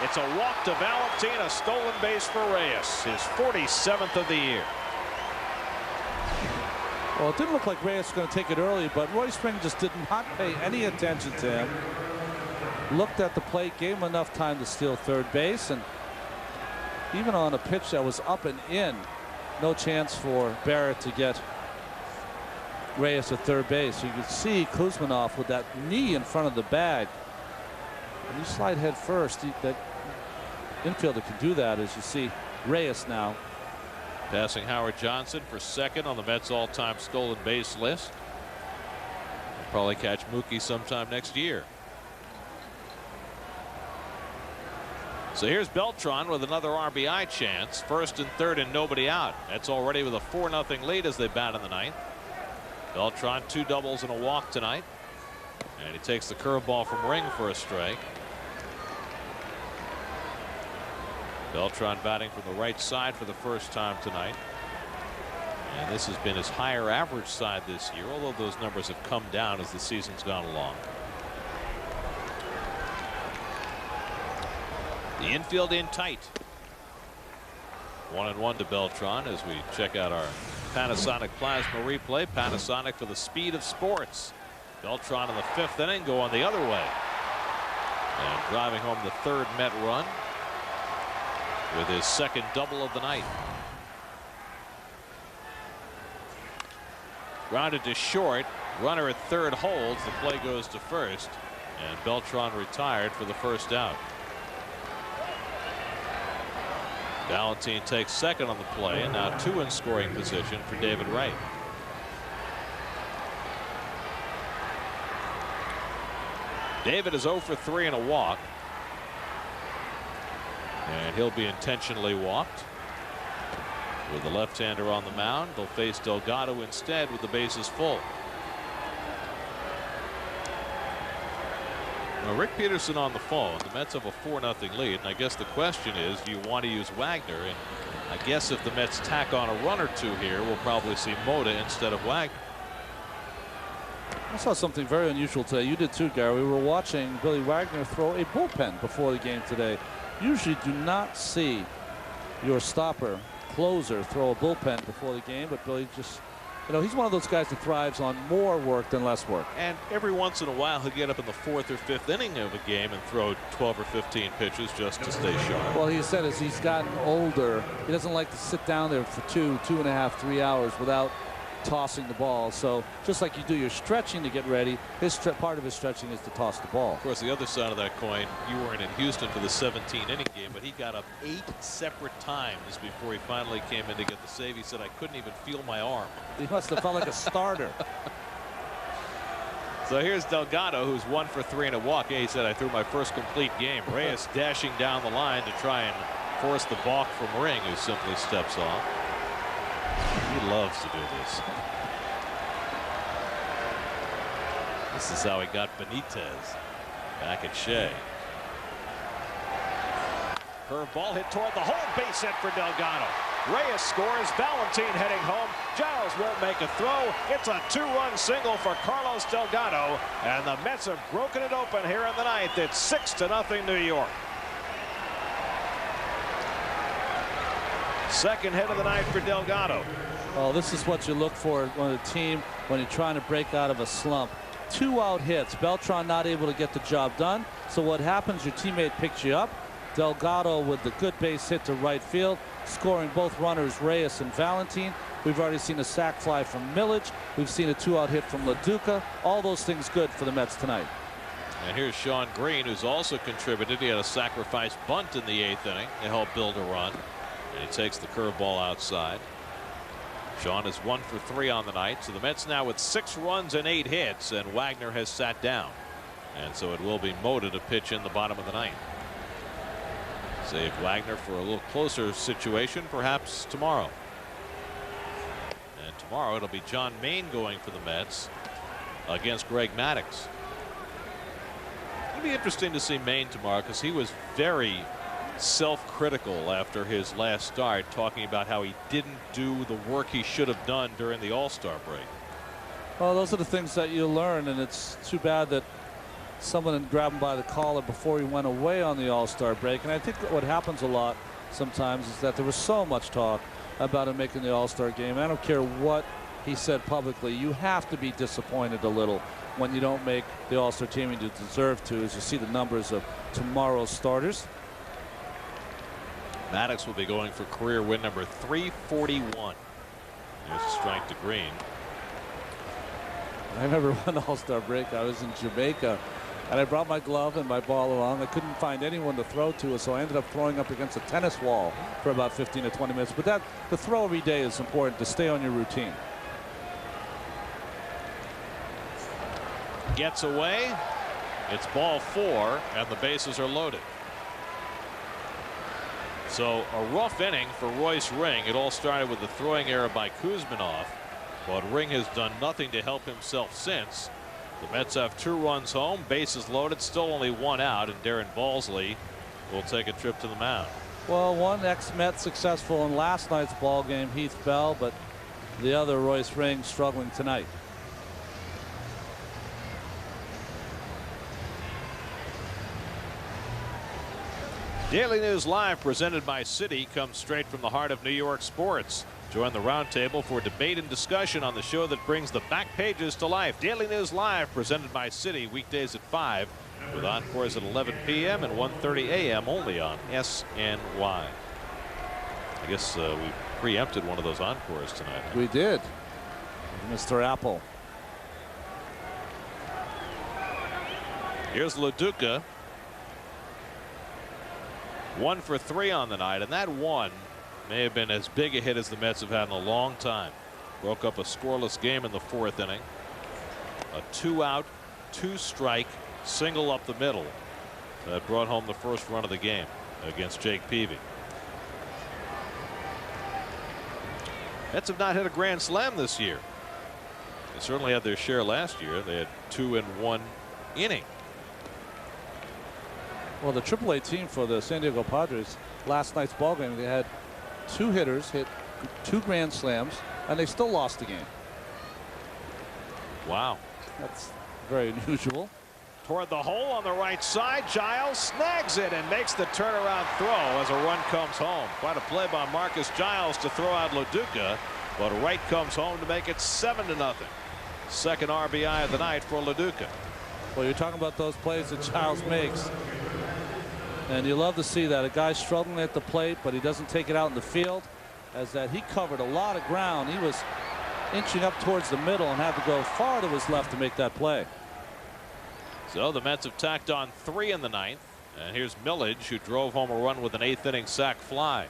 Speaker 1: It's a walk to Valentine. A stolen base for Reyes. His 47th of the year.
Speaker 3: Well, it didn't look like Reyes was going to take it early, but Royce Ring just did not pay any attention to him. Looked at the plate, gave him enough time to steal third base, and even on a pitch that was up and in, no chance for Barrett to get Reyes at third base. You can see Kuzminoff with that knee in front of the bag. When you slide head first, that infielder can do that, as you see Reyes now.
Speaker 1: Passing Howard Johnson for second on the Mets all-time stolen base list. We'll probably catch Mookie sometime next year. So here's Beltran with another RBI chance. First and third and nobody out. That's already with a 4-0 lead as they bat in the ninth. Beltran 2 doubles and a walk tonight. And he takes the curveball from Ring for a strike. Beltran batting from the right side for the first time tonight. And this has been his higher average side this year, although those numbers have come down as the season's gone along. The infield in tight. 1-1 to Beltran as we check out our Panasonic Plasma replay. Panasonic for the speed of sports. Beltran in the 5th inning going the other way. And driving home the 3rd Met run with his 2nd double of the night. Grounded to short. Runner at 3rd holds. The play goes to 1st. And Beltran retired for the 1st out. Valentine takes 2nd on the play, and now 2 in scoring position for David Wright. David is 0 for 3 and a walk. And he'll be intentionally walked. With the left-hander on the mound, they'll face Delgado instead with the bases full. Now, Rick Peterson on the phone. The Mets have a 4-0 lead, and I guess the question is, do you want to use Wagner? And I guess if the Mets tack on a run or 2 here, we'll probably see Mota instead of Wagner.
Speaker 3: I saw something very unusual today. You did too, Gary. We were watching Billy Wagner throw a bullpen before the game today. Usually do not see your stopper closer throw a bullpen before the game, but Billy just, you know, he's one of those guys that thrives on more work than less work.
Speaker 1: And every once in a while he'll get up in the 4th or 5th inning of a game and throw 12 or 15 pitches just to stay sharp.
Speaker 3: Well, he said as he's gotten older, he doesn't like to sit down there for 2.5, 3 hours without tossing the ball. So just like you do your stretching to get ready, part of his stretching is to toss the ball.
Speaker 1: Of course, the other side of that coin, you weren't in Houston for the 17-inning game, but he got up 8 separate times before he finally came in to get the save. He said, I couldn't even feel my arm.
Speaker 3: He must have felt like a starter.
Speaker 1: So here's Delgado, who's 1 for 3 and a walk. Yeah, he said, I threw my first complete game. Reyes dashing down the line to try and force the balk from Ring, who simply steps off. He loves to do this. This is how he got Benitez back at Shea.
Speaker 7: Curveball hit toward the home, base hit for Delgado. Reyes scores. Valentine heading home. Giles won't make a throw. It's a 2-run single for Carlos Delgado, and the Mets have broken it open here in the ninth. It's 6-0 New York. 2nd hit of the night for Delgado.
Speaker 3: Well, this is what you look for on a team when you're trying to break out of a slump. 2 out hits. Beltran not able to get the job done. So what happens? Your teammate picks you up. Delgado with the good base hit to right field, scoring both runners, Reyes and Valentine. We've already seen a sac fly from Millage. We've seen a 2-out hit from Lo Duca. All those things good for the Mets tonight.
Speaker 1: And here's Sean Green, who's also contributed. He had a sacrifice bunt in the 8th inning to help build a run. And he takes the curveball outside. Sean is 1 for 3 on the night. So the Mets now with 6 runs and 8 hits, and Wagner has sat down. And so it will be Mota to pitch in the bottom of the ninth. Save Wagner for a little closer situation perhaps tomorrow. And tomorrow it'll be John Maine going for the Mets against Greg Maddux. It'll be interesting to see Maine tomorrow because he was very self-critical after his last start, talking about how he didn't do the work he should have done during the All-Star break.
Speaker 3: Well, those are the things that you learn, and it's too bad that someone didn't grab him by the collar before he went away on the All-Star break. And I think what happens a lot sometimes is that there was so much talk about him making the All-Star game. I don't care what he said publicly. You have to be disappointed a little when you don't make the All-Star team and you deserve to, as you see the numbers of tomorrow's starters.
Speaker 1: Maddux will be going for career win number 341. There's a strike to Green.
Speaker 3: I remember one All-Star break. I was in Jamaica, and I brought my glove and my ball along. I couldn't find anyone to throw to, so I ended up throwing up against a tennis wall for about 15 to 20 minutes. But the throw every day is important to stay on your routine.
Speaker 1: Gets away. It's ball 4, and the bases are loaded. So a rough inning for Royce Ring. It all started with the throwing error by Kuzminoff, but Ring has done nothing to help himself since. The Mets have 2 runs home, bases loaded, still only 1 out, and Darren Balsley will take a trip to the mound.
Speaker 3: Well, one ex-Met successful in last night's ball game, Heath Bell, but the other, Royce Ring, struggling tonight.
Speaker 1: Daily News Live, presented by Citi, comes straight from the heart of New York sports. Join the roundtable for debate and discussion on the show that brings the back pages to life. Daily News Live, presented by Citi, weekdays at 5, with encores at 11 p.m. and 1:30 a.m. only on SNY. I guess we preempted one of those encores tonight.
Speaker 3: We did. Mr. Apple.
Speaker 1: Here's Lo Duca. 1 for 3 on the night, and that one may have been as big a hit as the Mets have had in a long time. Broke up a scoreless game in the 4th inning. A 2-out, 2-strike single up the middle that brought home the first run of the game against Jake Peavy. Mets have not hit a grand slam this year. They certainly had their share last year. They had 2 in 1 inning.
Speaker 3: Well, the AAA team for the San Diego Padres, last night's ball game, they had 2 hitters hit 2 grand slams, and they still lost the game.
Speaker 1: Wow.
Speaker 3: That's very unusual.
Speaker 7: Toward the hole on the right side, Giles snags it and makes the turnaround throw as a run comes home. Quite a play by Marcus Giles to throw out Lo Duca, but Wright comes home to make it 7-0. Second RBI of the night for Lo Duca.
Speaker 3: Well, you're talking about those plays that Giles makes, and you love to see that. A guy struggling at the plate, but he doesn't take it out in the field, as that he covered a lot of ground. He was inching up towards the middle and had to go far to his left to make that play.
Speaker 1: So the Mets have tacked on 3 in the 9th, and here's Millage, who drove home a run with an 8th inning sac fly.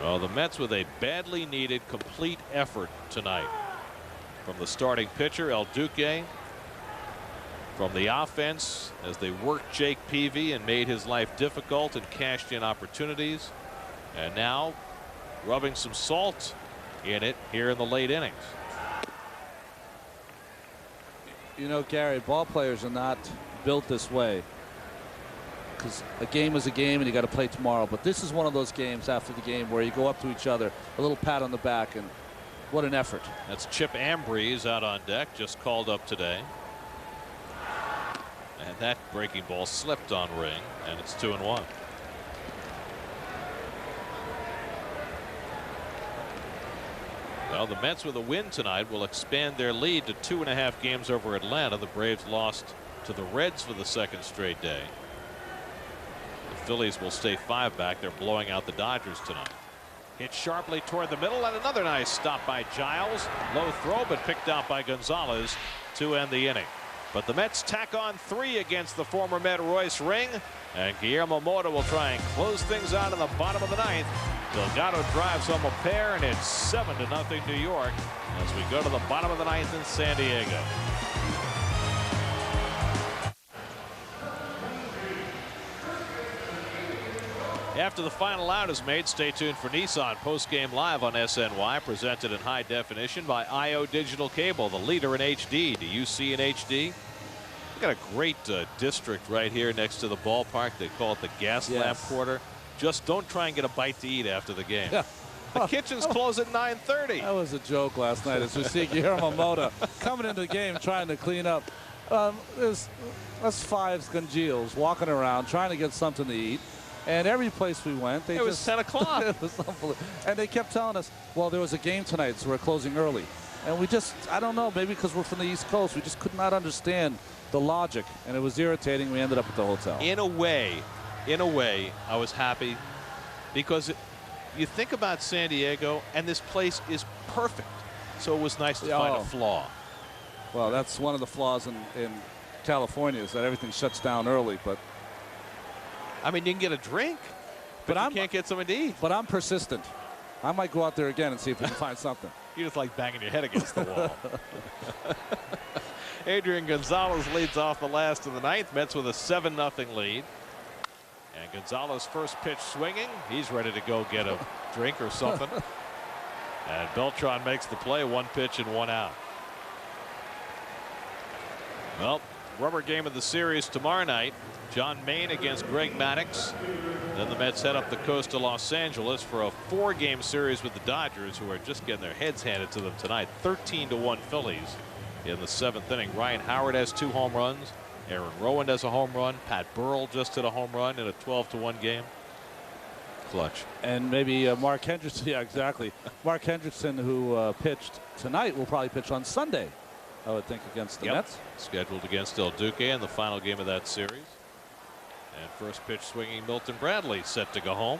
Speaker 1: Well, the Mets with a badly needed complete effort tonight. From the starting pitcher, El Duque. From the offense, as they worked Jake Peavy and made his life difficult and cashed in opportunities. And now rubbing some salt in it here in the late innings.
Speaker 3: You know, Gary, ball players are not built this way, because a game is a game and you got to play tomorrow. But this is one of those games after the game where you go up to each other, a little pat on the back, and what an effort.
Speaker 1: That's Chip Ambrose out on deck, just called up today. And that breaking ball slipped on Ring, and it's 2-1. Well, the Mets with a win tonight will expand their lead to 2.5 games over Atlanta. The Braves lost to the Reds for the 2nd straight day. The Phillies will stay 5 back. They're blowing out the Dodgers tonight.
Speaker 7: Hit sharply toward the middle, and another nice stop by Giles. Low throw, but picked out by Gonzalez to end the inning. But the Mets tack on 3 against the former Met Royce Ring, and Guillermo Mota will try and close things out in the bottom of the 9th. Delgado drives home a pair, and it's 7-0 New York as we go to the bottom of the 9th in San Diego. After the final out is made, stay tuned for Nissan Postgame Live on SNY, presented in high definition by IO Digital Cable, the leader in HD. Do you see in HD? We've got a great district right here next to the ballpark. They call it the gas lamp quarter. Just don't try and get a bite to eat after the game.
Speaker 3: Yeah.
Speaker 7: The kitchens close at 9:30.
Speaker 3: That was a joke last night as we see Guillermo Mota coming into the game trying to clean up. That's 5 Scongiles walking around trying to get something to eat. And every place we went,
Speaker 1: it was 10 o'clock.
Speaker 3: It was unbelievable. And they kept telling us, well, there was a game tonight, so we're closing early. And we just, I don't know, maybe because we're from the East Coast, we just could not understand the logic. And it was irritating. We ended up at the hotel.
Speaker 1: In a way, I was happy because you think about San Diego, and this place is perfect. So it was nice to find a flaw.
Speaker 3: Well, that's one of the flaws in California, is that everything shuts down early. But
Speaker 1: I mean, you can get a drink, but you can't get something to eat.
Speaker 3: But I'm persistent. I might go out there again and see if we can find something.
Speaker 1: You just like banging your head against the wall. Adrian Gonzalez leads off the last of the 9th. Mets with a 7-0 lead. And Gonzalez first pitch swinging. He's ready to go get a drink or something. And Beltran makes the play. 1 pitch and 1 out. Well, rubber game of the series tomorrow night. John Maine against Greg Maddux. Then the Mets head up the coast to Los Angeles for a 4-game series with the Dodgers, who are just getting their heads handed to them tonight. 13-1 Phillies in the 7th inning. Ryan Howard has 2 home runs. Aaron Rowand has a home run. Pat Burrell just hit a home run in a 12-1 game. Clutch.
Speaker 3: And maybe Mark Hendrickson. Yeah, exactly. Mark Hendrickson, who pitched tonight, will probably pitch on Sunday, I would think, against the Mets.
Speaker 1: Scheduled against Del Duque in the final game of that series. And first pitch swinging Milton Bradley set to go home.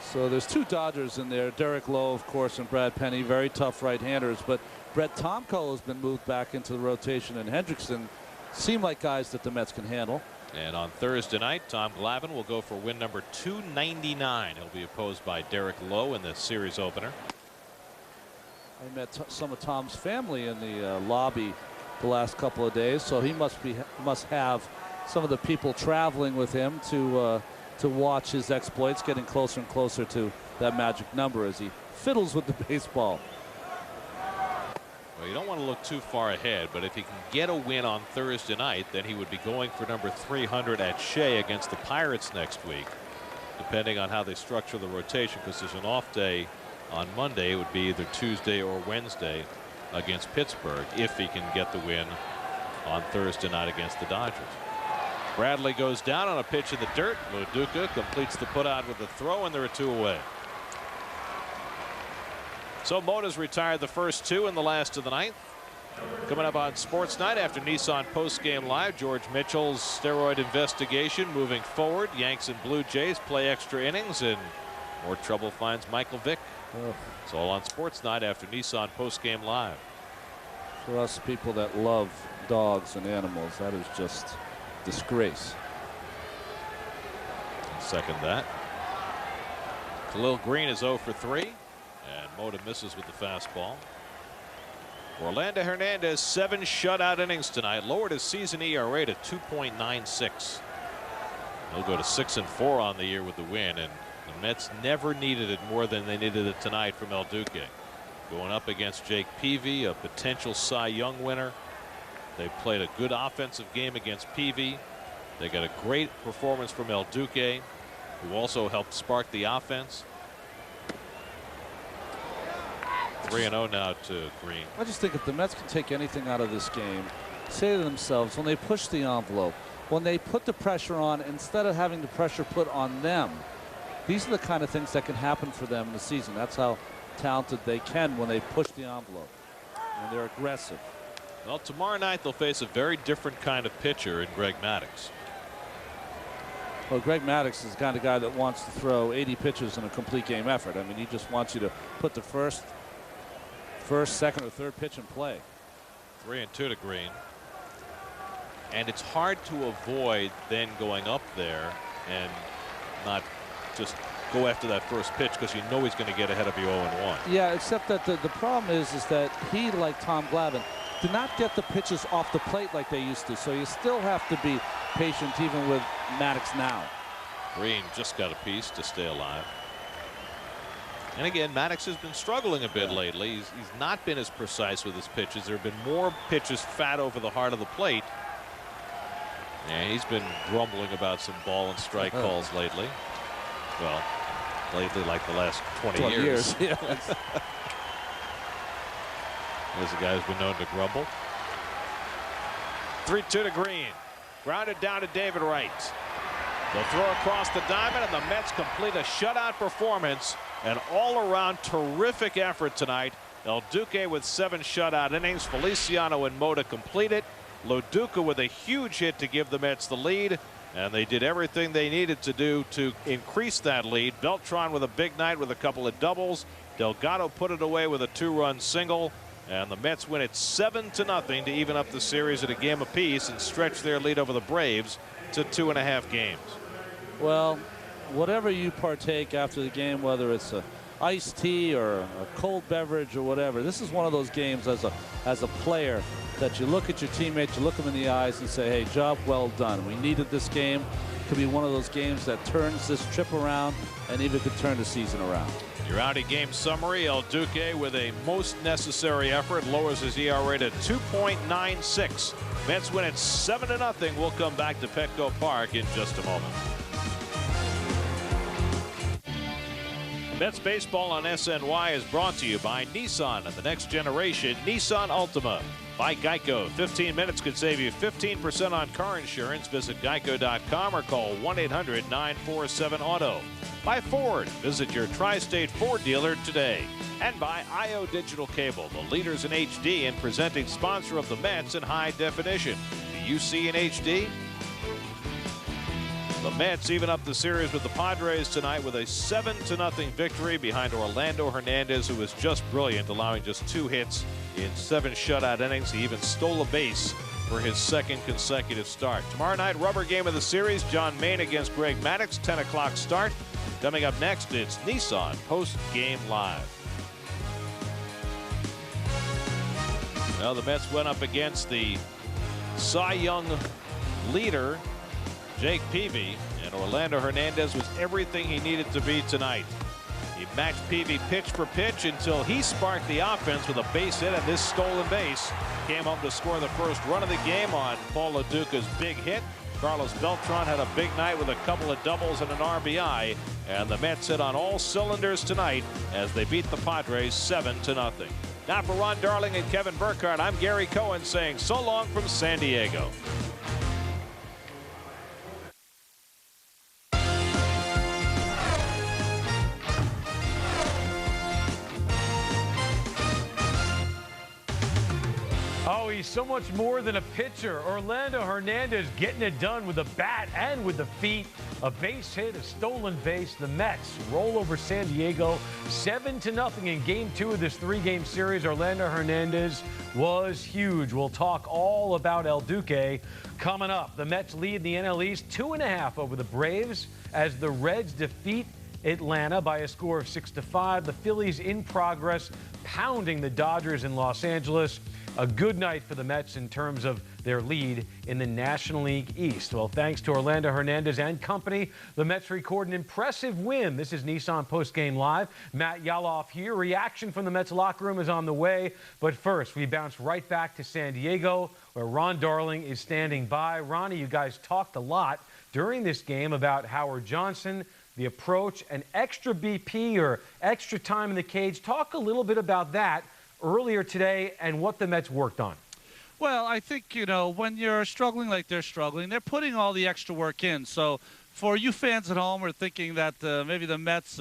Speaker 3: So there's 2 Dodgers in there. Derek Lowe, of course, and Brad Penny. Very tough right-handers. But Brett Tomko has been moved back into the rotation, and Hendrickson seem like guys that the Mets can handle.
Speaker 1: And on Thursday night, Tom Glavine will go for win number 299. He'll be opposed by Derek Lowe in the series opener.
Speaker 3: I met some of Tom's family in the lobby the last couple of days, so he must have some of the people traveling with him to watch his exploits, getting closer and closer to that magic number as he fiddles with the baseball.
Speaker 1: Well, you don't want to look too far ahead, but if he can get a win on Thursday night, then he would be going for number 300 at Shea against the Pirates next week, depending on how they structure the rotation, because there's an off day on Monday. It would be either Tuesday or Wednesday against Pittsburgh if he can get the win on Thursday night against the Dodgers. Bradley goes down on a pitch in the dirt. Lo Duca completes the putout with the throw, and there are 2 away. So Moda's retired the first 2 in the last of the 9th. Coming up on Sports Night after Nissan Postgame Live, George Mitchell's steroid investigation moving forward. Yanks and Blue Jays play extra innings, and more trouble finds Michael Vick. It's all on Sports Night after Nissan Postgame Live.
Speaker 3: For us people that love dogs and animals, that is just disgrace.
Speaker 1: Second that. Khalil Green is 0 for 3. And Moda misses with the fastball. Orlando Hernandez, 7 shutout innings tonight. Lowered his season ERA to 2.96. He'll go to 6-4 on the year with the win. And the Mets never needed it more than they needed it tonight from El Duque. Going up against Jake Peavy, a potential Cy Young winner. They played a good offensive game against Peavy. They got a great performance from El Duque, who also helped spark the offense. 3-0 now to Green.
Speaker 3: I just think if the Mets can take anything out of this game, say to themselves, when they push the envelope, when they put the pressure on, instead of having the pressure put on them, these are the kind of things that can happen for them in the season. That's how talented they can when they push the envelope. And they're aggressive.
Speaker 1: Well, tomorrow night they'll face a very different kind of pitcher in Greg Maddux.
Speaker 3: Well, Greg Maddux is the kind of guy that wants to throw 80 pitches in a complete game effort. I mean, he just wants you to put the first, second, or third pitch in play.
Speaker 1: 3-2 to Green. And it's hard to avoid then going up there and not just go after that first pitch, because you know he's going to get ahead of you 0-1.
Speaker 3: Yeah, except that the problem is that he, like Tom Glavine, did not get the pitches off the plate like they used to. So you still have to be patient even with Maddux now.
Speaker 1: Green just got a piece to stay alive. And again, Maddux has been struggling a bit lately. He's not been as precise with his pitches. There have been more pitches fat over the heart of the plate. And he's been grumbling about some ball and strike calls lately. Well, lately, like the last 20 years.
Speaker 3: Yes.
Speaker 1: There's a guy who's been known to grumble. 3-2 to Green. Grounded down to David Wright. They'll throw across the diamond, and the Mets complete a shutout performance. An all-around terrific effort tonight. El Duque with 7 shutout innings. Feliciano and Moda completed. Lo Duca with a huge hit to give the Mets the lead. And they did everything they needed to do to increase that lead. Beltran with a big night with a couple of doubles. Delgado put it away with a 2-run single. And the Mets win it 7-0 to even up the series at a game apiece and stretch their lead over the Braves to 2.5 games.
Speaker 3: Well, whatever you partake after the game, whether it's a iced tea or a cold beverage or whatever, this is one of those games as a player that you look at your teammates, you look them in the eyes and say, hey, job well done. We needed this game. could be one of those games that turns this trip around and even could turn the season around.
Speaker 1: Your out-of-game summary: El Duque, with a most necessary effort, lowers his ERA to 2.96. Mets win it 7-0. We'll come back to Petco Park in just a moment. Mets baseball on SNY is brought to you by Nissan and the next generation Nissan Altima. By Geico, 15 minutes could save you 15% on car insurance. Visit geico.com or call 1-800-947-AUTO. By Ford, visit your Tri-State Ford dealer today. And by IO Digital Cable, the leaders in HD and presenting sponsor of the Mets in high definition. Do you see in HD? The Mets even up the series with the Padres tonight with a 7-0 victory behind Orlando Hernandez, who was just brilliant, allowing just 2 hits in 7 shutout innings. He even stole a base for his second consecutive start. Tomorrow night, rubber game of the series, John Maine against Greg Maddux, 10 o'clock start. Coming up next, it's Nissan Postgame Live. Well, the Mets went up against the Cy Young leader, Jake Peavy, and Orlando Hernandez was everything he needed to be tonight. He matched Peavy pitch for pitch until he sparked the offense with a base hit, and this stolen base came home to score the first run of the game on Paul Lo Duca's big hit. Carlos Beltran had a big night with a couple of doubles and an RBI, and the Mets hit on all cylinders tonight as they beat the Padres 7-0. Now for Ron Darling and Kevin Burkhardt, I'm Gary Cohen saying so long from San Diego.
Speaker 6: Oh, he's so much more than a pitcher. Orlando Hernandez getting it done with the bat and with the feet. A base hit, a stolen base. The Mets roll over San Diego 7-0 in Game 2 of this 3-game series. Orlando Hernandez was huge. We'll talk all about El Duque coming up. The Mets lead the NL East 2.5 over the Braves as the Reds defeat Atlanta by a score of 6-5. The Phillies in progress, pounding the Dodgers in Los Angeles. A good night for the Mets in terms of their lead in the National League East. Well, thanks to Orlando Hernandez and company, the Mets record an impressive win. This is Nissan Postgame Live. Matt Yaloff here. Reaction from the Mets locker room is on the way. But first, we bounce right back to San Diego, where Ron Darling is standing by. Ronnie, you guys talked a lot during this game about Howard Johnson, the approach, and extra BP or extra time in the cage. Talk a little bit about that earlier today and what the Mets worked on.
Speaker 2: Well, I think, you know, when you're struggling like they're struggling, they're putting all the extra work in. So for you fans at home who are thinking that maybe the Mets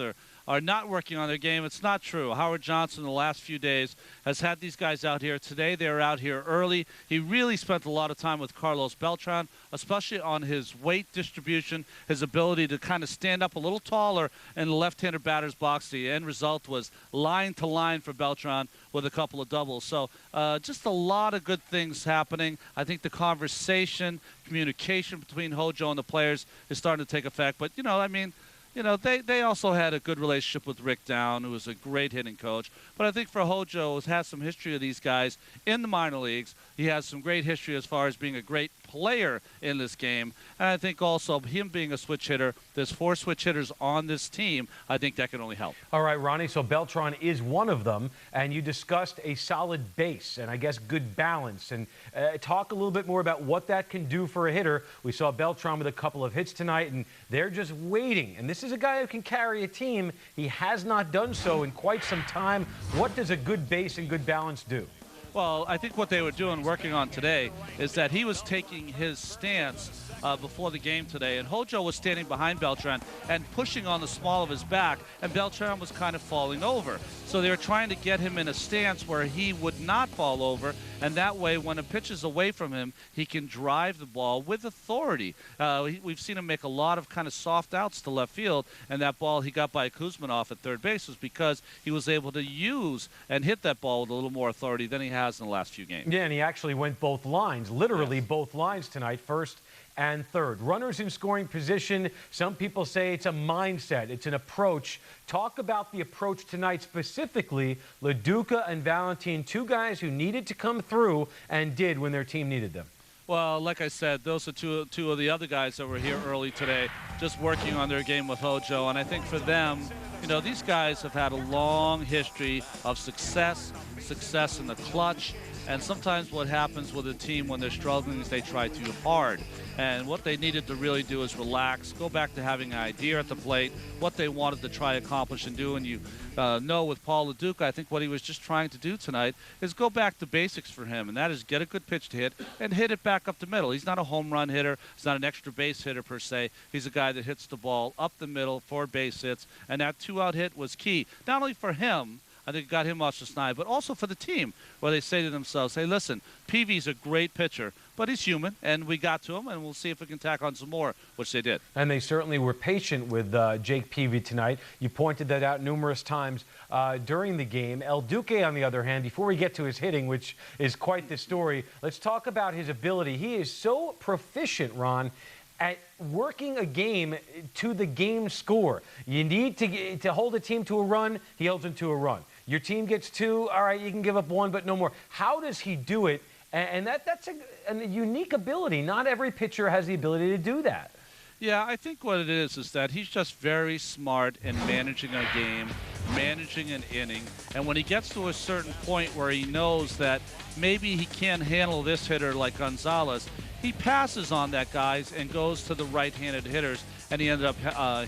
Speaker 2: are not working on their game, it's not true. Howard Johnson, the last few days, has had these guys out here. Today they were out here early. He really spent a lot of time with Carlos Beltran, especially on his weight distribution, his ability to kind of stand up a little taller in the left-hander batter's box. The end result was line to line for Beltran with a couple of doubles. So just a lot of good things happening. I think the conversation, communication between Hojo and the players is starting to take effect. But, you know, I mean, you know, they also had a good relationship with Rick Down, who was a great hitting coach. But I think for Hojo, who has some history of these guys in the minor leagues, he has some great history as far as being a great player in this game. And I think also him being a switch hitter, there's 4 switch hitters on this team. I think that can only help.
Speaker 6: All right, Ronnie, so Beltran is one of them, and you discussed a solid base and I guess good balance. And talk a little bit more about what that can do for a hitter. We saw Beltran with a couple of hits tonight, and they're just waiting. And this is a guy who can carry a team. He has not done so in quite some time. What does a good base and good balance do?
Speaker 2: Well, I think what they were doing, working on today, is that he was taking his stance before the game today, and Hojo was standing behind Beltran and pushing on the small of his back, and Beltran was kind of falling over. So they were trying to get him in a stance where he would not fall over, and that way when a pitch is away from him, he can drive the ball with authority. We've seen him make a lot of kind of soft outs to left field, and that ball he got by Kuzminoff at third base was because he was able to use and hit that ball with a little more authority than he has in the last few games.
Speaker 6: Yeah, and he actually went both lines, literally both lines tonight, first and third. Runners in scoring position. Some people say it's a mindset. It's an approach. Talk about the approach tonight, specifically Lo Duca and Valentin, 2 guys who needed to come through and did when their team needed them.
Speaker 3: Well, like I said, those are two of the other guys that were here early today, just working on their game with Hojo. And I think for them, you know, these guys have had a long history of success in the clutch. And sometimes what happens with a team when they're struggling is they try too hard. And what they needed to really do is relax, go back to having an idea at the plate, what they wanted to try to accomplish and do. And you know with Paul Lo Duca, I think what he was just trying to do tonight is go back to basics for him, and that is get a good pitch to hit and hit it back up the middle. He's not a home run hitter. He's not an extra base hitter per se. He's a guy that hits the ball up the middle for base hits, and that two-out hit was key, not only for him, I think it got him off the snide, but also for the team, where they say to themselves, hey, listen, Peavy's a great pitcher, but he's human, and we got to him, and we'll see if we can tack on some more, which they did.
Speaker 6: And they certainly were patient with Jake Peavy tonight. You pointed that out numerous times during the game. El Duque, on the other hand, before we get to his hitting, which is quite the story, let's talk about his ability. He is so proficient, Ron, at working a game to the game score. You need to hold a team to a run, he holds them to a run. Your team gets two, all right, you can give up one, but no more. How does he do it? And that's a unique ability. Not every pitcher has the ability to do that.
Speaker 3: Yeah, I think what it is that he's just very smart in managing a game, managing an inning, and when he gets to a certain point where he knows that maybe he can't handle this hitter like Gonzalez, he passes on that guys and goes to the right-handed hitters, and he ended up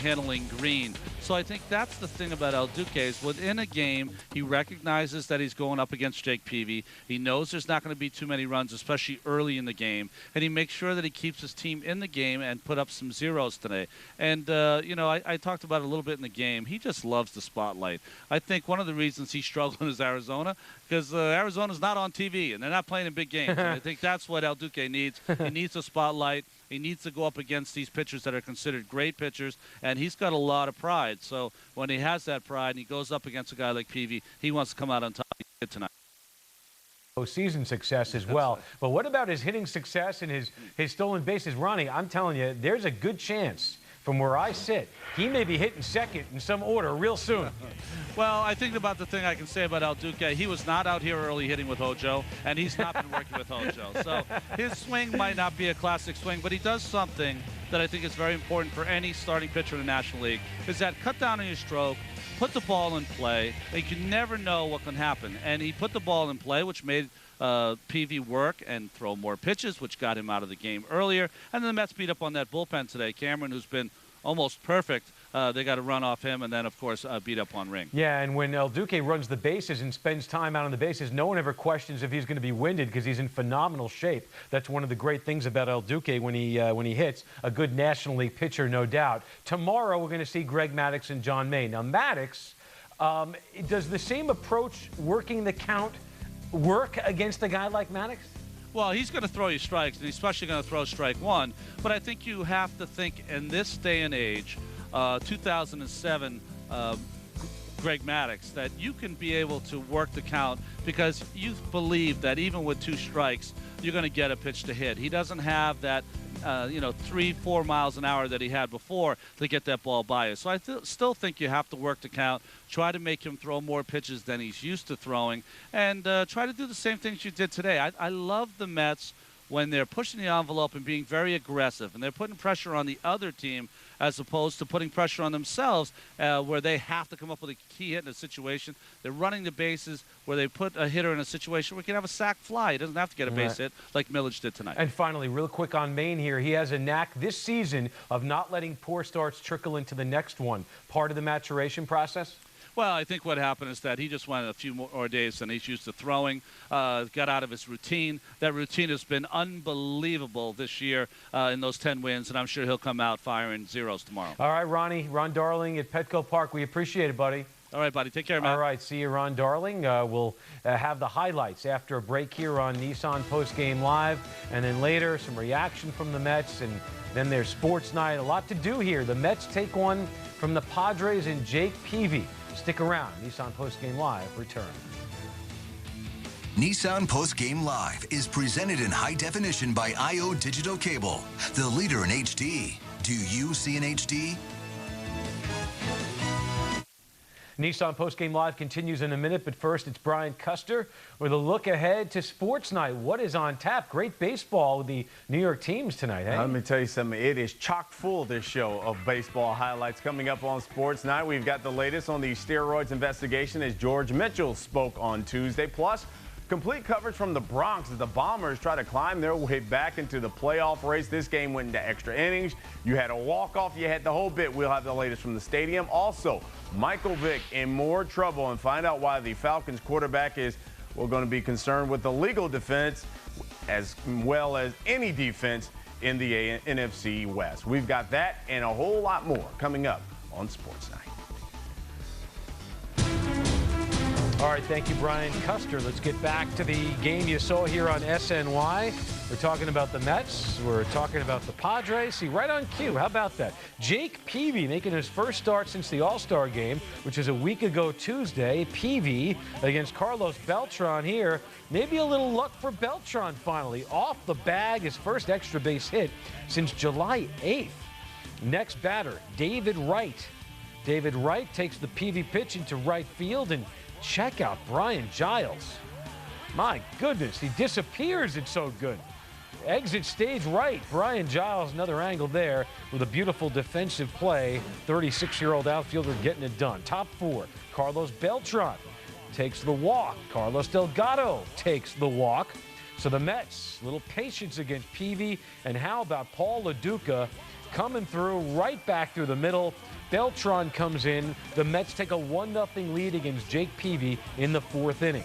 Speaker 3: handling Green. So I think that's the thing about El Duque is within a game, he recognizes that he's going up against Jake Peavy. He knows there's not going to be too many runs, especially early in the game, and he makes sure that he keeps his team in the game and put up some zeros today. And, you know, I talked about it a little bit in the game. He just loves the spotlight. I think one of the reasons he struggled is Arizona, because Arizona's not on TV, and they're not playing in big games. And I think that's what El Duque needs. He needs a spotlight. He needs to go up against these pitchers that are considered great pitchers, and he's got a lot of pride. So when he has that pride and he goes up against a guy like Peavy, he wants to come out on top. He did tonight.
Speaker 6: Postseason success as well. But what about his hitting success and his stolen bases? Ronnie, I'm telling you, there's a good chance from where I sit, he may be hitting second in some order real soon.
Speaker 3: Well, I think about the thing I can say about El Duque. He was not out here early hitting with Hojo, and he's not been working with Hojo. So his swing might not be a classic swing, but he does something that I think is very important for any starting pitcher in the National League, is that cut down on your stroke, put the ball in play. You can never know what can happen. And he put the ball in play, which made Peavy work and throw more pitches, which got him out of the game earlier. And then the Mets beat up on that bullpen today. Cameron, who's been almost perfect, they got to run off him and then, of course, beat up on Ring.
Speaker 6: Yeah, and when El Duque runs the bases and spends time out on the bases, no one ever questions if he's going to be winded because he's in phenomenal shape. That's one of the great things about El Duque when he hits. A good National League pitcher, no doubt. Tomorrow, we're going to see Greg Maddux and John May. Now, Maddux, does the same approach, working the count, work against a guy like Maddux?
Speaker 3: Well, he's going to throw you strikes, and he's especially going to throw strike one. But I think you have to think in this day and age, 2007, Greg Maddux, that you can be able to work the count because you believe that even with two strikes, you're going to get a pitch to hit. He doesn't have that, 3-4 miles an hour that he had before to get that ball by you. So I still think you have to work the count, try to make him throw more pitches than he's used to throwing, and try to do the same things you did today. I love the Mets when they're pushing the envelope and being very aggressive, and they're putting pressure on the other team as opposed to putting pressure on themselves where they have to come up with a key hit in a situation. They're running the bases where they put a hitter in a situation where he can have a sac fly. He doesn't have to get a base hit like Millage did tonight.
Speaker 6: And finally, real quick on Maine here, he has a knack this season of not letting poor starts trickle into the next one. Part of the maturation process?
Speaker 3: Well, I think what happened is that he just went a few more days than he's used to throwing, got out of his routine. That routine has been unbelievable this year in those 10 wins, and I'm sure he'll come out firing zeros tomorrow.
Speaker 6: All right, Ronnie, Ron Darling at Petco Park. We appreciate it, buddy.
Speaker 3: All right, buddy. Take care, man.
Speaker 6: All right, see you, Ron Darling. We'll have the highlights after a break here on Nissan Postgame Live, and then later some reaction from the Mets, and then there's Sports Night. A lot to do here. The Mets take one from the Padres and Jake Peavy. Stick around. Nissan Postgame Live returns.
Speaker 8: Nissan Postgame Live is presented in high definition by IO Digital Cable, the leader in HD. Do you see an HD?
Speaker 6: Nissan Postgame Live continues in a minute, but first it's Brian Custer with a look ahead to Sports Night. What is on tap? Great baseball with the New York teams tonight, eh?
Speaker 10: Let me tell you something. It is chock full, this show, of baseball highlights. Coming up on Sports Night, we've got the latest on the steroids investigation as George Mitchell spoke on Tuesday. Plus, complete coverage from the Bronx as the Bombers try to climb their way back into the playoff race. This game went into extra innings. You had a walk-off. You had the whole bit. We'll have the latest from the stadium. Also, Michael Vick in more trouble, and find out why the Falcons quarterback is, we're going to be concerned with the legal defense as well as any defense in the NFC West. We've got that and a whole lot more coming up on Sports Night.
Speaker 6: All right, thank you, Brian Custer. Let's get back to the game you saw here on SNY. We're talking about the Mets. We're talking about the Padres. See, right on cue. How about that? Jake Peavy making his first start since the All-Star game, which is a week ago Tuesday. Peavy against Carlos Beltran here. Maybe a little luck for Beltran finally. Off the bag, his first extra base hit since July 8th. Next batter, David Wright. David Wright takes the Peavy pitch into right field, and check out Brian Giles. My goodness, he disappears. It's so good. Exit stage right. Brian Giles, another angle there with a beautiful defensive play. 36-year-old outfielder getting it done. Top four, Carlos Beltran takes the walk. Carlos Delgado takes the walk. So the Mets, a little patience against Peavy. And how about Paul Lo Duca coming through right back through the middle. Beltran comes in. The Mets take a 1-0 lead against Jake Peavy in the fourth inning.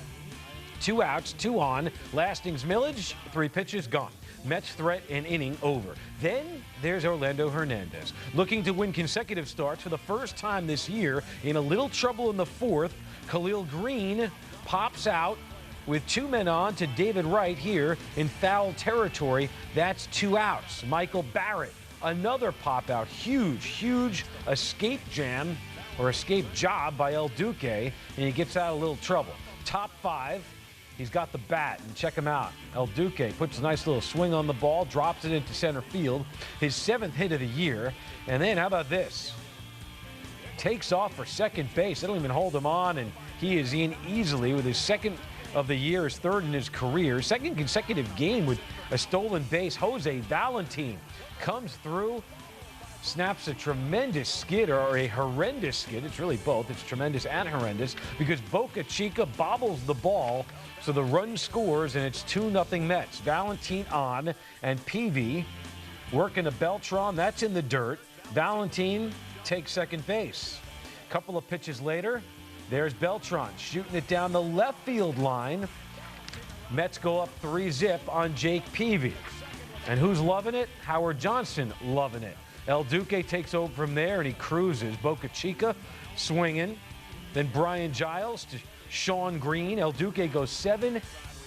Speaker 6: 2 outs, 2 on. Lastings Millage, 3 pitches gone. Mets threat and inning over. Then there's Orlando Hernandez, looking to win consecutive starts for the first time this year. In a little trouble in the fourth, Khalil Green pops out with 2 men on to David Wright here in foul territory. That's 2 outs. Michael Barrett, another pop out. Huge escape jam or escape job by El Duque, and he gets out of a little trouble. Top 5. He's got the bat, and check him out. El Duque puts a nice little swing on the ball, drops it into center field. His 7th hit of the year. And then how about this? Takes off for second base. They don't even hold him on, and he is in easily with his 2nd of the year, his 3rd in his career. 2nd consecutive game with a stolen base. Jose Valentin comes through, snaps a tremendous skid, or a horrendous skid. It's really both. It's tremendous and horrendous, because Boca Chica bobbles the ball. So the run scores, and it's 2-0 Mets. Valentin on, and Peavy working a Beltran. That's in the dirt. Valentin takes second base. A couple of pitches later, there's Beltran shooting it down the left field line. Mets go up 3-0 on Jake Peavy. And who's loving it? Howard Johnson loving it. El Duque takes over from there, and he cruises. Boca Chica swinging. Then Brian Giles to Sean Green. El Duque goes 7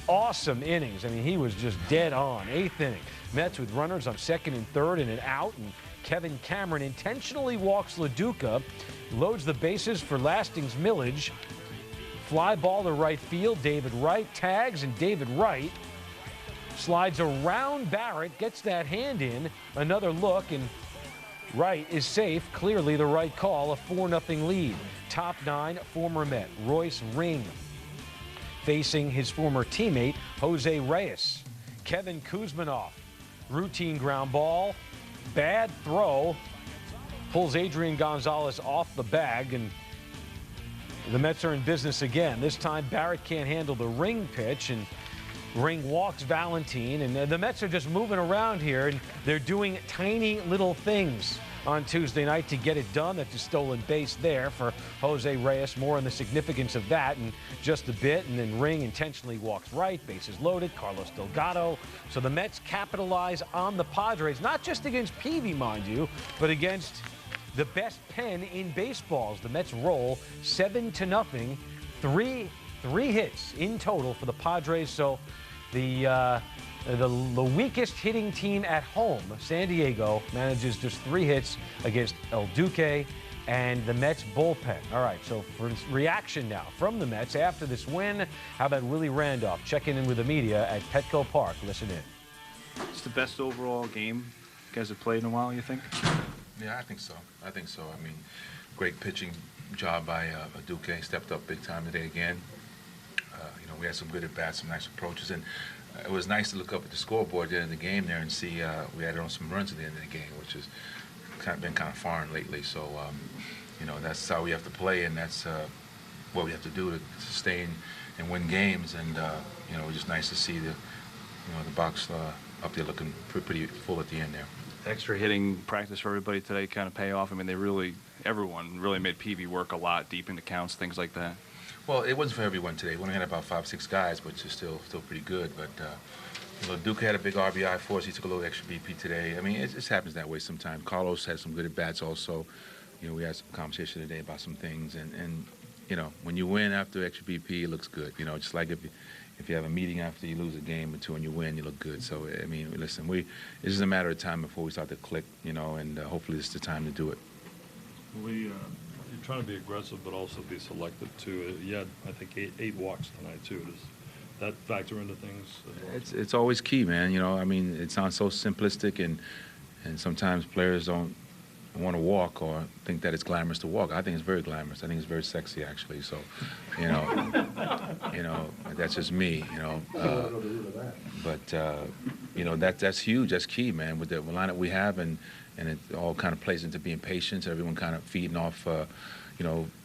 Speaker 6: awesome innings. I mean, he was just dead on. 8th inning. Mets with runners on 2nd and 3rd and an out. And Kevin Cameron intentionally walks Lo Duca, loads the bases for Lastings Millage. Fly ball to right field. David Wright tags, and David Wright slides around Barrett, gets that hand in. Another look, and Wright is safe. Clearly the right call. A 4-0 lead. Top 9, former Met Royce Ring facing his former teammate Jose Reyes. Kevin Kuzminoff, routine ground ball, bad throw, pulls Adrian Gonzalez off the bag, and the Mets are in business again. This time Barrett can't handle the Ring pitch, and Ring walks Valentin, and the Mets are just moving around here, and they're doing tiny little things on Tuesday night to get it done. That's a stolen base there for Jose Reyes. More on the significance of that in just a bit. And then Ring intentionally walks right, bases loaded, Carlos Delgado. So the Mets capitalize on the Padres, not just against Peavy, mind you, but against the best pen in baseballs. The Mets roll 7-0, three hits in total for the Padres. So the weakest hitting team at home, San Diego, manages just 3 hits against El Duque and the Mets bullpen. All right, so for reaction now from the Mets after this win, how about Willie Randolph checking in with the media at Petco Park? Listen in.
Speaker 11: It's the best overall game you guys have played in a while, you think?
Speaker 12: Yeah, I think so. I mean,
Speaker 11: great pitching job by Duque. Stepped up big time today again. We had some good at-bats, some nice approaches, and it was nice to look up at the scoreboard at the end of the game there and see we added on some runs at the end of the game, which has been kind of foreign lately. So, that's how we have to play, and that's what we have to do to sustain and win games. And it was just nice to see the box up there looking pretty full at the end there.
Speaker 12: Extra hitting practice for everybody today kind of pay off. I mean, everyone really made Peavy work a lot, deep into counts, things like that.
Speaker 11: Well, it wasn't for everyone today. We only had about 5-6 guys, which is still pretty good. But Duque had a big RBI for us. He took a little extra BP today. I mean, it just happens that way sometimes. Carlos had some good at bats also. We had some conversation today about some things, and when you win after extra BP, it looks good. Just like if you have a meeting after you lose a game or two and you win, you look good. So I mean, listen, it's just a matter of time before we start to click, and hopefully this is the time to do it.
Speaker 13: You're trying to be aggressive, but also be selective too. You had, I think, eight walks tonight too. Does that factor into things as well?
Speaker 11: It's always key, man. I mean, it sounds so simplistic, and sometimes players don't want to walk or think that it's glamorous to walk. I think it's very glamorous. I think it's very sexy, actually. So, that's just me. That's huge. That's key, man. With the lineup we have, and it all kind of plays into being patient. Everyone kind of feeding off,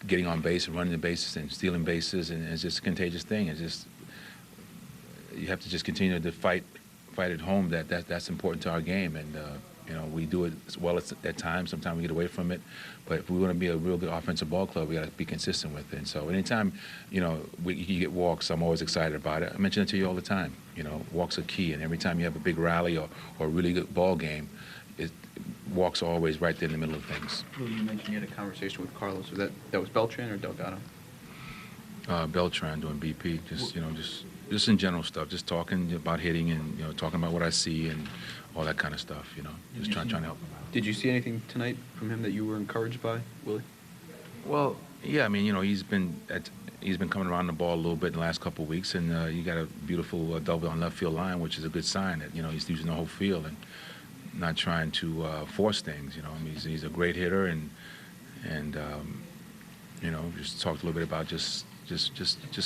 Speaker 11: getting on base and running the bases and stealing bases, and it's just a contagious thing. It's just you have to just continue to fight at home. That's important to our game, and we do it as well at times. Sometimes we get away from it, but if we want to be a real good offensive ball club, we got to be consistent with it. And so anytime you get walks, I'm always excited about it. I mention it to you all the time. Walks are key, and every time you have a big rally or a really good ball game, walks are always right there in the middle of things.
Speaker 14: Well, you mentioned you had a conversation with Carlos. Was that was Beltran or Delgado?
Speaker 11: Beltran doing BP, just in general stuff, just talking about hitting and talking about what I see and all that kind of stuff. Just trying to help.
Speaker 14: Did you see anything tonight from him that you were encouraged by, Willie?
Speaker 11: Well, yeah. I mean, he's been coming around the ball a little bit in the last couple of weeks, and you got a beautiful double on left field line, which is a good sign that he's using the whole field and not trying to force things. I mean, he's a great hitter, and just talked a little bit about just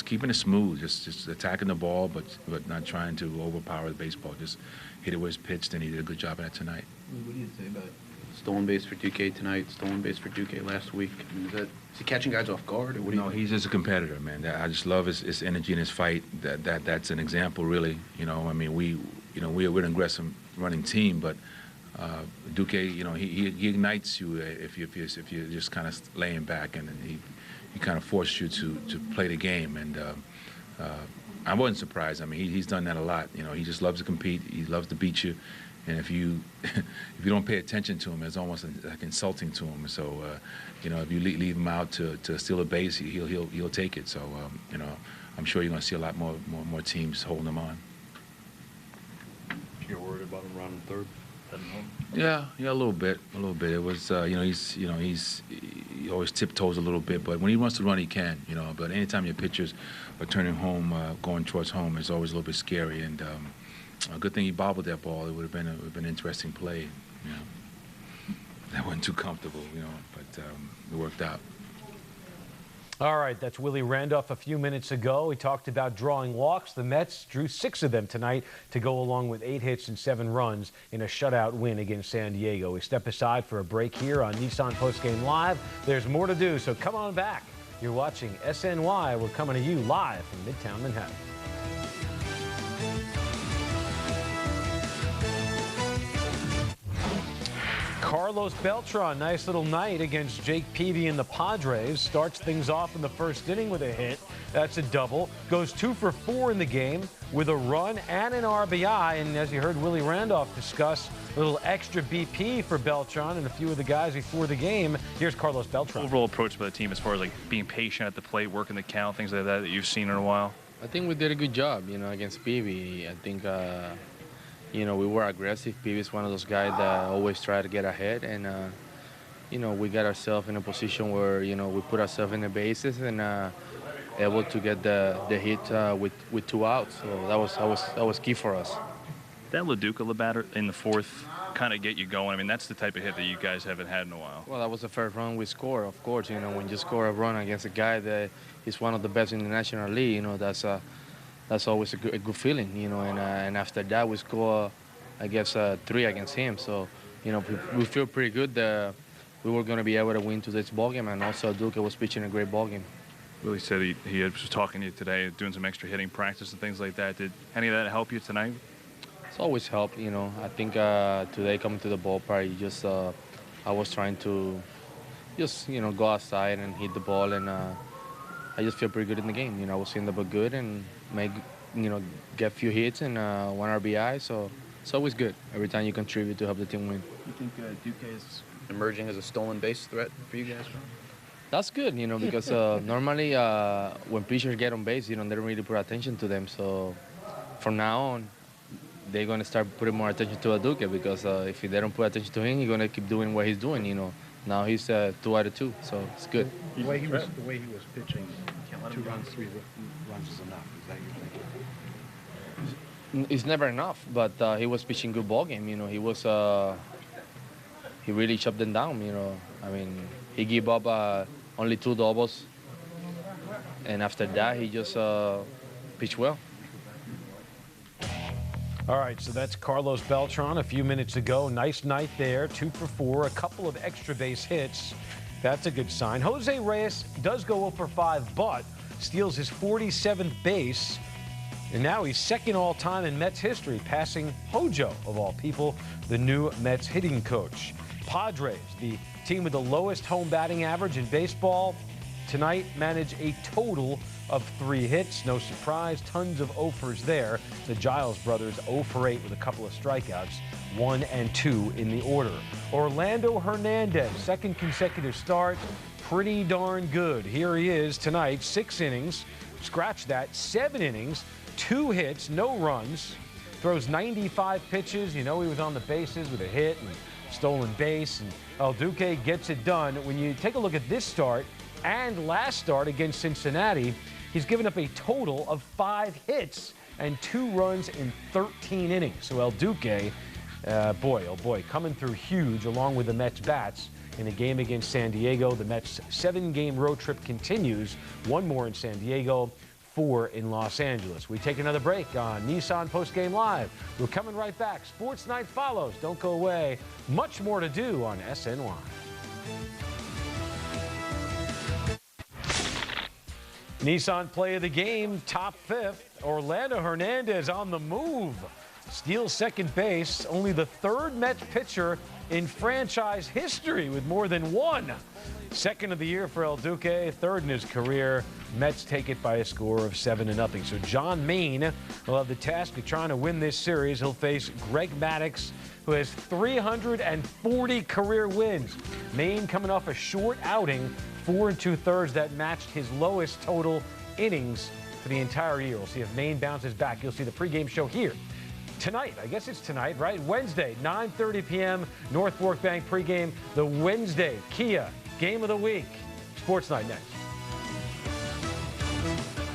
Speaker 11: keeping it smooth, just attacking the ball, but not trying to overpower the baseball. Just hit it where it's pitched, and he did a good job of that tonight.
Speaker 14: What do you say about stolen base for Duque tonight, stolen base for Duque last week? I mean, is he catching guys off guard, or what? No,
Speaker 11: he's just a competitor, man. I just love his energy and his fight. That's an example, really. I mean, we're an aggressive running team, but Duque, he ignites you if you're just kind of laying back, and he kind of forces you to play the game. And I wasn't surprised. I mean, he's done that a lot. He just loves to compete. He loves to beat you. And if you don't pay attention to him, it's almost like insulting to him. So, if you leave him out to steal a base, he'll take it. So, I'm sure you're going to see a lot more teams holding him on.
Speaker 13: You're worried about him running third?
Speaker 11: Yeah, a little bit. It was, he always tiptoes a little bit, but when he wants to run, he can, But anytime your pitchers are turning home, going towards home, it's always a little bit scary. And a good thing he bobbled that ball. It would have been an interesting play. That wasn't too comfortable, but it worked out.
Speaker 6: All right, that's Willie Randolph a few minutes ago. He talked about drawing walks. The Mets drew 6 of them tonight to go along with 8 hits and 7 runs in a shutout win against San Diego. We step aside for a break here on Nissan Postgame Live. There's more to do, so come on back. You're watching SNY. We're coming to you live from Midtown Manhattan. Carlos Beltran, nice little night against Jake Peavy and the Padres. Starts things off in the first inning with a hit. That's a double. Goes 2 for 4 in the game with a run and an RBI. And as you heard Willie Randolph discuss, a little extra BP for Beltran and a few of the guys before the game. Here's Carlos Beltran.
Speaker 12: Overall approach by the team as far as being patient at the plate, working the count, things like that you've seen in a while.
Speaker 15: I think we did a good job, against Peavy. I think we were aggressive. Peavy is one of those guys that always try to get ahead, and we got ourselves in a position where we put ourselves in the bases and able to get the hit with 2 outs. So that was key for us.
Speaker 12: That Lo Duca batter in the fourth kind of get you going? I mean, that's the type of hit that you guys haven't had in a while.
Speaker 15: Well, that was the first run we scored, of course. You know, when you score a run against a guy that is one of the best in the National League, you know, that's always a good feeling, you know. And after that, we score, I guess, 3 against him. So, you know, we feel pretty good that we were going to be able to win today's ballgame, and also Duque was pitching a great ballgame.
Speaker 12: Willie said he was talking to you today, doing some extra hitting practice and things like that. Did any of that help you tonight?
Speaker 15: It's always helped, you know. I think today coming to the ballpark, I was trying to just, you know, go outside and hit the ball, and I just feel pretty good in the game. You know, I was seeing the ball good and get a few hits and 1 RBI, so it's always good every time you contribute to help the team win.
Speaker 14: You think Duque is emerging as a stolen base threat for you guys?
Speaker 15: That's good, you know, because normally when pitchers get on base, you know, they don't really put attention to them. So from now on, they're going to start putting more attention to Duque, because if they don't put attention to him, he's going to keep doing what he's doing, you know. Now he's 2 out of 2, so it's good.
Speaker 16: The way he was pitching, 2 runs, 3 runs is enough. Is that your thinking?
Speaker 15: It's never enough, but he was pitching good ball game. You know, he really chopped them down. You know, I mean, he gave up only 2 doubles, and after that, he just pitched well.
Speaker 6: All right, so that's Carlos Beltran a few minutes ago. Nice night there, 2 for 4, a couple of extra base hits. That's a good sign. Jose Reyes does go 0 for 5, but steals his 47th base. And now he's second all-time in Mets history, passing Hojo, of all people, the new Mets hitting coach. Padres, the team with the lowest home batting average in baseball, tonight managed a total of 3 hits. No surprise, tons of 0-fers there. The Giles brothers 0 for 8 with a couple of strikeouts, 1 and 2 in the order. Orlando Hernandez, second consecutive start, pretty darn good. Here he is tonight, 6 innings, scratch that, 7 innings, 2 hits, no runs, throws 95 pitches. You know, he was on the bases with a hit and stolen base, and El Duque gets it done. When you take a look at this start and last start against Cincinnati, he's given up a total of 5 hits and 2 runs in 13 innings. So El Duque, boy, oh boy, coming through huge along with the Mets bats in a game against San Diego. The Mets' 7-game road trip continues. 1 more in San Diego, 4 in Los Angeles. We take another break on Nissan Postgame Live. We're coming right back. Sports Night follows. Don't go away. Much more to do on SNY. Nissan play of the game, top 5th. Orlando Hernandez on the move. Steals second base. Only the 3rd Mets pitcher in franchise history with more than 1. Second of the year for El Duque, 3rd in his career. Mets take it by a score of 7-0. So John Maine will have the task of trying to win this series. He'll face Greg Maddux, who has 340 career wins. Maine coming off a short outing, 4 2/3 that matched his lowest total innings for the entire year. We'll see if Maine bounces back. You'll see the pregame show here tonight. I guess it's tonight, right? Wednesday, 9:30 p.m. North Fork Bank pregame. The Wednesday Kia Game of the Week. Sports Night next.